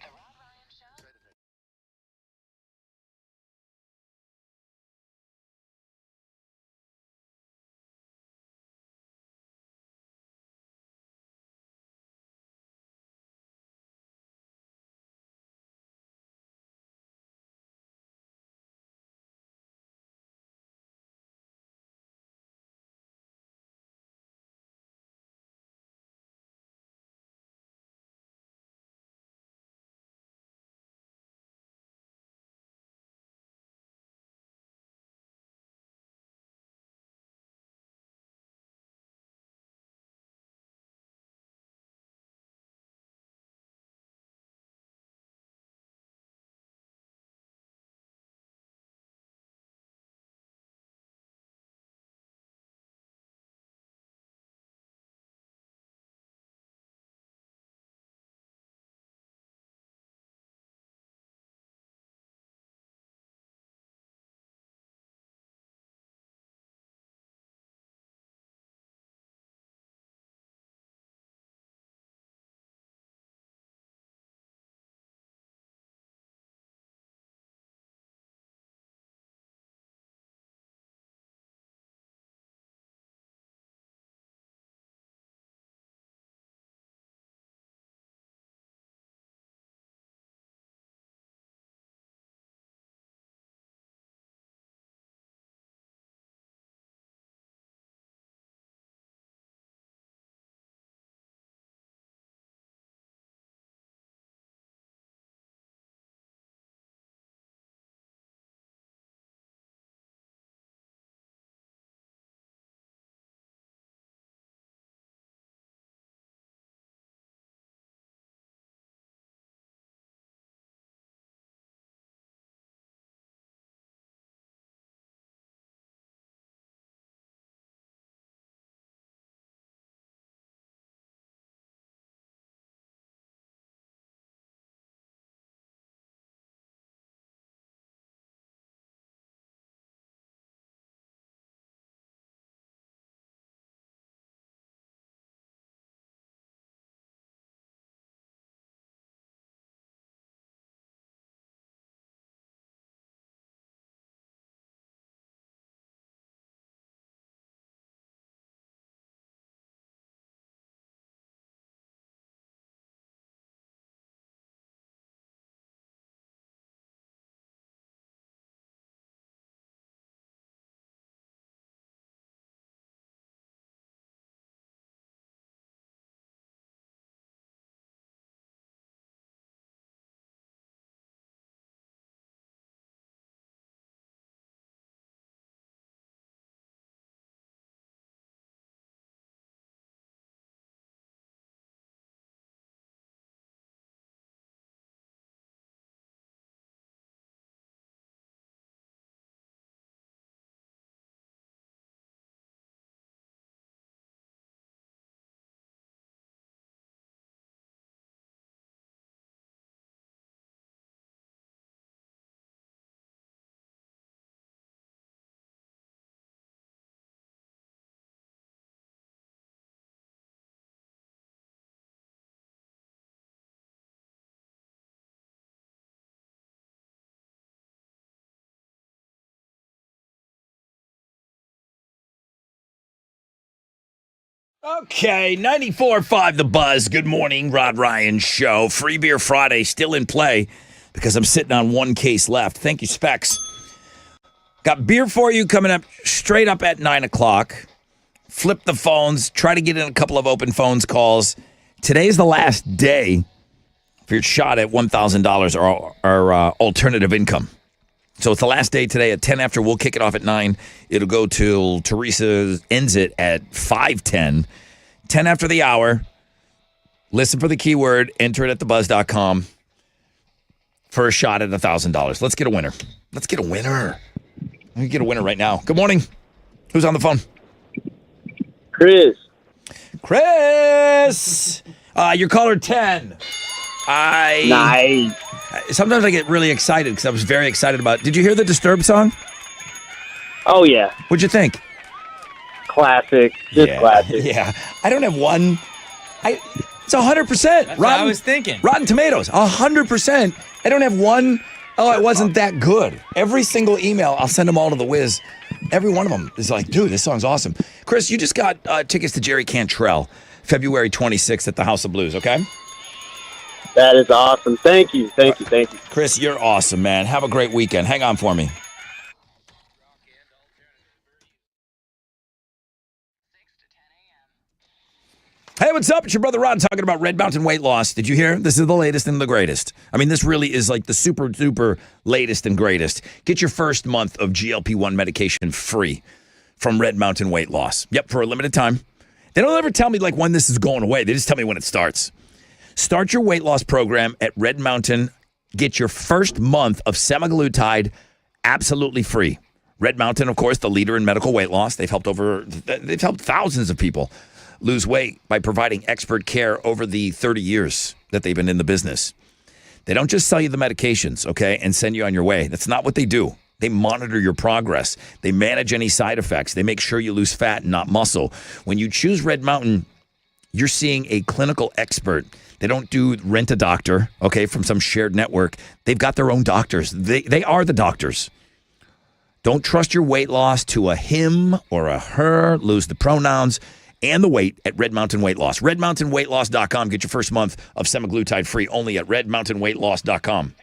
Okay, 94.5 The Buzz. Good morning, Rod Ryan Show. Free Beer Friday still in play because I'm sitting on one case left. Thank you, Specs. Got beer for you coming up straight up at 9 o'clock. Flip the phones. Try to get in a couple of open phones calls. Today's the last day for your shot at $1,000 or alternative income. So it's the last day today at 10 after. We'll kick it off at 9. It'll go till Teresa ends it at 5:10. 10 after the hour. Listen for the keyword. Enter it at thebuzz.com for a shot at $1,000. Let's get a winner. Let's get a winner. Let me get a winner right now. Good morning. Who's on the phone? Chris. Chris! You're caller 10. Nice. Sometimes I get really excited because I was very excited about. Did you hear the Disturbed song? Oh, yeah. What'd you think? Classic. Just classic. Yeah. I don't have one. It's 100%. That's what I was thinking. Rotten Tomatoes, 100%. I don't have one. Oh, it wasn't that good. Every single email, I'll send them all to the Wiz. Every one of them is like, dude, this song's awesome. Chris, you just got tickets to Jerry Cantrell, February 26th at the House of Blues, okay? That is awesome. Thank you. Thank you. Thank you. Chris, you're awesome, man. Have a great weekend. Hang on for me. Hey, what's up? It's your brother Ron talking about Red Mountain weight loss. Did you hear? This is the latest and the greatest. I mean, this really is like the super duper latest and greatest. Get your first month of GLP-1 medication free from Red Mountain Weight Loss. Yep, for a limited time. They don't ever tell me like when this is going away. They just tell me when it starts. Start your weight loss program at Red Mountain. Get your first month of semaglutide absolutely free. Red Mountain, of course, the leader in medical weight loss. They've helped thousands of people lose weight by providing expert care over the 30 years that they've been in the business. They don't just sell you the medications, okay, and send you on your way. That's not what they do. They monitor your progress. They manage any side effects. They make sure you lose fat and not muscle. When you choose Red Mountain, you're seeing a clinical expert. They don't do rent a doctor, okay, from some shared network. They've got their own doctors. They are the doctors. Don't trust your weight loss to a him or a her. Lose the pronouns and the weight at Red Mountain Weight Loss. RedMountainWeightLoss.com. Get your first month of semaglutide free only at RedMountainWeightLoss.com.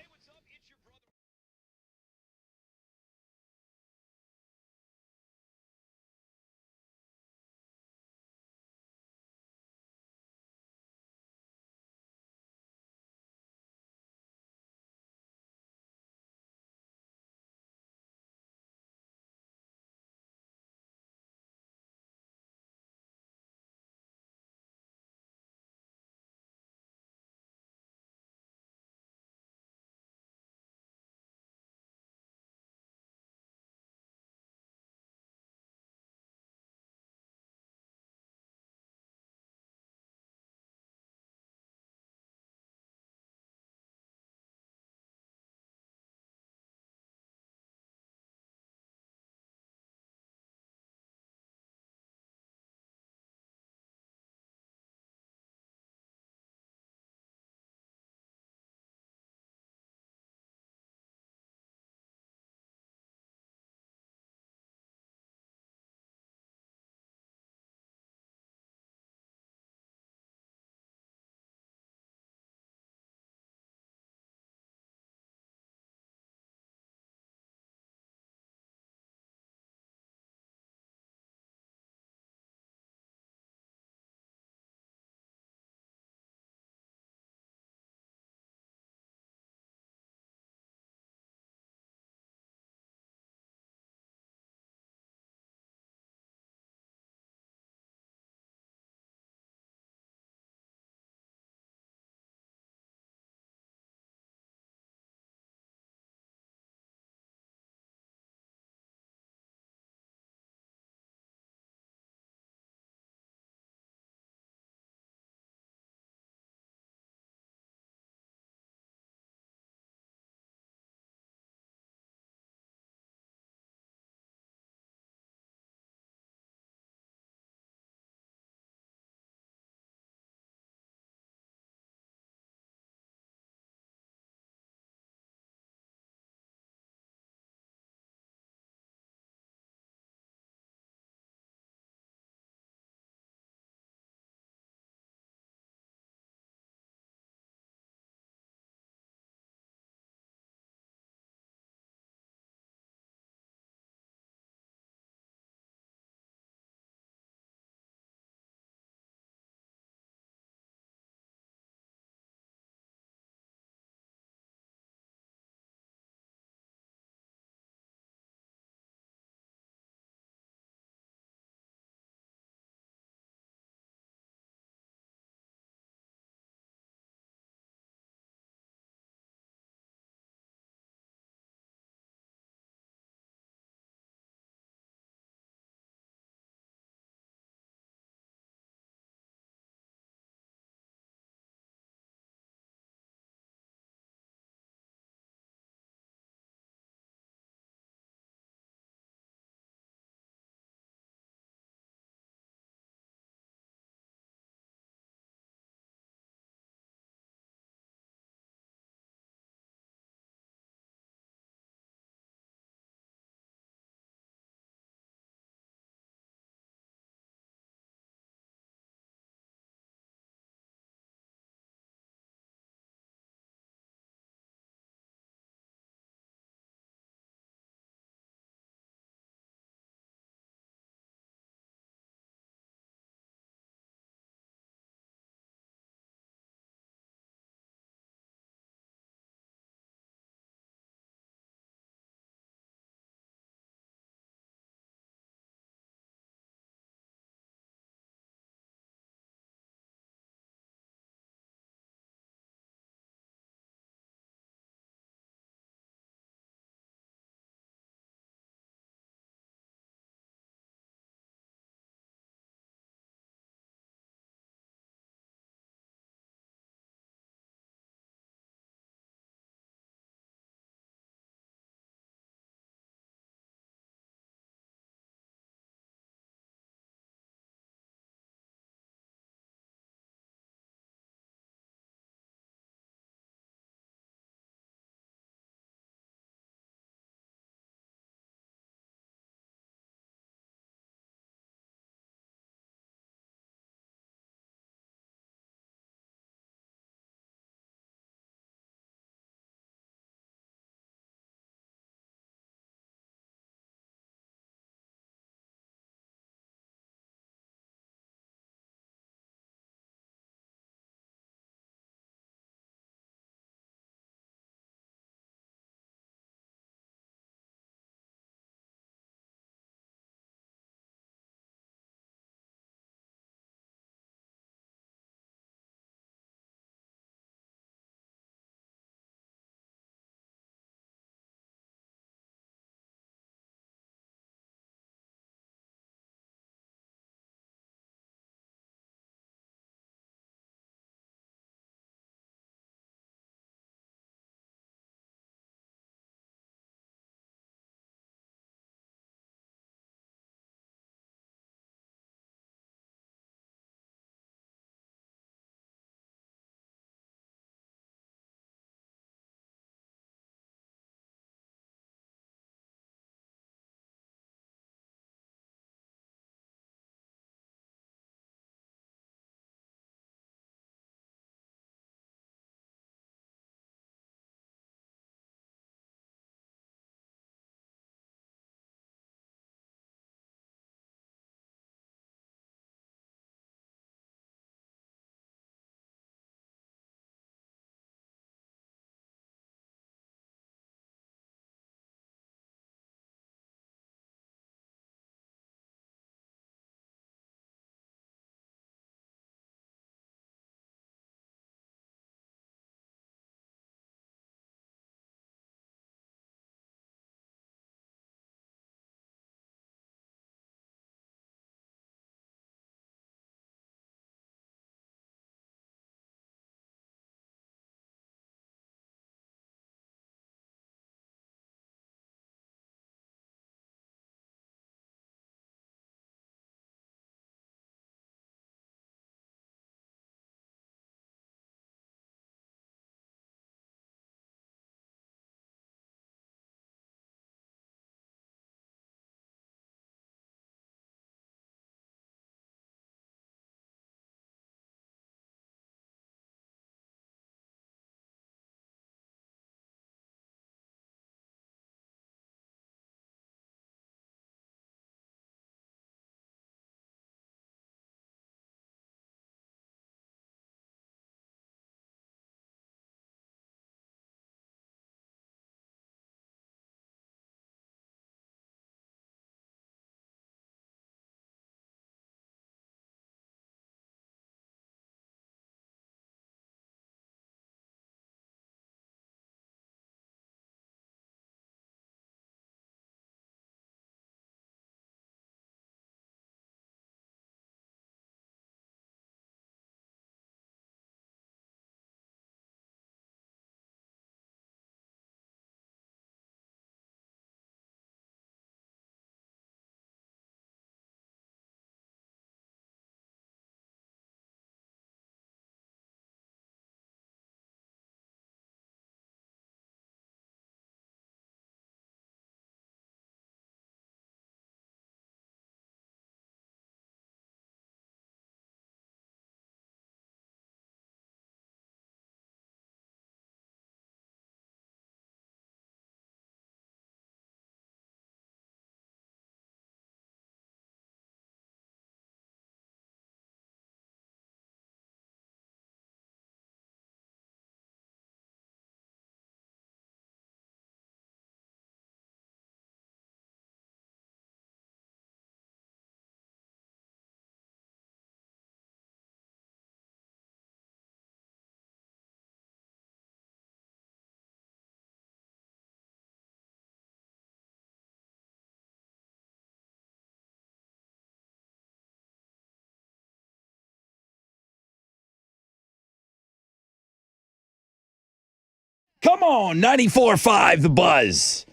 Come on, 94.5 The Buzz.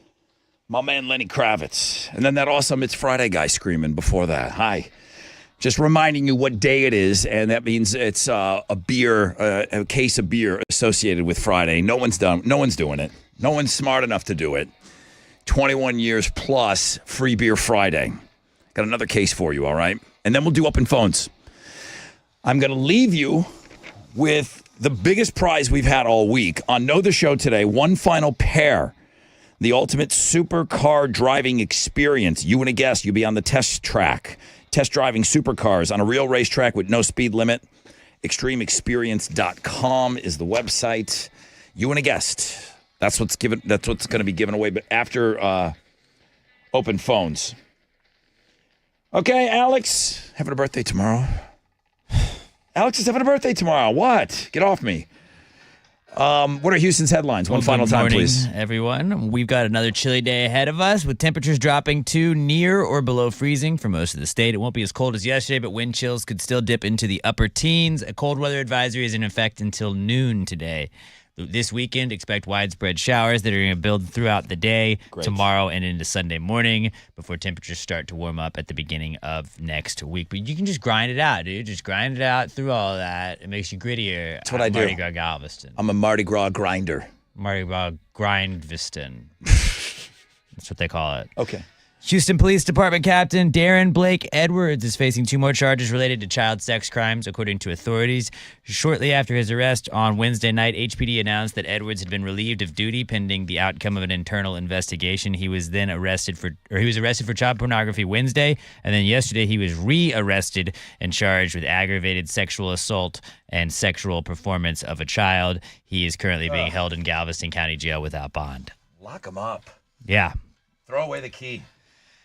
My man Lenny Kravitz. And then that awesome It's Friday guy screaming before that. Hi. Just reminding you what day it is, and that means it's a case of beer associated with Friday. No one's doing it. No one's smart enough to do it. 21 years plus free beer Friday. Got another case for you, all right? And then we'll do open phones. I'm going to leave you with the biggest prize we've had all week on Know the Show today. One final pair. The ultimate supercar driving experience. You and a guest, you'll be on the test track. Test driving supercars on a real racetrack with no speed limit. ExtremeExperience.com is the website. You and a guest. That's what's going to be given away. But after open phones. Okay, Alex, having a birthday tomorrow. Alex is having a birthday tomorrow. What? Get off me. What are Houston's headlines? One final time, please. Everyone. We've got another chilly day ahead of us with temperatures dropping to near or below freezing for most of the state. It won't be as cold as yesterday, but wind chills could still dip into the upper teens. A cold weather advisory is in effect until noon today. This weekend, expect widespread showers that are going to build throughout the day, tomorrow and into Sunday morning before temperatures start to warm up at the beginning of next week. But you can just grind it out, dude. Just grind it out through all of that. It makes you grittier. That's what I do. Mardi Gras Galveston. I'm a Mardi Gras grinder. Mardi Gras Grindviston. That's what they call it. Okay. Houston Police Department Captain Darren Blake Edwards is facing 2 more charges related to child sex crimes, according to authorities. Shortly after his arrest on Wednesday night, HPD announced that Edwards had been relieved of duty pending the outcome of an internal investigation. He was arrested for child pornography Wednesday, and then yesterday he was re-arrested and charged with aggravated sexual assault and sexual performance of a child. He is currently being held in Galveston County Jail without bond. Lock him up. Yeah. Throw away the key.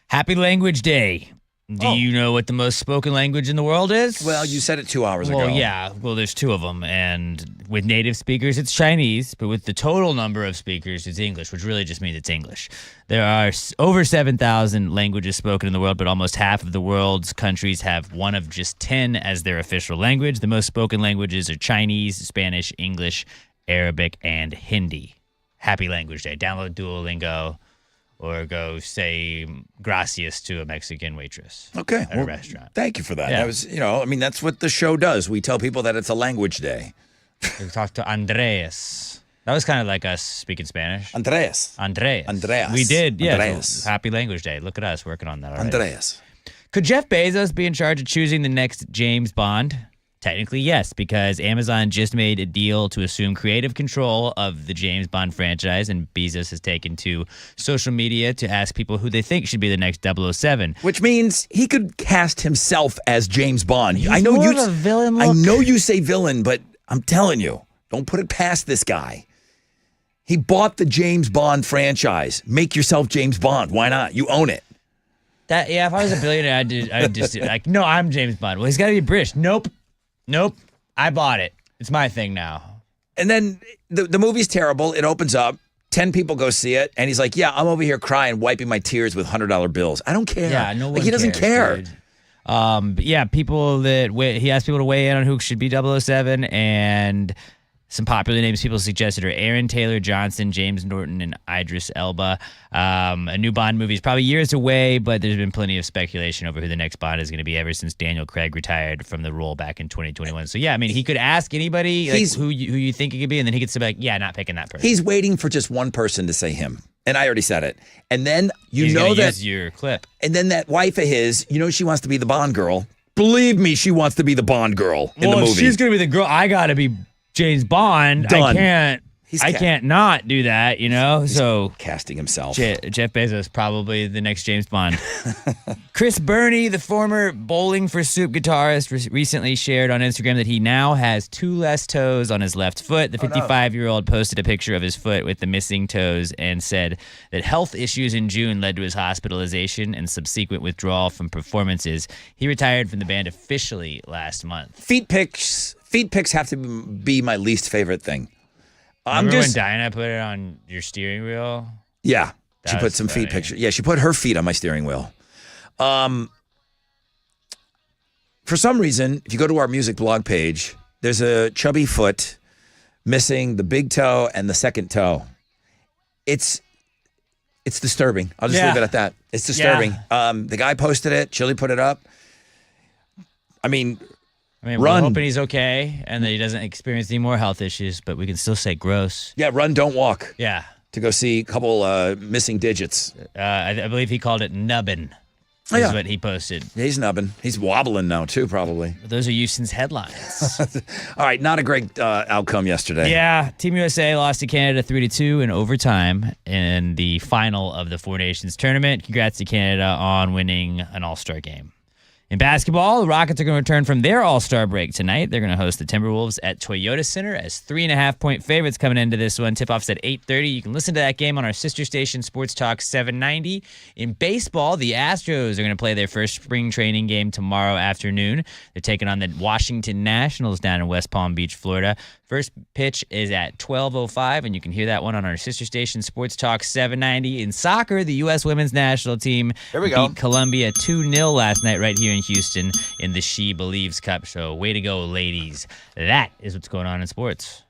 Happy Language Day. Do you know what the most spoken language in the world is? Well, you said it 2 hours ago. Well, yeah. Well, there's 2 of them. And with native speakers, it's Chinese. But with the total number of speakers, it's English, which really just means it's English. There are over 7,000 languages spoken in the world, but almost half of the world's countries have one of just 10 as their official language. The most spoken languages are Chinese, Spanish, English, Arabic, and Hindi. Happy Language Day. Download Duolingo. Or go say gracias to a Mexican waitress at a restaurant. Thank you for that. Yeah. That was, that's what the show does. We tell people that it's a language day. We talked to Andreas. That was kind of like us speaking Spanish. Andreas. We did, yeah. Andreas. So happy Language Day. Look at us working on that already. Andreas. Could Jeff Bezos be in charge of choosing the next James Bond? Technically, yes, because Amazon just made a deal to assume creative control of the James Bond franchise, and Bezos has taken to social media to ask people who they think should be the next 007. Which means he could cast himself as James Bond. He's more of a villain look. I know you say villain, but I'm telling you, don't put it past this guy. He bought the James Bond franchise. Make yourself James Bond. Why not? You own it. If I was a billionaire, I'd just like, no, I'm James Bond. Well, he's got to be British. Nope. I bought it. It's my thing now. And then the movie's terrible. It opens up. 10 people go see it. And he's like, yeah, I'm over here crying, wiping my tears with $100 bills. I don't care. Yeah, no one he doesn't care. Dude. People he asked people to weigh in on who should be 007, and some popular names people suggested are Aaron Taylor Johnson, James Norton, and Idris Elba. A new Bond movie is probably years away, but there's been plenty of speculation over who the next Bond is going to be ever since Daniel Craig retired from the role back in 2021. So, yeah, I mean, he could ask anybody who you think it could be, and then he could say, like, yeah, not picking that person. He's waiting for just one person to say him. And I already said it. And then He's know that use your clip. And then that wife of his, she wants to be the Bond girl. Believe me, she wants to be the Bond girl in the movie. If she's going to be the girl, I got to be James Bond. Done. I can't not do that, He's so casting himself. Jeff Bezos probably the next James Bond. Chris Burney, the former Bowling for Soup guitarist, recently shared on Instagram that he now has 2 less toes on his left foot. The 55-year-old posted a picture of his foot with the missing toes and said that health issues in June led to his hospitalization and subsequent withdrawal from performances. He retired from the band officially last month. Feet pics have to be my least favorite thing. Remember when Dinah put it on your steering wheel? Yeah. She put some feet pictures. Yeah, she put her feet on my steering wheel. For some reason, if you go to our music blog page, there's a chubby foot missing the big toe and the second toe. It's disturbing. I'll just leave it at that. It's disturbing. The guy posted it. Chili put it up. I mean, we're Run. hoping he's okay and that he doesn't experience any more health issues, but we can still say gross. Yeah, run, don't walk. Yeah. To go see a couple missing digits. I believe he called it nubbin. Oh, yeah. Is what he posted. He's nubbin. He's wobbling now, too, probably. Those are Houston's headlines. All right, not a great outcome yesterday. Yeah, Team USA lost to Canada 3-2 in overtime in the final of the Four Nations tournament. Congrats to Canada on winning an all-star game. In basketball, the Rockets are going to return from their all-star break tonight. They're going to host the Timberwolves at Toyota Center as 3.5-point favorites coming into this one. Tip-off's at 8:30. You can listen to that game on our sister station, Sports Talk 790. In baseball, the Astros are going to play their first spring training game tomorrow afternoon. They're taking on the Washington Nationals down in West Palm Beach, Florida. First pitch is at 12:05, and you can hear that one on our sister station, Sports Talk 790. In soccer, the U.S. women's national team beat Colombia 2-0 last night right here in Houston in the She Believes Cup. So way to go, ladies. That is what's going on in sports.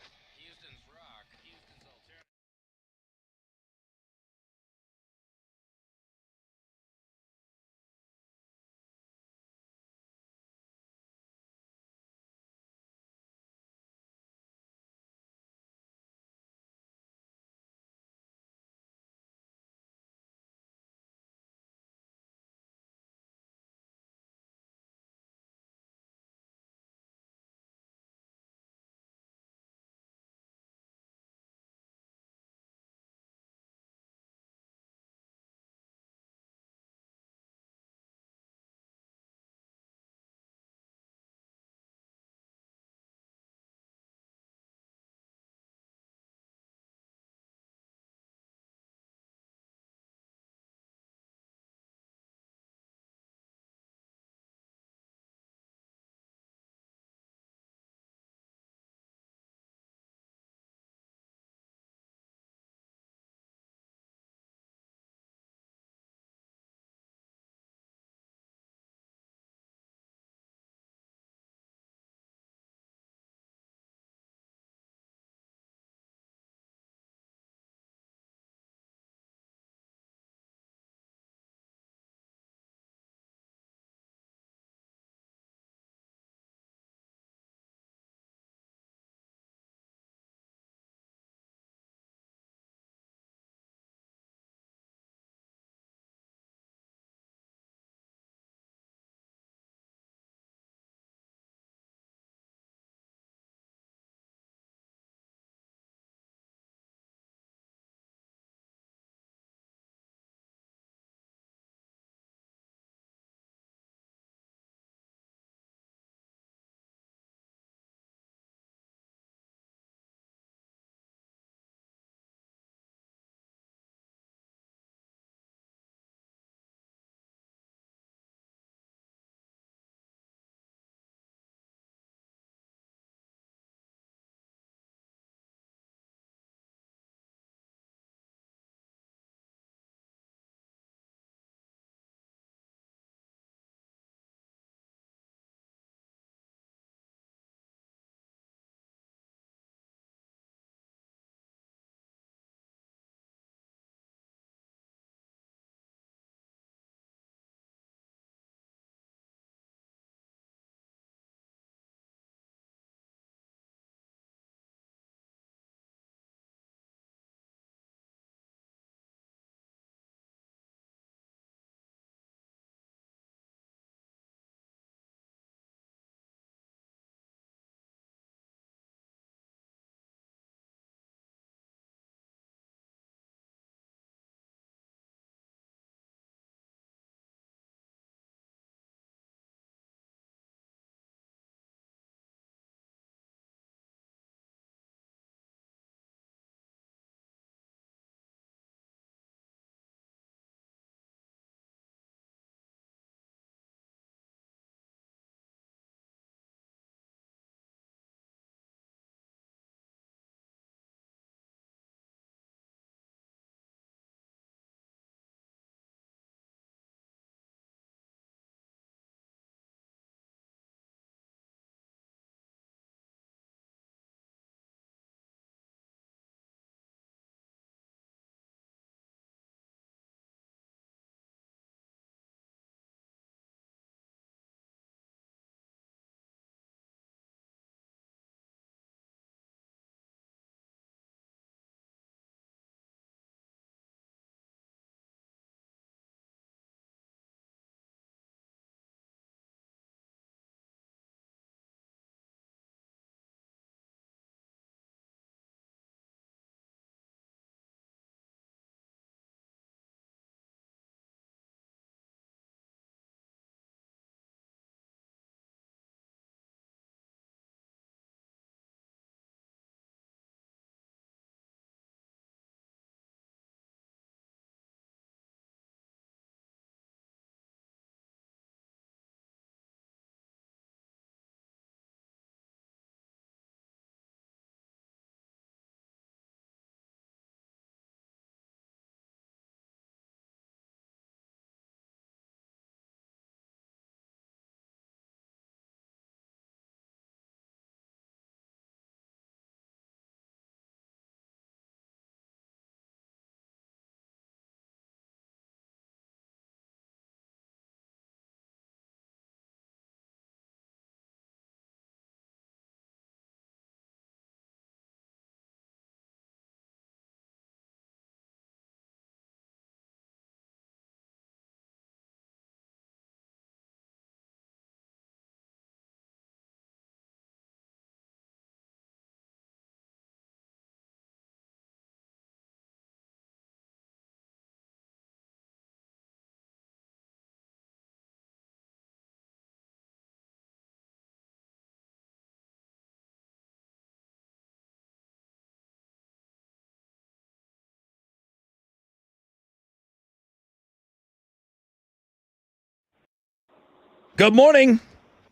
Good morning.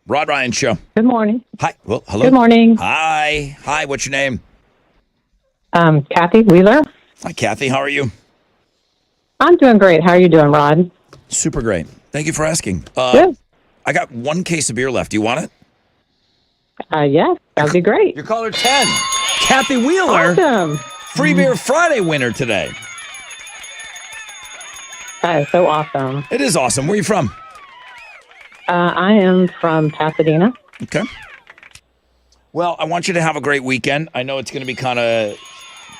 Rod Ryan Show. Good morning. Hi. Well, hello. Good morning. Hi. Hi, what's your name? Kathy Wheeler. Hi, Kathy. How are you? I'm doing great. How are you doing, Rod? Super great. Thank you for asking. Good. I got one case of beer left. Do you want it? Yes, that'd be great. You're caller 10. Kathy Wheeler. Awesome. Free Beer Friday winner today. That is so awesome. It is awesome. Where are you from? I am from Pasadena. Okay. Well, I want you to have a great weekend. I know it's going to be kind of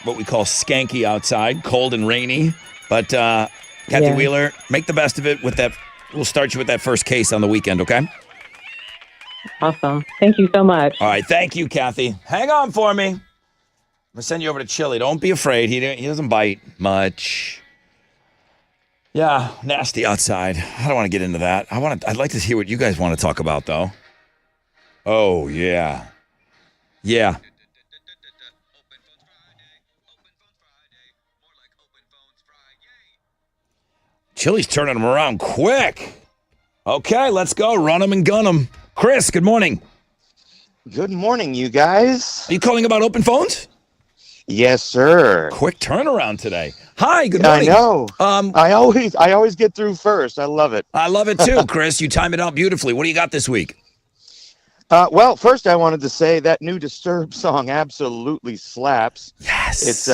what we call skanky outside, cold and rainy. But Kathy Wheeler, make the best of it with that. We'll start you with that first case on the weekend, okay? Awesome. Thank you so much. All right. Thank you, Kathy. Hang on for me. I'm going to send you over to Chili. Don't be afraid. He doesn't bite much. Yeah, nasty outside. I don't want to get into that. I'd like to hear what you guys want to talk about, though. Oh, yeah. Yeah. Chili's turning them around quick. Okay, let's go. Run them and gun them. Chris, good morning. Good morning, you guys. Are you calling about open phones? Yes, sir. Quick turnaround today. Hi, good morning. I know. I always get through first. I love it. I love it too, Chris. You timed it out beautifully. What do you got this week? Well, first I wanted to say that new Disturbed song absolutely slaps. Yes. It's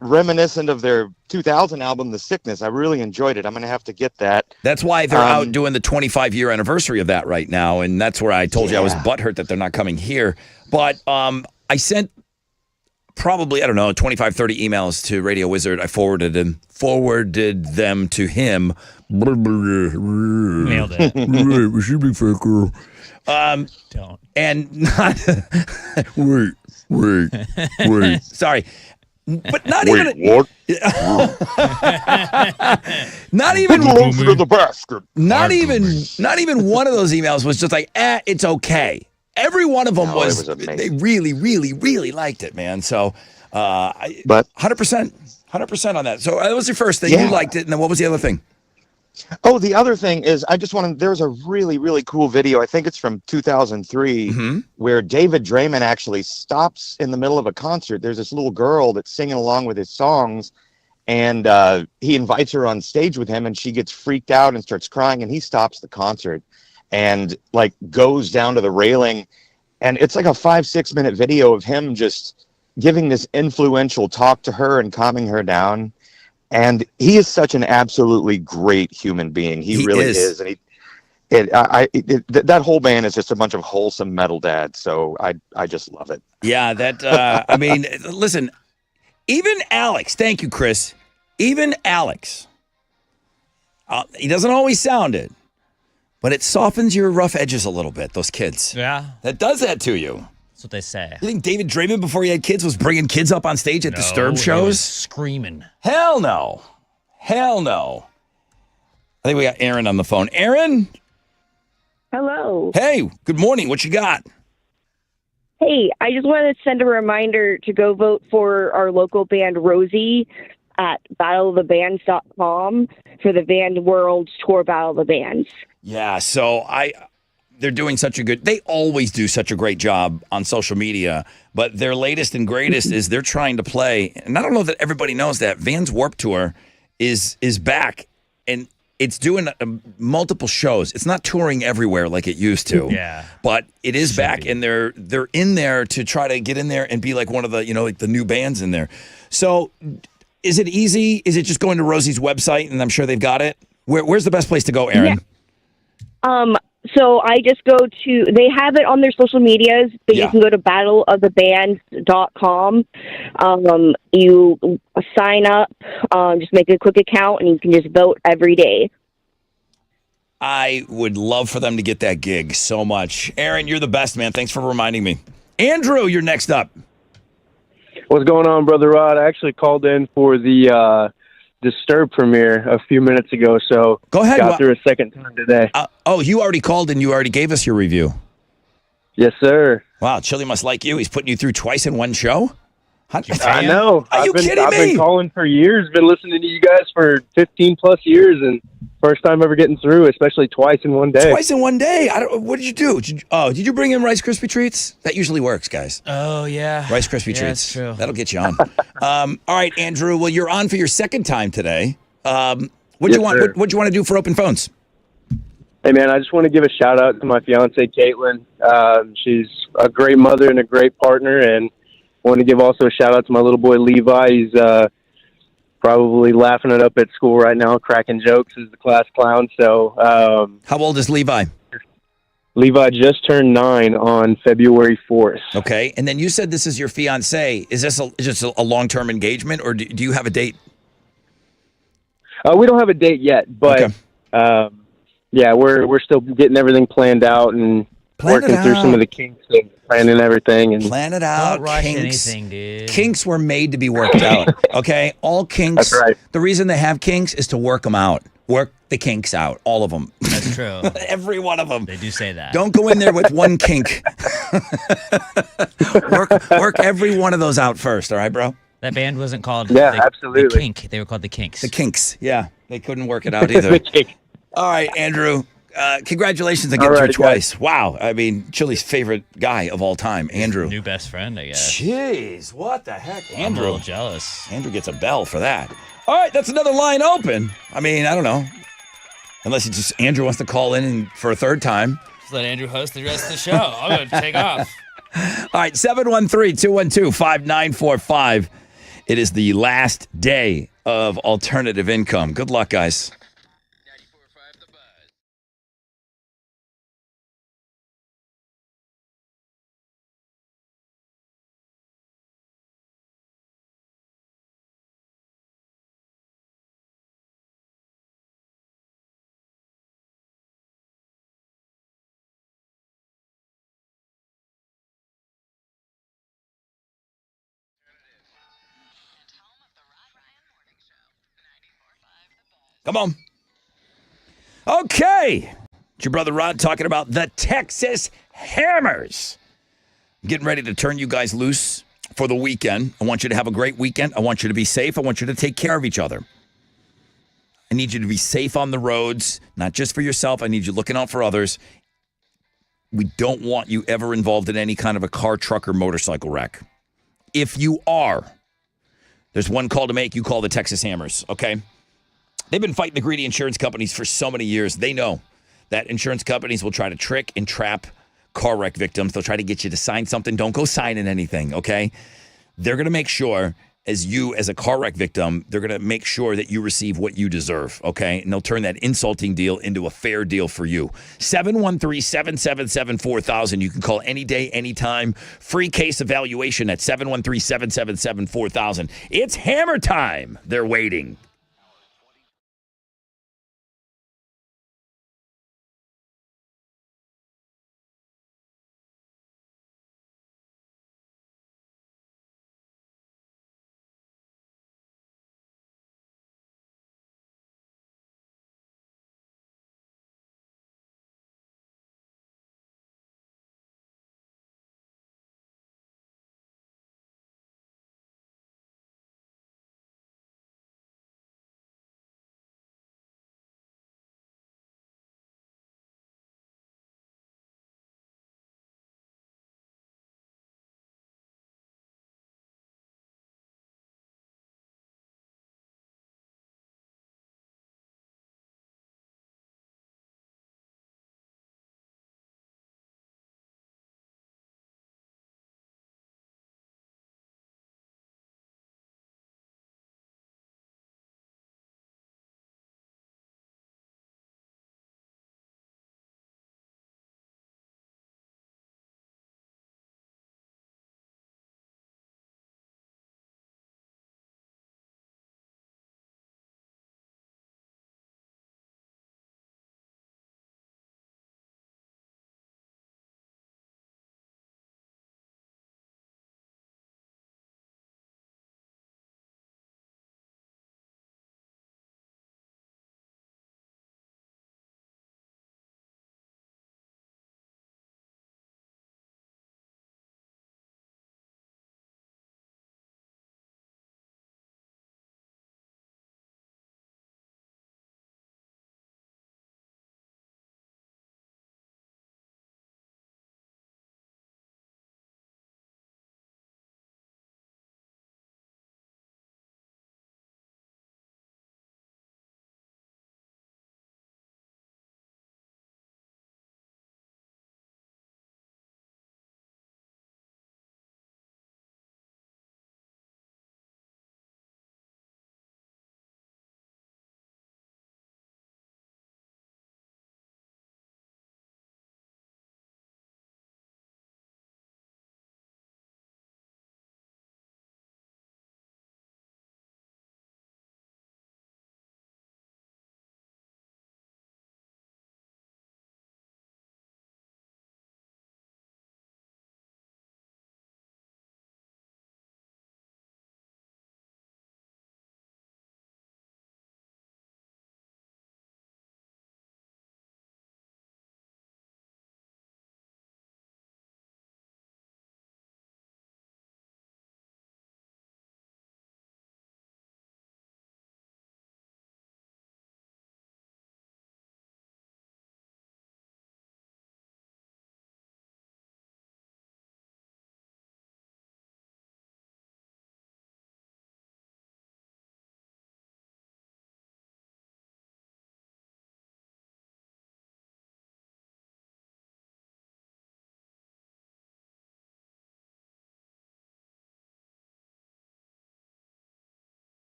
reminiscent of their 2000 album, The Sickness. I really enjoyed it. I'm going to have to get that. That's why they're out doing the 25-year anniversary of that right now, and that's where I told you I was butthurt that they're not coming here. But I sent probably, 25, 30 emails to Radio Wizard. I forwarded them to him. Nailed it. We should be fair, girl. Don't. And not wait. Sorry. But not Wait, even what? not even to the basket. Not even one of those emails was just like, it's okay. Every one of them was they really, really, really liked it, man. So, but 100% on that. So that was your first thing. Yeah. You liked it, and then what was the other thing? Oh, the other thing is there's a really, really cool video. I think it's from 2003 where David Draymond actually stops in the middle of a concert. There's this little girl that's singing along with his songs, and he invites her on stage with him, and she gets freaked out and starts crying, and he stops the concert and like goes down to the railing. And it's like a 5-6 minute video of him just giving this influential talk to her and calming her down. And he is such an absolutely great human being. He really is. And that whole band is just a bunch of wholesome metal dads. So I just love it. Yeah, that, I mean, listen, even Alex, thank you, Chris. Even Alex, he doesn't always sound it, but it softens your rough edges a little bit, those kids. Yeah. That does that to you. That's what they say. You think David Draymond, before he had kids, was bringing kids up on stage at Disturbed shows? Screaming. Hell no. Hell no. I think we got Aaron on the phone. Aaron? Hello. Hey, good morning. What you got? Hey, I just wanted to send a reminder to go vote for our local band Rosie at battleofthebands.com for the Band World Tour Battle of the Bands. Yeah, so they're doing they always do such a great job on social media, but their latest and greatest is they're trying to play, and I don't know that everybody knows that, Vans Warped Tour is back, and it's doing multiple shows. It's not touring everywhere like it used to. Yeah. But it is back, and they're in there to try to get in there and be like one of the, like the new bands in there. So is it easy? Is it just going to Rosie's website, and I'm sure they've got it? Where's the best place to go, Aaron? Yeah. So I just go to, they have it on their social medias, but you can go to battleofthebands.com. You sign up, just make a quick account, and you can just vote every day. I would love for them to get that gig so much. Aaron, you're the best, man. Thanks for reminding me. Andrew, you're next up. What's going on, Brother Rod? I actually called in for the Disturbed premiere a few minutes ago, so go ahead. Got through a second time today. You already called and you already gave us your review. Yes, sir. Wow, Chili must like you. He's putting you through twice in one show. I know. Are you kidding me? I've been calling for years. Been listening to you guys for 15 plus years, and First time ever getting through, especially twice in one day. Twice in one day. What did you do? Did you bring in Rice Krispie treats? That usually works, guys. Oh, yeah. Rice Krispie Yeah, treats. that's true. That'll get you on. All right, Andrew. Well, you're on for your second time today. What'd Yes, you want? sir. What'd you want to do for open phones? Hey, man, I just want to give a shout out to my fiance, Caitlin. She's a great mother and a great partner, and I want to give also a shout out to my little boy, Levi. He's probably laughing it up at school right now, cracking jokes as the class clown. So, how old is Levi? Levi just turned 9 on February 4th. Okay, and then you said this is your fiance. Is this just a long-term engagement, or do you have a date? We don't have a date yet, but yeah, we're still getting everything planned out and working through some of the kinks and planning everything. And plan it out. Don't rush Kinks. anything, dude. Kinks were made to be worked out. Okay, all kinks. That's right. The reason they have kinks is to work them out. Work the kinks out, all of them. That's true. Every one of them. They do say that. Don't go in there with one kink. work every one of those out first. All right, bro. That band wasn't called absolutely. The Kink. They were called the Kinks. The Kinks. Yeah, they couldn't work it out either. All right, Andrew. Congratulations on getting through twice. Wow. I mean, Chili's favorite guy of all time, Andrew. New best friend, I guess. Jeez, what the heck? I'm a little jealous. Andrew gets a bell for that. All right, that's another line open. I mean, I don't know. Unless it's just Andrew wants to call in for a third time. Just let Andrew host the rest of the show. I'm going to take off. All right, 713-212-5945. It is the last day of alternative income. Good luck, guys. Come on. Okay. It's your brother Rod talking about the Texas Hammers. Getting ready to turn you guys loose for the weekend. I want you to have a great weekend. I want you to be safe. I want you to take care of each other. I need you to be safe on the roads, not just for yourself. I need you looking out for others. We don't want you ever involved in any kind of a car, truck, or motorcycle wreck. If you are, there's one call to make. You call the Texas Hammers, okay? They've been fighting the greedy insurance companies for so many years. They know that insurance companies will try to trick and trap car wreck victims. They'll try to get you to sign something. Don't go signing anything, okay? They're going to make sure, as a car wreck victim, they're going to make sure that you receive what you deserve, okay? And they'll turn that insulting deal into a fair deal for you. 713-777-4000. You can call any day, anytime. Free case evaluation at 713-777-4000. It's hammer time. They're waiting.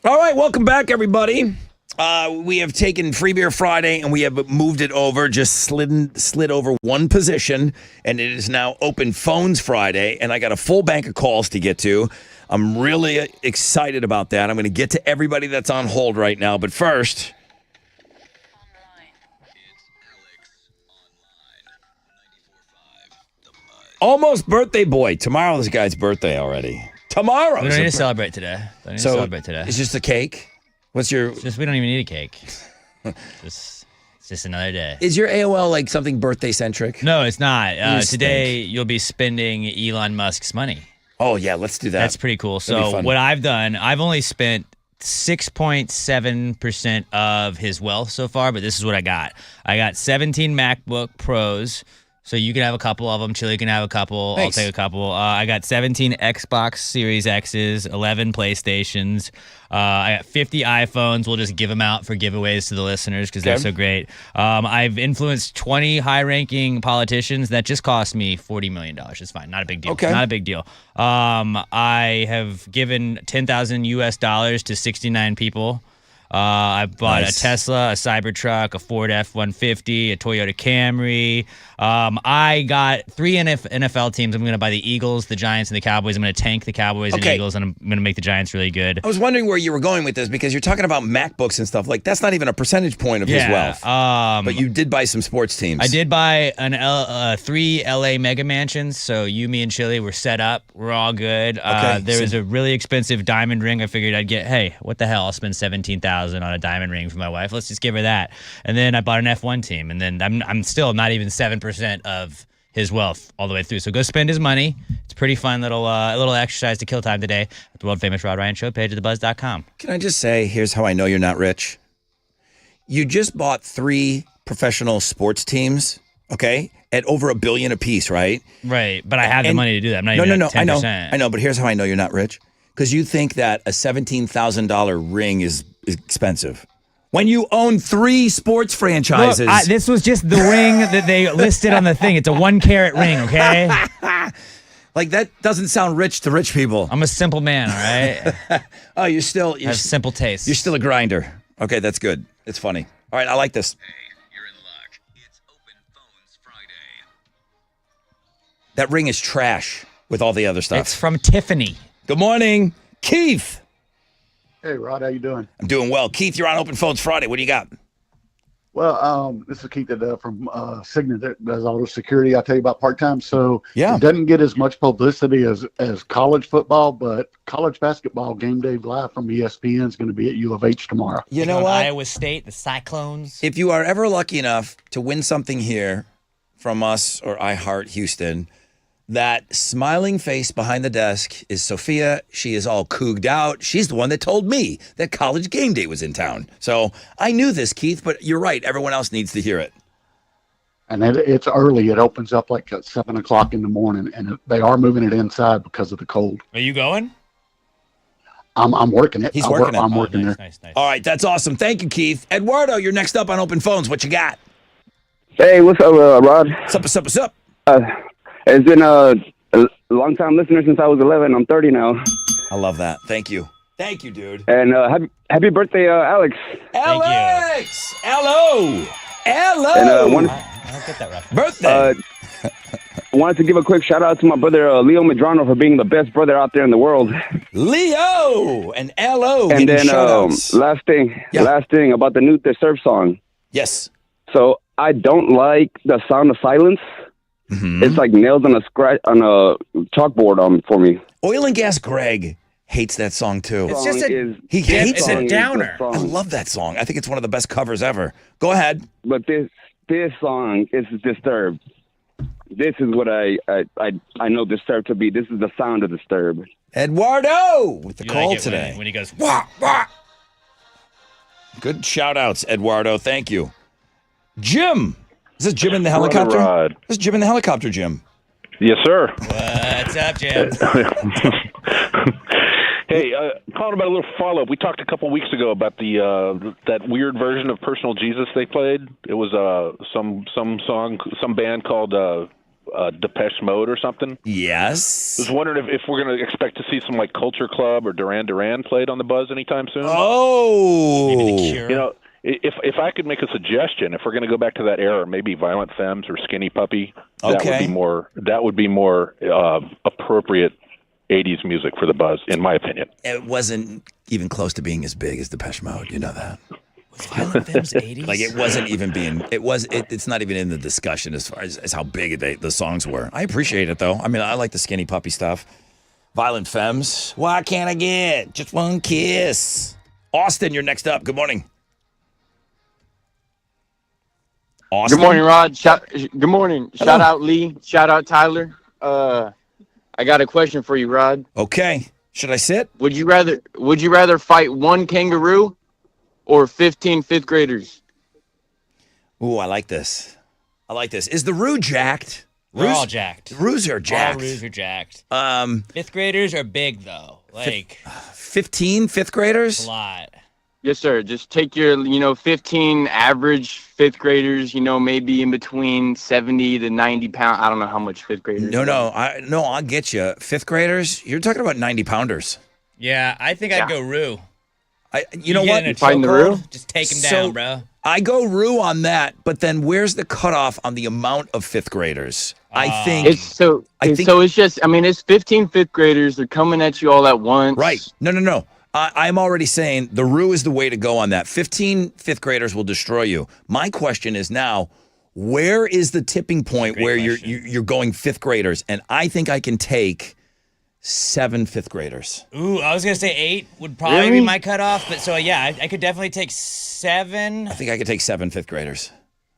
All right, welcome back, everybody. We have taken Free Beer Friday and we have moved it over, just slid over one position, and it is now Open Phones Friday, and I got a full bank of calls to get to. I'm really excited about that. I'm going to get to everybody that's on hold right now, but first... Almost birthday boy. Tomorrow's this guy's birthday already. Tomorrow. We don't need to celebrate today. It's just a cake? What's your... we don't even need a cake. It's just another day. Is your AOL like something birthday-centric? No, it's not. You Today, you'll be spending Elon Musk's money. Oh, yeah, let's do that. That's pretty cool. So what I've done, I've only spent 6.7% of his wealth so far, but this is what I got. I got 17 MacBook Pros. So you can have a couple of them. Chili can have a couple. Thanks. I'll take a couple. I got 17 Xbox Series X's, 11 PlayStations. I got 50 iPhones. We'll just give them out for giveaways to the listeners because they're so great. I've influenced 20 high-ranking politicians. That just cost me $40 million. It's fine. Not a big deal. Okay. Not a big deal. I have given $10,000 US to 69 people. I bought a Tesla, a Cybertruck, a Ford F-150, a Toyota Camry. I got 3 NFL teams. I'm going to buy the Eagles, the Giants, and the Cowboys. I'm going to tank the Cowboys and Eagles, and I'm going to make the Giants really good. I was wondering where you were going with this because you're talking about MacBooks and stuff. Like, that's not even a percentage point of his wealth. But you did buy some sports teams. I did buy 3 LA mega mansions. So you, me, and Chili were set up. We're all good. There was a really expensive diamond ring. I figured I'd get, hey, what the hell? I'll spend $17,000 on a diamond ring for my wife. Let's just give her that. And then I bought an F1 team. And then I'm still not even 7% of his wealth all the way through. So go spend his money. It's a pretty fun little exercise to kill time today at the world famous Rod Ryan Show page at thebuzz.com. Can I just say, here's how I know you're not rich. You just bought 3 professional sports teams, okay, at over $1 billion apiece, right? Right, but I have the money to do that. I'm not even at 10%. I know, but here's how I know you're not rich. Because you think that a $17,000 ring is expensive. When you own 3 sports franchises. Look, this was just the ring that they listed on the thing. It's a 1-carat ring, okay? Like, that doesn't sound rich to rich people. I'm a simple man, all right? Oh, you're have simple taste. You're still a grinder. Okay, that's good. It's funny. All right, I like this. You're in luck. It's Open Phones Friday. That ring is trash with all the other stuff. It's from Tiffany. Good morning, Keith. Hey, Rod, how you doing? I'm doing well. Keith, you're on Open Phones Friday. What do you got? Well, this is Keith from Signet that does auto security. I tell you about part-time. So yeah, it doesn't get as much publicity as college football, but college basketball game day live from ESPN is going to be at U of H tomorrow. You know what? Iowa State, the Cyclones. If you are ever lucky enough to win something here from us or iHeart Houston, that smiling face behind the desk is Sophia. She is all cooged out. She's the one that told me that college game day was in town. So I knew this, Keith, but you're right. Everyone else needs to hear it. And it's early. It opens up like at 7 o'clock in the morning, and they are moving it inside because of the cold. Are you going? I'm working it. He's working it. I'm working there. Nice. All right, that's awesome. Thank you, Keith. Eduardo, you're next up on Open Phones. What you got? Hey, what's up, Rod? What's up? It's been a long-time listener since I was 11. I'm 30 now. I love that. Thank you. Thank you, dude. And happy birthday, Alex. Alex! Hello! Hello! And, I don't get that reference. Birthday! I wanted to give a quick shout-out to my brother, Leo Medrano, for being the best brother out there in the world. Leo! And L.O. And then shout-outs. last thing about the new Disturb song. Yes. So I don't like the sound of silence. Mm-hmm. It's like nails on a chalkboard for me. Oil and Gas Greg hates that song too. It's just he hates it. Downer. I love that song. I think it's one of the best covers ever. Go ahead. But this song is Disturbed. This is what I know Disturbed to be. This is the sound of Disturbed. Eduardo with the call like it today. when he goes, wah, wah. Good shout outs, Eduardo. Thank you. Jim. Is this Jim in the helicopter? Rod. This is Jim in the helicopter, Jim. Yes, sir. What's up, Jim? Hey, calling about a little follow-up. We talked a couple weeks ago about the that weird version of Personal Jesus they played. It was some song, some band called Depeche Mode or something. Yes. I was wondering if we're going to expect to see some like Culture Club or Duran Duran played on the Buzz anytime soon. Oh, maybe The Cure. You know, if I could make a suggestion, if we're going to go back to that era, maybe Violent Femmes or Skinny Puppy. That would be more appropriate 80s music for the Buzz, in my opinion. It wasn't even close to being as big as Depeche Mode. You know that. Was Violent Femmes 80s? Like it wasn't even being. It's not even in the discussion as far as how big the songs were. I appreciate it though. I mean, I like the Skinny Puppy stuff. Violent Femmes. Why can't I get just one kiss? Austin, you're next up. Good morning. Austin? Good morning, Rod. Good morning. Hello. Shout out Lee. Shout out Tyler. I got a question for you, Rod. Okay. Should I sit? Would you rather fight one kangaroo or 15 fifth graders? Ooh, I like this. Is the Roo jacked? We're all jacked. Roos are jacked. All Roos are jacked. 5th Um, graders are big though. Like 15 fifth graders? a lot. Yes, sir. Just take your, 15 average fifth graders, maybe in between 70 to 90 pounds. I don't know how much fifth graders. I'll get you. Fifth graders? You're talking about 90 pounders. Yeah, I think I'd go Roo. You know get what? in a chokehold, just take him down, bro. I go Roo on that, but then where's the cutoff on the amount of fifth graders? I think it's just, it's 15 fifth graders. They're coming at you all at once. Right. No. I'm already saying the Roo is the way to go on that. 15 fifth graders will destroy you. My question is now, where is the tipping point where you're going fifth graders? And I think I can take 7 fifth graders. Ooh, I was gonna say 8 would probably be my cutoff, but so yeah, I could definitely take 7. I think I could take 7 fifth graders.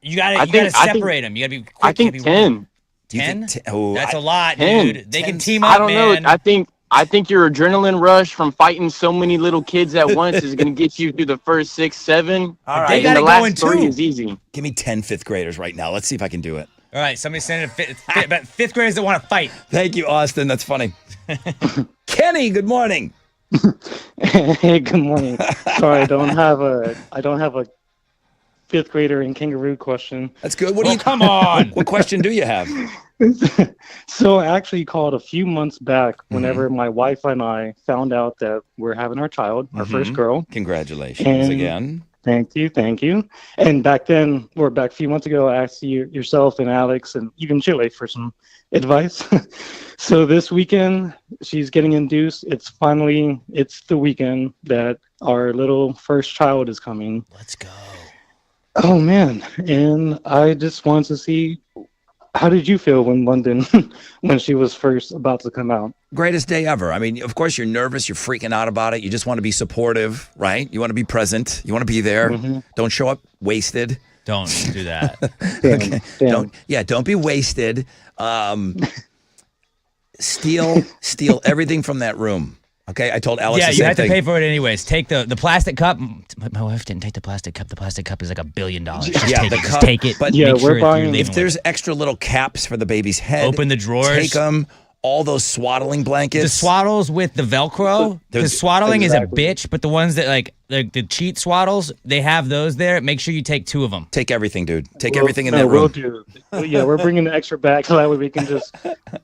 You gotta separate them. You gotta be quick. I think 10. 10? Oh, That's a lot, 10. dude. They can team up, I don't man. know. I think your adrenaline rush from fighting so many little kids at once is going to get you through the first 6, 7. All right. They got to go in 3 is easy. Give me 10 fifth graders right now. Let's see if I can do it. All right, somebody send about 5th graders that want to fight. Thank you, Austin. That's funny. Kenny, good morning. Hey, good morning. Sorry, I don't have a 5th grader and kangaroo question. That's good. Come on. What question do you have? So I actually called a few months back whenever my wife and I found out that we're having our child, our first girl. Congratulations again. Thank you. And back then, or back a few months ago, I asked yourself and Alex and even Chile for some advice. So this weekend, she's getting induced. It's the weekend that our little first child is coming. Let's go. Oh, man. And I just wanted to see, how did you feel when she was first about to come out? Greatest day ever. I mean, of course, you're nervous. You're freaking out about it. You just want to be supportive, right? You want to be present. You want to be there. Mm-hmm. Don't show up wasted. Don't do that. Okay. Don't be wasted. Steal everything from that room. Okay, I told Alex. Yeah, the you same have to thing. pay for it anyways. Take the plastic cup. My wife didn't take the plastic cup. The plastic cup is like $1 billion. Just take it. But make sure it's if there's extra little caps for the baby's head, open the drawers. Take them. All those swaddling blankets. The swaddles with the Velcro. Because swaddling is a bitch, but the ones that like the cheat swaddles, they have those there. Make sure you take 2 of them. Take everything, dude. Take everything in that room. We'll do. Yeah, we're bringing the extra bag so that way we can just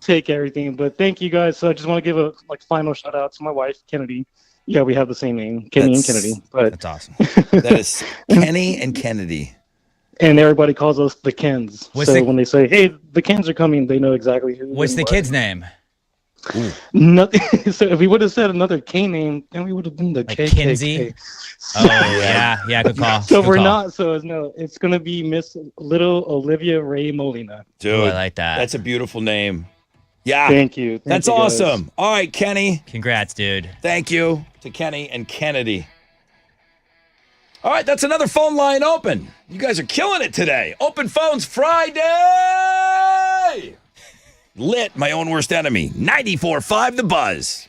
take everything. But thank you guys. So I just want to give a final shout out to my wife, Kennedy. Yeah, we have the same name, Kenny and Kennedy. But that's awesome. That is Kenny and Kennedy. And everybody calls us the Kens. When they say, "Hey, the Kens are coming," they know exactly who. What's the kid's name? Nothing. So if we would have said another K name, then we would have been the KKK. Kinsey? Oh yeah, good call. So Good we're call. not. So it's gonna be Miss Little Olivia Ray Molina. Dude, I like that. That's a beautiful name. Yeah. Thank you. That's awesome. All right, Kenny. Congrats, dude. Thank you to Kenny and Kennedy. All right, that's another phone line open. You guys are killing it today. Open Phones Friday. Lit, my own worst enemy. 94.5 The Buzz.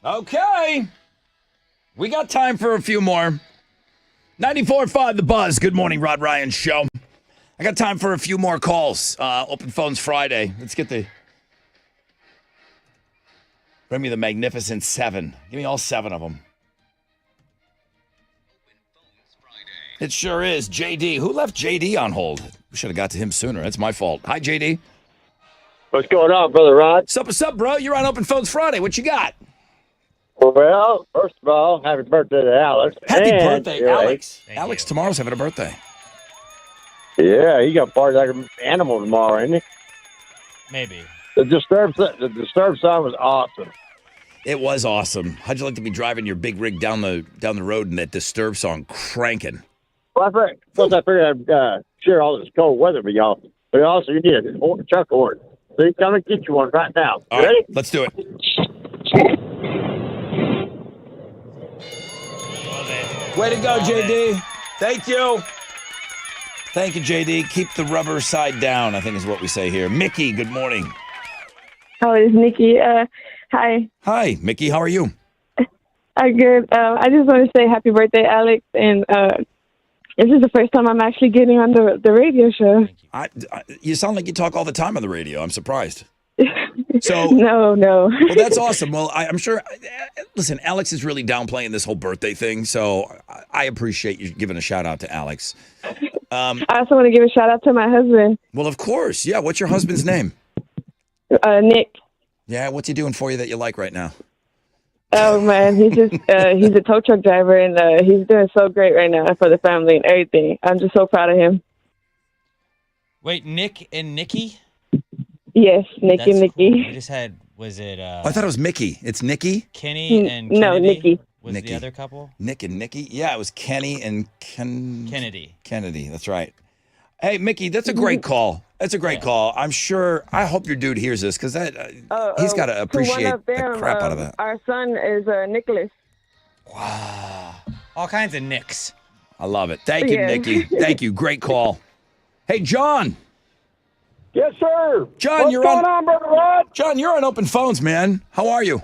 Okay. We got time for a few more. 94.5 The Buzz. Good morning, Rod Ryan Show. I got time for a few more calls. Open Phones Friday. Let's get the... Bring me the Magnificent Seven. Give me all 7 of them. It sure is. JD. Who left JD on hold? We should have got to him sooner. That's my fault. Hi, JD. What's going on, Brother Rod? What's up, bro? You're on Open Phones Friday. What you got? Well, first of all, happy birthday to Alex. Happy And birthday, your Alex. ex. Alex tomorrow's having a birthday. Yeah, he got part like an animal tomorrow, ain't he? Maybe. The Disturbed song was awesome. It was awesome. How'd you like to be driving your big rig down the road and that Disturbed song cranking? Well, I figured I'd share all this cold weather with y'all. But also, you need a chuck horn. So you come and get you one right now. All Ready? right, let's do it. Way to go, JD. Thank you. Thank you, JD. Keep the rubber side down, I think is what we say here. Mickey, good morning. Oh, it's Nikki. Hi. Hi, Mickey. How are you? I'm good. I just want to say happy birthday, Alex. And this is the first time I'm actually getting on the radio show. You sound like you talk all the time on the radio. I'm surprised. So No. Well, that's awesome. Well, I'm sure. Listen, Alex is really downplaying this whole birthday thing, so I appreciate you giving a shout out to Alex. I also want to give a shout out to my husband, Well, of course. Yeah. What's your husband's name? Nick. Yeah. What's he doing for you that you like right now? Oh man, he's just he's a tow truck driver, and he's doing so great right now for the family and everything. I'm just so proud of him. Wait, Nick and Nikki? Yes, Nick That's and Nikki. cool. We just had, was it I thought it was Mickey. It's Nikki? Kenny and Kennedy? No, Nikki. Was the other couple? Nick and Nikki? Yeah, it was Kenny and Kennedy. Kennedy, that's right. Hey, Mickey, that's a great call. That's a great call. I hope your dude hears this because he's got to appreciate the crap out of that. Our son is Nicholas. All kinds of Nicks. I love it. Thank you, Yeah. Nikki. Thank you. Great call. Hey, John. Yes, sir. John, What's you're going on, Brother Rod? John, you're on Open Phones, man. How are you?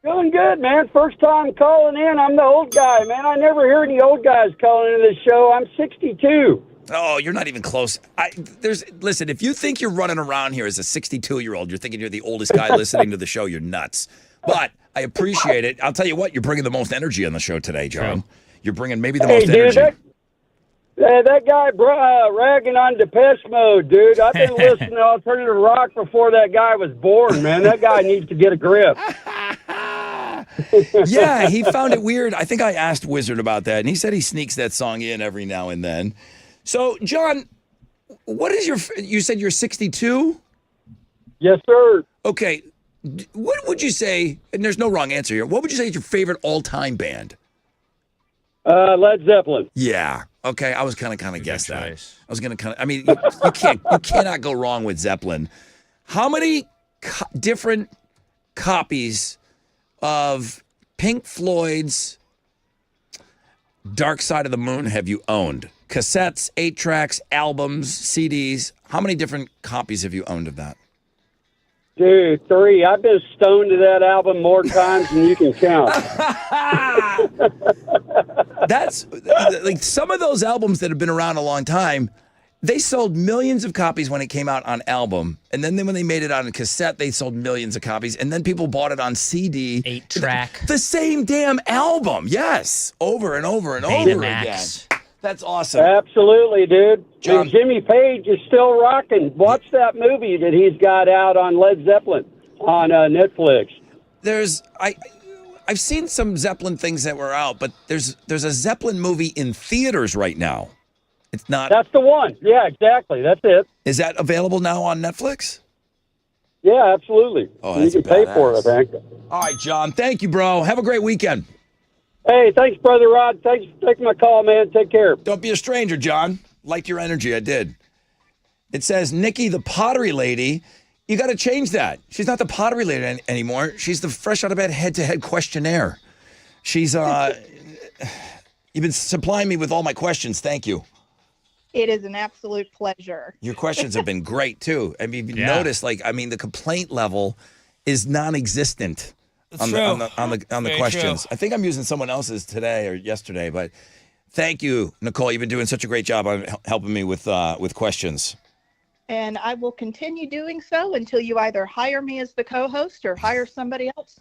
Doing good, man. First time calling in. I'm the old guy, man. I never hear any old guys calling into this show. I'm 62. Oh, you're not even close. Listen, if you think you're running around here as a 62-year-old, you're thinking you're the oldest guy listening to the show, you're nuts. But I appreciate it. I'll tell you what, you're bringing the most energy on the show today, John. You're bringing maybe the most energy. That guy ragging on Depeche Mode, dude. I've been listening to alternative rock before that guy was born, man. That guy needs to get a grip. Yeah, he found it weird. I think I asked Wizard about that, and he said he sneaks that song in every now and then. So, John, what is you said you're 62? Yes, sir. Okay. What would you say, and there's no wrong answer here, what would you say is your favorite all-time band? Led Zeppelin. Yeah. Okay, I was kind of guess that. I was going to I mean, you cannot go wrong with Zeppelin. How many different copies of Pink Floyd's Dark Side of the Moon have you owned? Cassettes, 8-tracks, albums, CDs. How many different copies have you owned of that? Dude, 3. I've been stoned to that album more times than you can count. That's like some of those albums that have been around a long time. They sold millions of copies when it came out on album, and then when they made it on a cassette, they sold millions of copies, and then people bought it on CD. 8-track. The same damn album, yes, over and over and over again. That's awesome. Absolutely, dude. John. And Jimmy Page is still rocking. Watch that movie that he's got out on Led Zeppelin on Netflix. I've seen some Zeppelin things that were out, but there's a Zeppelin movie in theaters right now. It's not. That's the one. Yeah, exactly. That's it. Is that available now on Netflix? Yeah, absolutely. Oh, you that's can pay for it, I think. All right, John. Thank you, bro. Have a great weekend. Hey, thanks, Brother Rod. Thanks for taking my call, man. Take care. Don't be a stranger, John. Liked your energy. I did. It says, Nikki, the pottery lady. You got to change that. She's not the pottery lady anymore. She's the fresh out of bed head-to-head questionnaire. She's, you've been supplying me with all my questions. Thank you. It is an absolute pleasure. Your questions have been great, too. I mean, you've noticed, the complaint level is non-existent. on the Very questions. true. I think I'm using someone else's today or yesterday, but thank you, Nicole. You've been doing such a great job on helping me with questions. And I will continue doing so until you either hire me as the co-host or hire somebody else.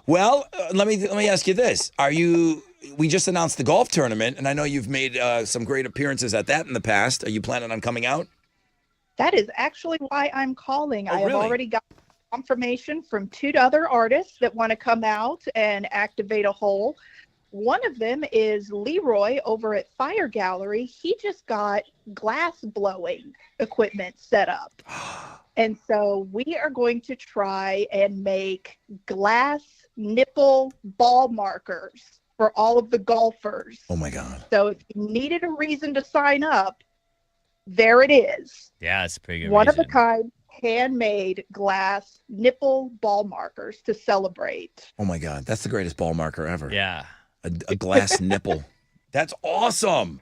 Well, let me ask you this: We just announced the golf tournament, and I know you've made some great appearances at that in the past. Are you planning on coming out? That is actually why I'm calling. Oh, I have really? already got confirmation from 2 other artists that want to come out and activate a hole. One of them is Leroy over at Fire Gallery. He just got glass blowing equipment set up. And so we are going to try and make glass nipple ball markers for all of the golfers. Oh, my God. So if you needed a reason to sign up, there it is. Yeah, it's a pretty good One reason. of a kind, handmade glass nipple ball markers to celebrate. Oh, my God. That's the greatest ball marker ever. Yeah. A glass nipple. That's awesome.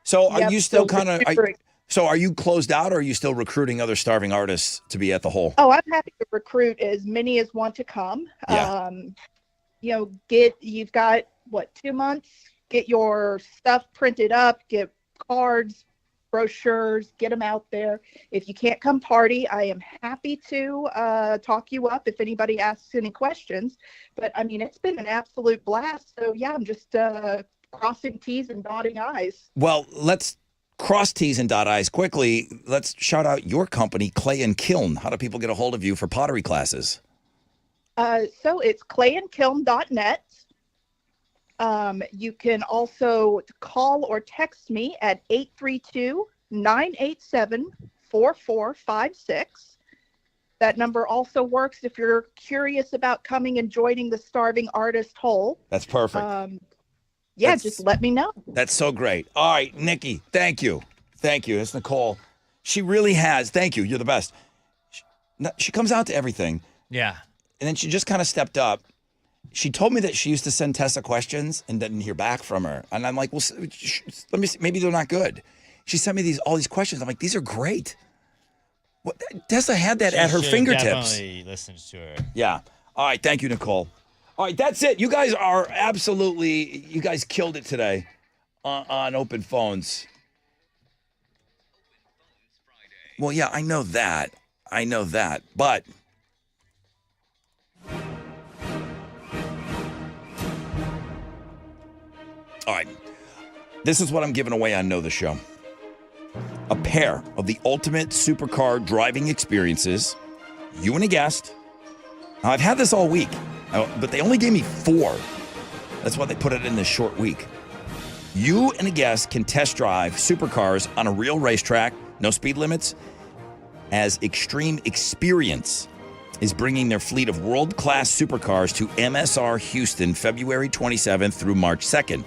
So are Yep, you still so kind of... super- So are you closed out, or are you still recruiting other starving artists to be at the hole? Oh, I'm happy to recruit as many as want to come. Yeah. You've got, 2 months? Get your stuff printed up, get cards, brochures, get them out there. If you can't come party, I am happy to talk you up if anybody asks any questions. But, I mean, it's been an absolute blast. So, yeah, I'm just crossing T's and dotting I's. Well, let's cross T's and dot I's quickly. Let's shout out your company, Clay and Kiln. How do people get a hold of you for pottery classes? So it's clayandkiln.net. You can also call or text me at 832-987-4456. That number also works if you're curious about coming and joining the Starving Artist Hole. That's perfect. Just let me know. That's so great. All right, Nikki, thank you. Thank you. It's Nicole. She really has. Thank you. You're the best. She comes out to everything. Yeah. And then she just kind of stepped up. She told me that she used to send Tessa questions and didn't hear back from her. And I'm like, well, let me see. Maybe they're not good. She sent me all these questions. I'm like, these are great. Tessa had that at her fingertips. Definitely listens to her. Yeah. All right. Thank you, Nicole. All right. That's it. You guys you guys killed it today on Open Phones. Well, yeah, I know that. But all right. This is what I'm giving away on Know the Show. A pair of the ultimate supercar driving experiences. You and a guest. Now, I've had this all week, but they only gave me 4. That's why they put it in this short week. You and a guest can test drive supercars on a real racetrack, no speed limits, as Extreme Experience is bringing their fleet of world-class supercars to MSR Houston February 27th through March 2nd.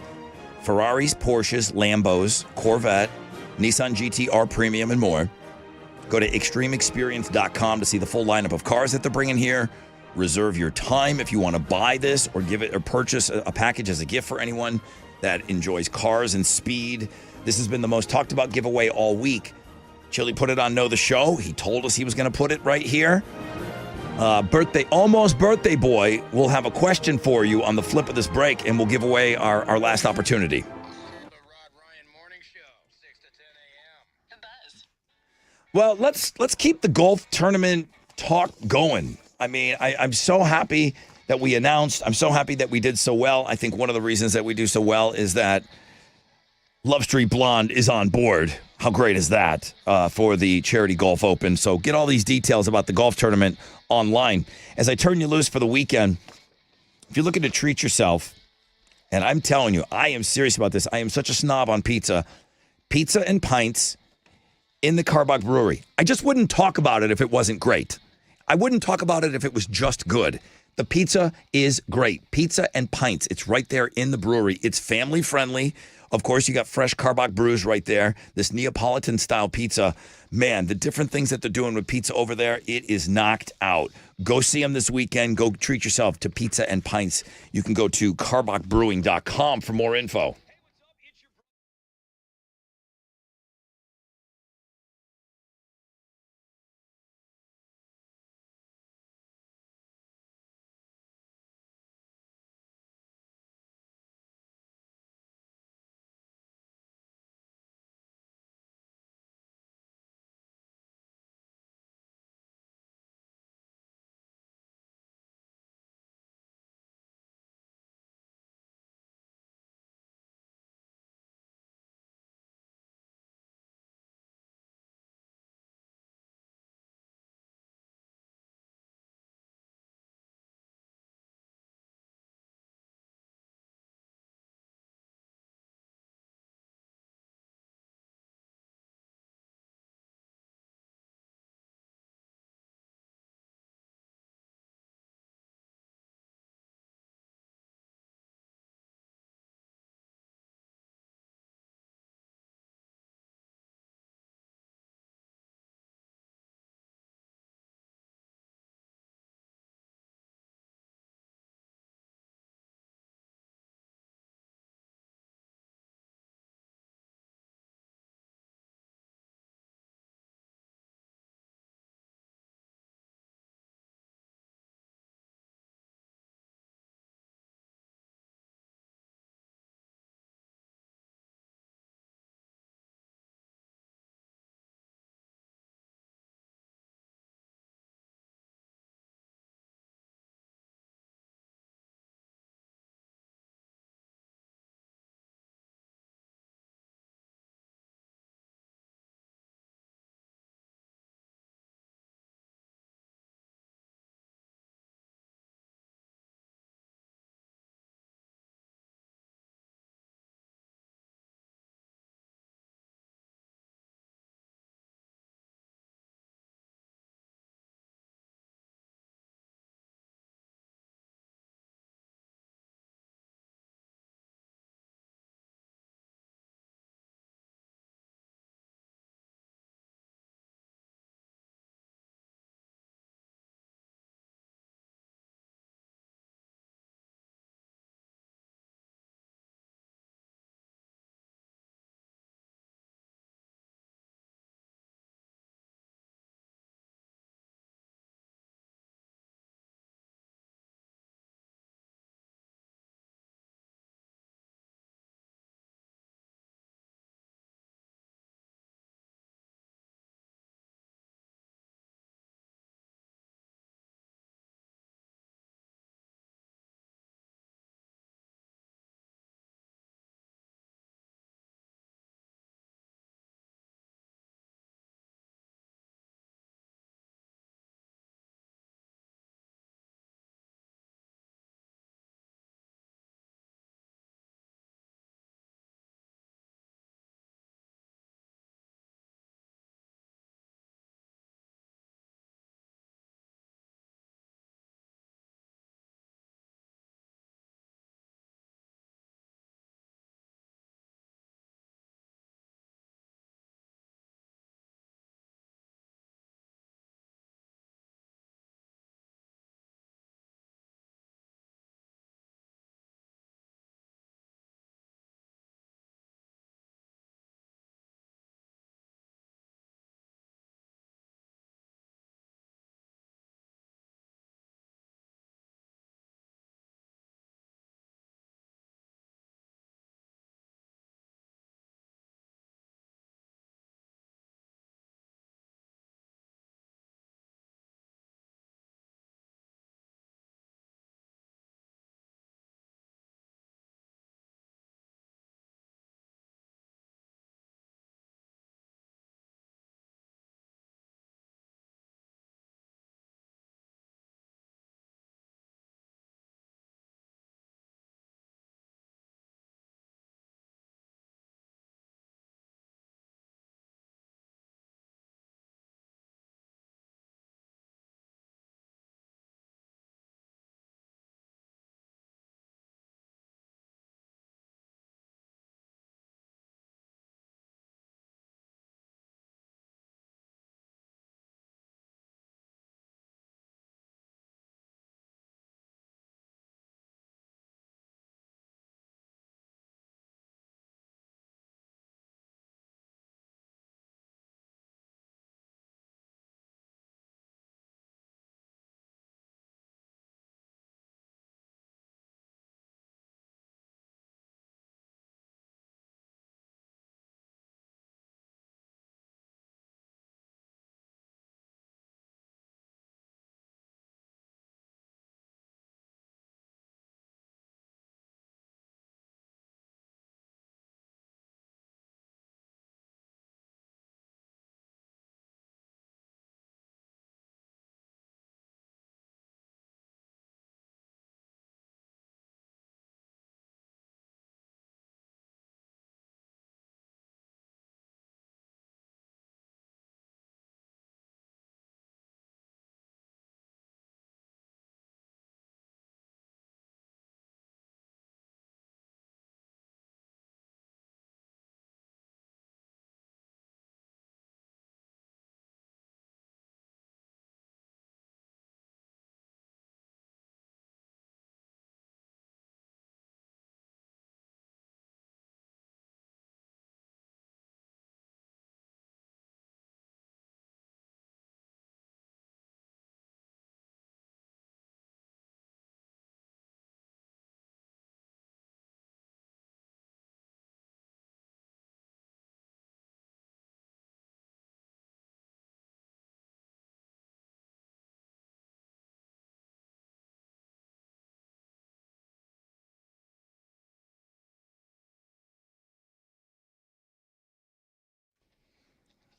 Ferraris, Porsches, Lambos, Corvette, Nissan GT-R Premium, and more. Go to extremeexperience.com to see the full lineup of cars that they're bringing here. Reserve your time if you want to buy this or purchase a package as a gift for anyone that enjoys cars and speed. This has been the most talked about giveaway all week. Chili put it on Know the Show. He told us he was going to put it right here. Almost birthday boy will have a question for you on the flip of this break, and we'll give away our last opportunity. Well, let's keep the golf tournament talk going. I mean, I'm so happy that we announced. I'm so happy that we did so well. I think one of the reasons that we do so well is that Love Street Blonde is on board. How great is that for the Charity Golf Open? So get all these details about the golf tournament online. As I turn you loose for the weekend, if you're looking to treat yourself, and I'm telling you, I am serious about this. I am such a snob on pizza. Pizza and pints in the Carbach Brewery. I just wouldn't talk about it if it wasn't great. I wouldn't talk about it if it was just good. The pizza is great. Pizza and pints. It's right there in the brewery. It's family friendly. Of course, you got fresh Carbach brews right there. This Neapolitan style pizza. Man, the different things that they're doing with pizza over there, it is knocked out. Go see them this weekend. Go treat yourself to pizza and pints. You can go to carbachbrewing.com for more info.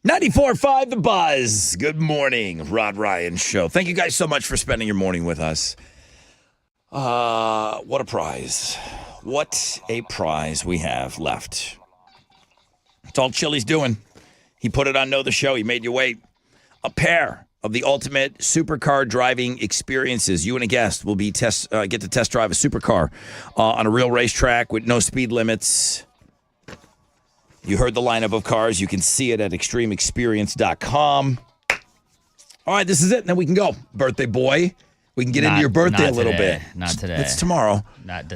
94.5 The Buzz. Good morning, Rod Ryan Show. Thank you guys so much for spending your morning with us. What a prize. What a prize we have left. That's all Chili's doing. He put it on Know the Show. He made you wait. A pair of the ultimate supercar driving experiences. You and a guest will be get to test drive a supercar on a real racetrack with no speed limits. You heard the lineup of cars. You can see it at extremeexperience.com. All right, this is it. Now we can go. Birthday boy. We can get into your birthday a little bit. Not today. It's tomorrow.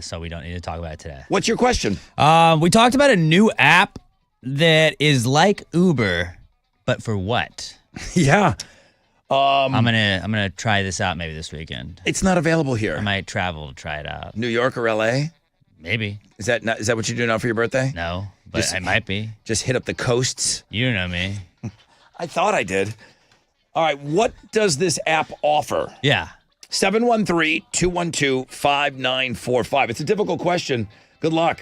So we don't need to talk about it today. What's your question? We talked about a new app that is like Uber, but for what? Yeah. I'm gonna try this out maybe this weekend. It's not available here. I might travel to try it out. New York or LA? Maybe. Is that what you do now for your birthday? No, but I might be. Just hit up the coasts? You know me. I thought I did. All right, what does this app offer? Yeah. 713-212-5945. It's a difficult question. Good luck.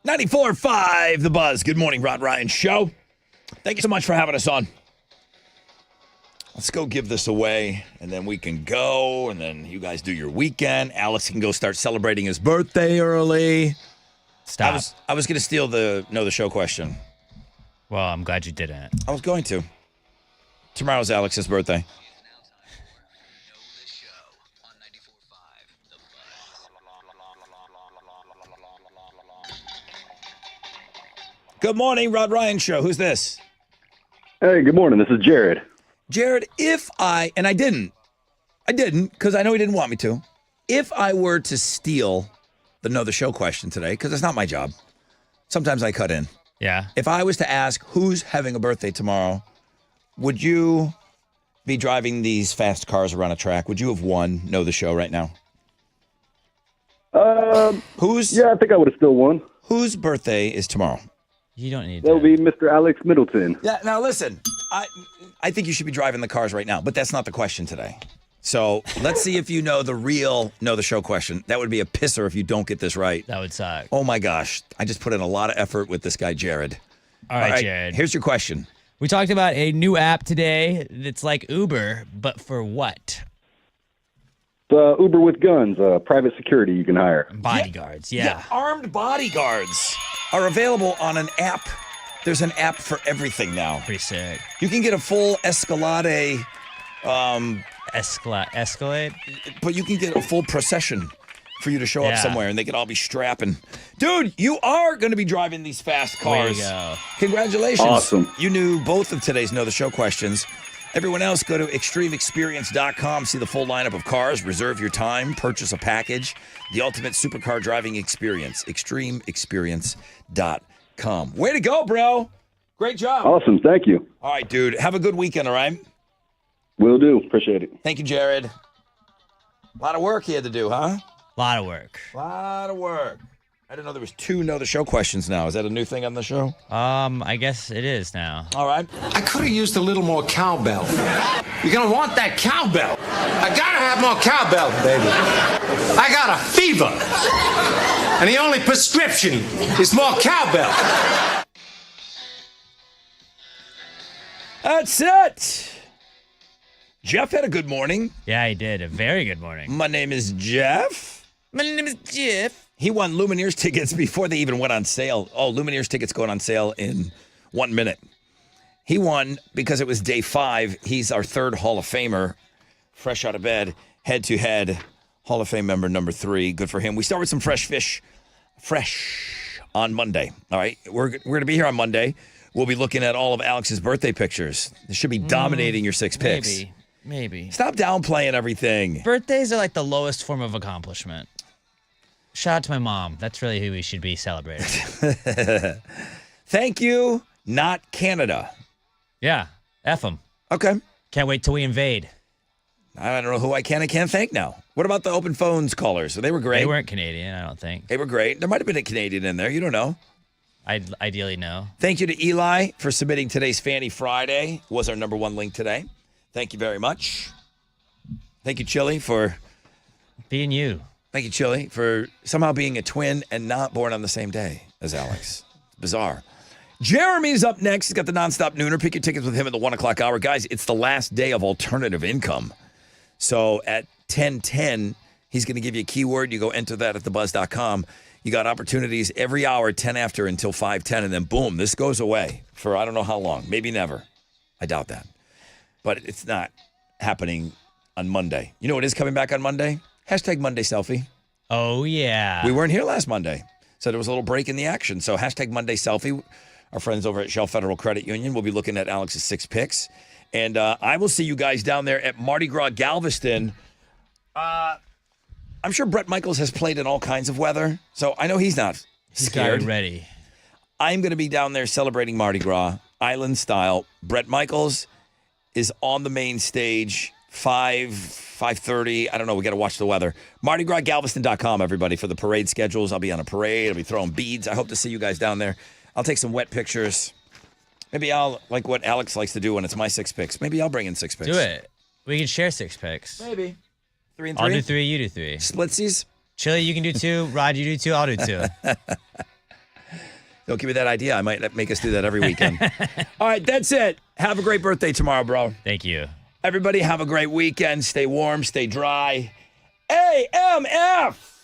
94.5 The Buzz. Good morning, Rod Ryan Show. Thank you so much for having us on. Let's go give this away, and then we can go, and then you guys do your weekend. Alex can go start celebrating his birthday early. Stop. I was going to steal the Know the Show question. Well, I'm glad you didn't. I was going to. Tomorrow's Alex's birthday. Good morning, Rod Ryan Show. Who's this? Hey, good morning. This is Jared. Jared, I didn't because I know he didn't want me to. If I were to steal the Know the Show question today, because it's not my job, sometimes I cut in. Yeah. If I was to ask who's having a birthday tomorrow, would you be driving these fast cars around a track? Would you have won Know the Show right now? Yeah, I think I would have still won. Whose birthday is tomorrow? You don't need that. Would be Mr. Alex Middleton. Yeah, now listen, I think you should be driving the cars right now, but that's not the question today. So let's see if you know the real Know the Show question. That would be a pisser if you don't get this right. That would suck. Oh my gosh. I just put in a lot of effort with this guy, Jared. All right, Jared. Here's your question. We talked about a new app today that's like Uber, but for what? Uber with guns, private security you can hire. Bodyguards, yeah. Armed bodyguards are available on an app. There's an app for everything now. Pretty sick. You can get a full Escalade. Escalade? But you can get a full procession for you to show up somewhere, and they could all be strapping. Dude, you are going to be driving these fast cars. Way to go. Congratulations. Awesome. You knew both of today's Know the Show questions. Everyone else, go to extremeexperience.com, see the full lineup of cars, reserve your time, purchase a package, the ultimate supercar driving experience, extremeexperience.com. Way to go, bro. Great job. Awesome. Thank you. All right, dude. Have a good weekend, all right? Will do. Appreciate it. Thank you, Jared. A lot of work he had to do, huh? A lot of work. A lot of work. I didn't know there was 2 Know the Show questions now. Is that a new thing on the show? I guess it is now. All right. I could have used a little more cowbell. You're going to want that cowbell. I got to have more cowbell, baby. I got a fever. And the only prescription is more cowbell. That's it. Jeff had a good morning. Yeah, he did. A very good morning. My name is Jeff. My name is Jeff. He won Lumineers tickets before they even went on sale. Oh, Lumineers tickets going on sale in 1 minute. He won because it was day 5. He's our 3rd Hall of Famer, fresh out of bed, head-to-head Hall of Fame member number 3. Good for him. We start with some fresh fish, fresh on Monday. All right, we're going to be here on Monday. We'll be looking at all of Alex's birthday pictures. This should be dominating your 6 picks. Maybe. Stop downplaying everything. Birthdays are like the lowest form of accomplishment. Shout out to my mom. That's really who we should be celebrating. Thank you, not Canada. Yeah, F them. Okay. Can't wait till we invade. I don't know who I can and can't thank now. What about the open phones callers? They were great. They weren't Canadian, I don't think. They were great. There might have been a Canadian in there. You don't know. I'd ideally know. Thank you to Eli for submitting today's Fanny Friday. Was our number 1 link today. Thank you very much. Thank you, Chili, for being you. Thank you, Chili, for somehow being a twin and not born on the same day as Alex. Bizarre. Jeremy's up next. He's got the nonstop nooner. Pick your tickets with him at the 1 o'clock hour. Guys, it's the last day of alternative income. So at 10:10, he's going to give you a keyword. You go enter that at thebuzz.com. You got opportunities every hour, 10 after until 5:10, and then boom, this goes away for I don't know how long. Maybe never. I doubt that. But it's not happening on Monday. You know what is coming back on Monday? Hashtag Monday Selfie. Oh, yeah. We weren't here last Monday, so there was a little break in the action. So hashtag Monday Selfie. Our friends over at Shell Federal Credit Union will be looking at Alex's 6 picks. And I will see you guys down there at Mardi Gras Galveston. I'm sure Bret Michaels has played in all kinds of weather, so I know he's not scared. He's ready. I'm going to be down there celebrating Mardi Gras, island style. Bret Michaels is on the main stage, 5:30. I don't know. We got to watch the weather. MardiGrasGalveston.com, everybody, for the parade schedules. I'll be on a parade. I'll be throwing beads. I hope to see you guys down there. I'll take some wet pictures. Maybe I'll, like what Alex likes to do when it's my 6 picks. Maybe I'll bring in 6 picks. Do it. We can share 6 picks. Maybe. 3 and 3? I'll do 3, you do 3. Splitsies? Chili, you can do 2. Rod, you do 2. I'll do 2. Don't give me that idea. I might make us do that every weekend. All right, that's it. Have a great birthday tomorrow, bro. Thank you. Everybody have a great weekend. Stay warm, stay dry. AMF!